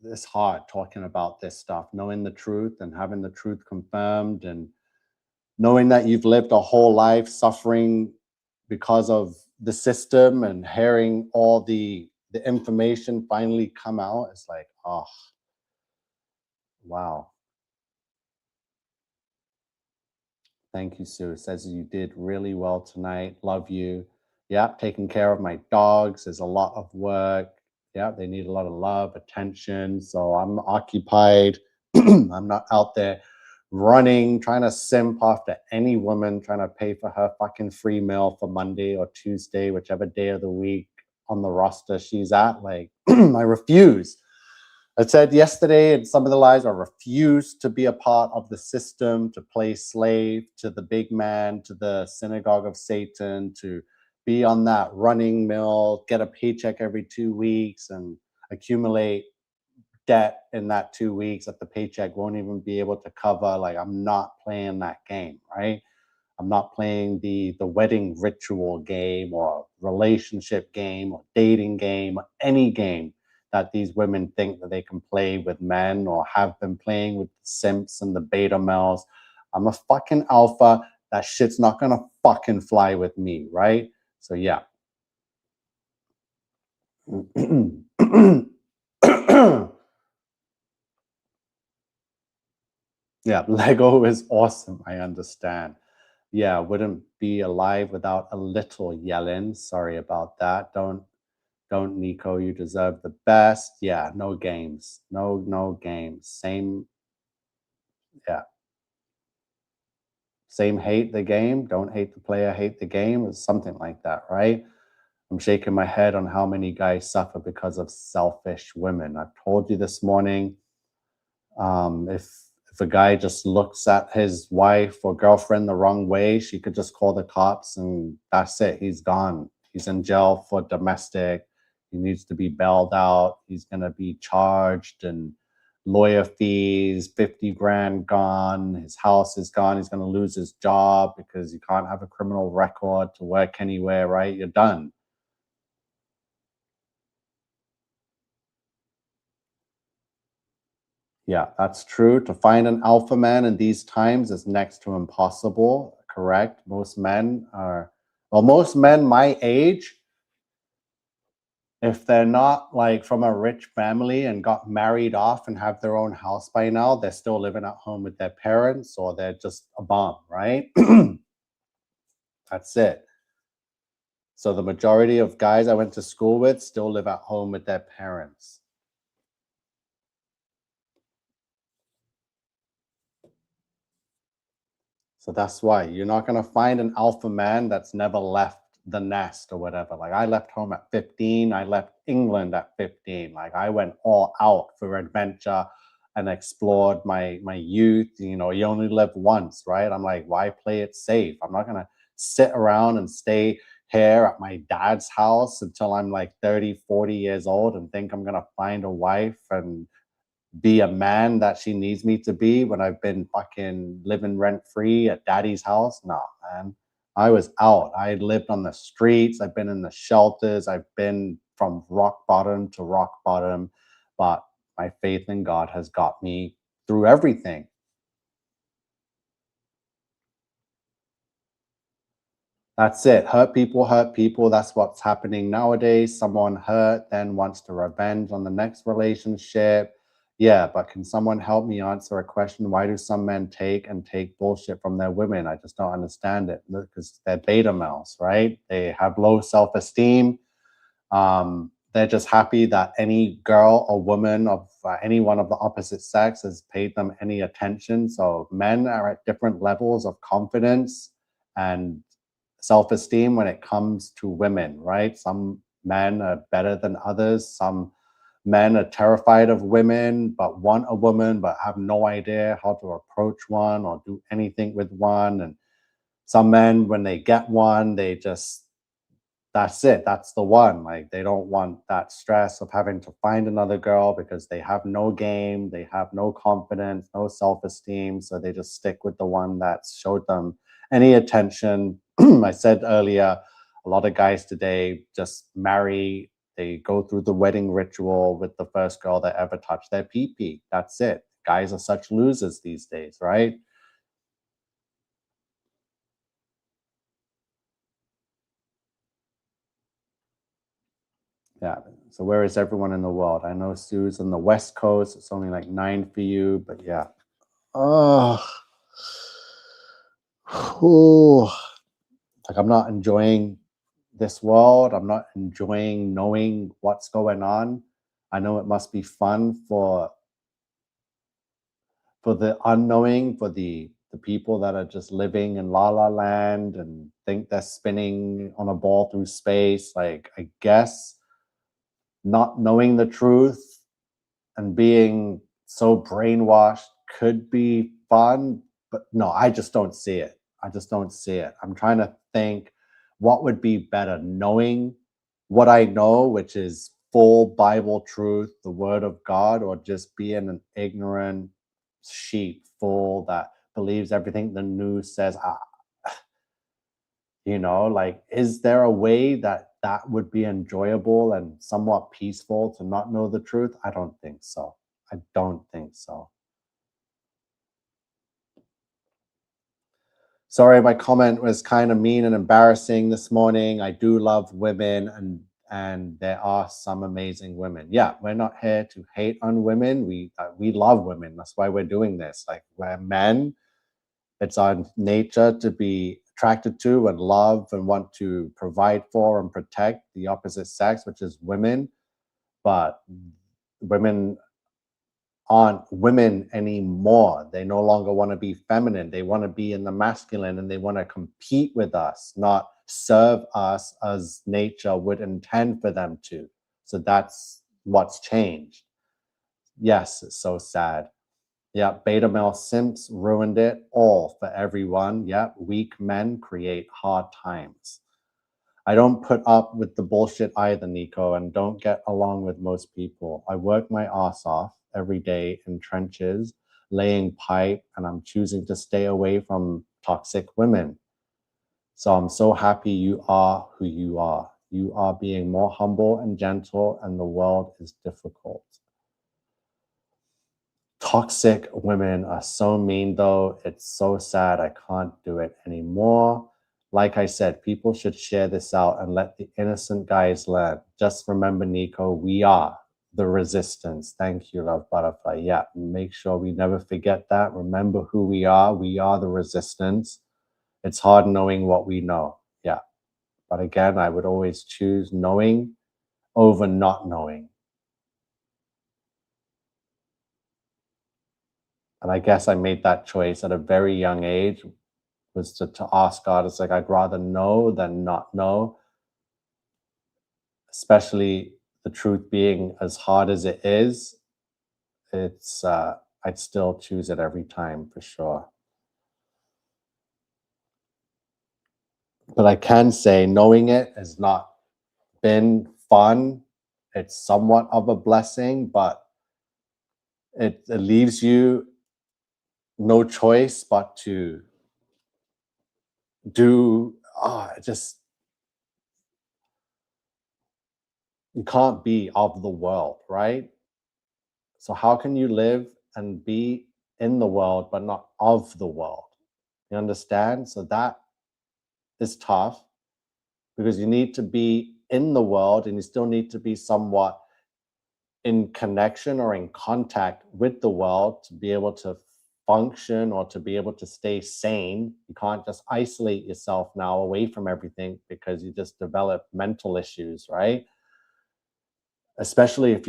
it's hard talking about this stuff, knowing the truth and having the truth confirmed and knowing that you've lived a whole life suffering because of the system and hearing all the information finally come out. It's like, oh, wow. Thank you, Sue. It says you did really well tonight. Love you. Yeah, taking care of my dogs is a lot of work. Yeah, they need a lot of love, attention. So I'm occupied. I'm not out there running, trying to simp after any woman, trying to pay for her fucking free meal for Monday or Tuesday, whichever day of the week on the roster she's at. Like, I refuse. I said yesterday in some of the lives, I refuse to be a part of the system, to play slave to the big man, to the synagogue of Satan, to be on that running mill, get a paycheck every 2 weeks and accumulate debt in that 2 weeks that the paycheck won't even be able to cover. Like, I'm not playing that game, right? I'm not playing the wedding ritual game or relationship game or dating game or any game that these women think that they can play with men or have been playing with the simps and the beta males. I'm a fucking alpha. That shit's not gonna fucking fly with me, right? So yeah. Yeah, Lego is awesome. I understand. Yeah, wouldn't be alive without a little yelling. Sorry about that. Don't Nico, you deserve the best. Yeah, no games. No games. Same, yeah. Same hate the game. Don't hate the player, hate the game. It's something like that, right? I'm shaking my head on how many guys suffer because of selfish women. I've told you this morning, if a guy just looks at his wife or girlfriend the wrong way, she could just call the cops and that's it. He's gone. He's in jail for domestic. He needs to be bailed out. He's going to be charged and lawyer fees, 50 grand gone. His house is gone. He's going to lose his job because you can't have a criminal record to work anywhere, right? You're done. Yeah, that's true. To find an alpha man in these times is next to impossible, correct? Most men my age, if they're not like from a rich family and got married off and have their own house by now, they're still living at home with their parents or they're just a bum, right? That's it. So the majority of guys I went to school with still live at home with their parents. So that's why you're not going to find an alpha man that's never left the nest or whatever. Like I left home at 15. I left England at 15. Like I went all out for adventure and explored my youth. You know, you only live once, right? I'm like, why play it safe? I'm not going to sit around and stay here at my dad's house until I'm like 30, 40 years old and think I'm going to find a wife and be a man that she needs me to be when I've been fucking living rent free at daddy's house. No, man. I was out. I lived on the streets. I've been in the shelters. I've been from rock bottom to rock bottom. But my faith in God has got me through everything. That's it. Hurt people hurt people. That's what's happening nowadays. Someone hurt then wants to revenge on the next relationship. Yeah, but can someone help me answer a question? Why do some men take bullshit from their women? I just don't understand it because they're beta males, right? They have low self-esteem. They're just happy that any girl or woman of anyone of the opposite sex has paid them any attention. So men are at different levels of confidence and self-esteem when it comes to women, right? Some men are better than others. Some men are terrified of women, but want a woman, but have no idea how to approach one or do anything with one. And some men, when they get one, they just, that's it. That's the one. Like they don't want that stress of having to find another girl because they have no game, they have no confidence, no self-esteem. So they just stick with the one that showed them any attention. I said earlier, a lot of guys today just marry, they go through the wedding ritual with the first girl that ever touched their pee-pee. That's it. Guys are such losers these days, right? Yeah. So where is everyone in the world? I know Sue's on the West Coast. It's only like 9 for you, but yeah. Oh, like I'm not enjoying this world. I'm not enjoying knowing what's going on. I know it must be fun for the unknowing, for the people that are just living in la la land and think they're spinning on a ball through space. Like I guess not knowing the truth and being so brainwashed could be fun, but no, I just don't see it. I just don't see it. I'm trying to think what would be better, knowing what I know, which is full Bible truth, the word of God, or just being an ignorant sheep fool that believes everything the news says. Like, is there a way that that would be enjoyable and somewhat peaceful to not know the truth? I don't think so. I don't think so. Sorry, my comment was kind of mean and embarrassing this morning. I do love women, and there are some amazing women. Yeah, we're not here to hate on women. We love women. That's why we're doing this. Like, we're men. It's our nature to be attracted to and love and want to provide for and protect the opposite sex, which is women. But women aren't women anymore. They no longer want to be feminine. They want to be in the masculine, and they want to compete with us, not serve us as nature would intend for them to. So that's what's changed. Yes, it's so sad. Yeah, beta male simps ruined it all for everyone. Yeah, weak men create hard times. I don't put up with the bullshit either, Nico, and don't get along with most people. I work my ass off every day in trenches, laying pipe, and I'm choosing to stay away from toxic women. So I'm so happy you are who you are. You are being more humble and gentle, and the world is difficult. Toxic women are so mean, though. It's so sad. I can't do it anymore. Like I said, people should share this out and let the innocent guys learn. Just remember, Nico, we are the resistance. Thank you, Love Butterfly. Yeah, make sure we never forget that. Remember who we are. We are the resistance. It's hard knowing what we know. Yeah. But again, I would always choose knowing over not knowing. And I guess I made that choice at a very young age, was to ask God. It's like, I'd rather know than not know, especially the truth being as hard as it is. It's I'd still choose it every time for sure. But I can say knowing it has not been fun. It's somewhat of a blessing, but it leaves you no choice but to do just, you can't be of the world, right? So how can you live and be in the world but not of the world? You understand? So that is tough, because you need to be in the world and you still need to be somewhat in connection or in contact with the world to be able to function or to be able to stay sane. You can't just isolate yourself now away from everything because you just develop mental issues, right? Especially if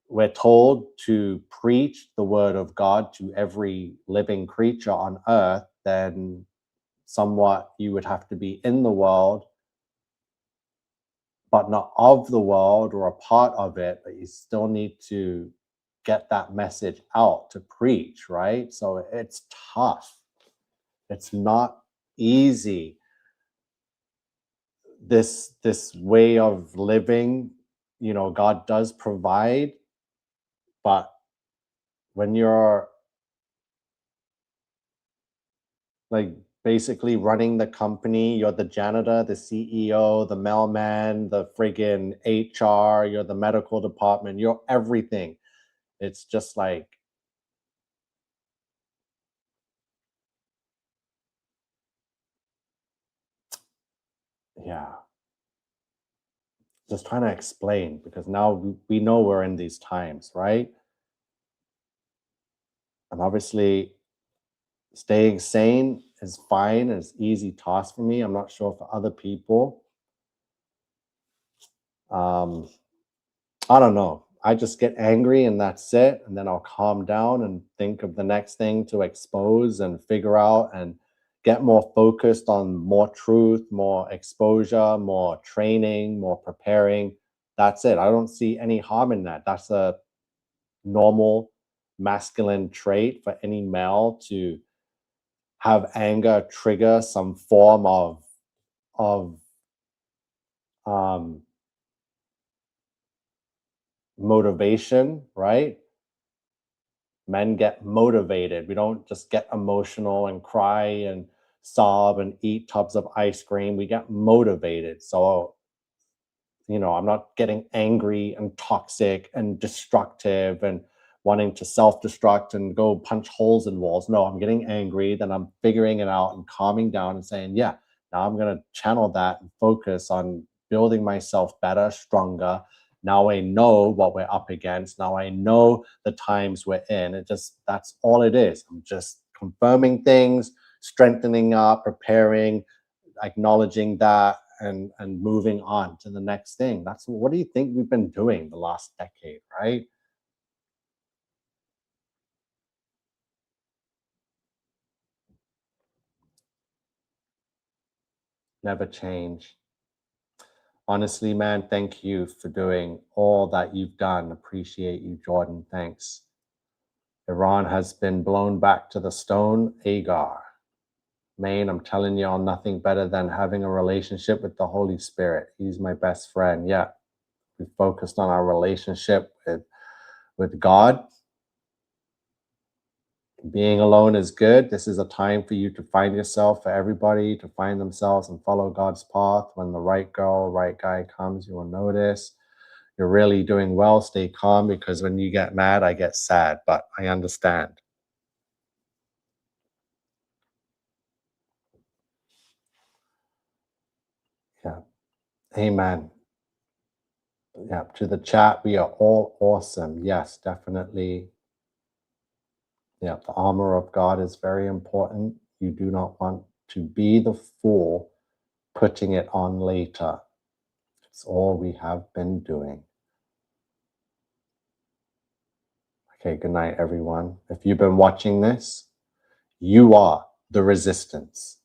we're told to preach the word of God to every living creature on earth, then somewhat you would have to be in the world but not of the world or a part of it, but you still need to get that message out to preach, right? So it's tough. It's not easy. This way of living, God does provide, but when you're like basically running the company, you're the janitor, the CEO, the mailman, the friggin' HR, you're the medical department, you're everything. It's just like, yeah, just trying to explain, because now we know we're in these times, right? And obviously staying sane is fine. It's easy task for me. I'm not sure for other people. I don't know. I just get angry and that's it. And then I'll calm down and think of the next thing to expose and figure out and get more focused on more truth, more exposure, more training, more preparing. That's it. I don't see any harm in that. That's a normal masculine trait for any male to have anger trigger some form of um, motivation, right? Men get motivated. We don't just get emotional and cry and sob and eat tubs of ice cream. We get motivated. So, I'm not getting angry and toxic and destructive and wanting to self-destruct and go punch holes in walls. No, I'm getting angry, then I'm figuring it out and calming down and saying, yeah, now I'm going to channel that and focus on building myself better, stronger. Now I know what we're up against. Now I know the times we're in. That's all it is. I'm just confirming things, strengthening up, preparing, acknowledging that, and moving on to the next thing. What do you think we've been doing the last decade, right? Never change. Honestly, man, thank you for doing all that you've done. Appreciate you, Jordan. Thanks. Iran has been blown back to the stone. Agar. Maine, I'm telling y'all, nothing better than having a relationship with the Holy Spirit. He's my best friend. Yeah. We focused on our relationship with God. Being alone is good. This is a time for you to find yourself, for everybody to find themselves and follow God's path. When the right girl, right guy comes, you will notice. You're really doing well. Stay calm, because when you get mad, I get sad, but I understand. Yeah. Amen. Yeah. To the chat, we are all awesome. Yes, definitely. Yeah. The armor of God is very important. You do not want to be the fool putting it on later. It's all we have been doing. Okay, good night, everyone. If you've been watching this, you are the resistance.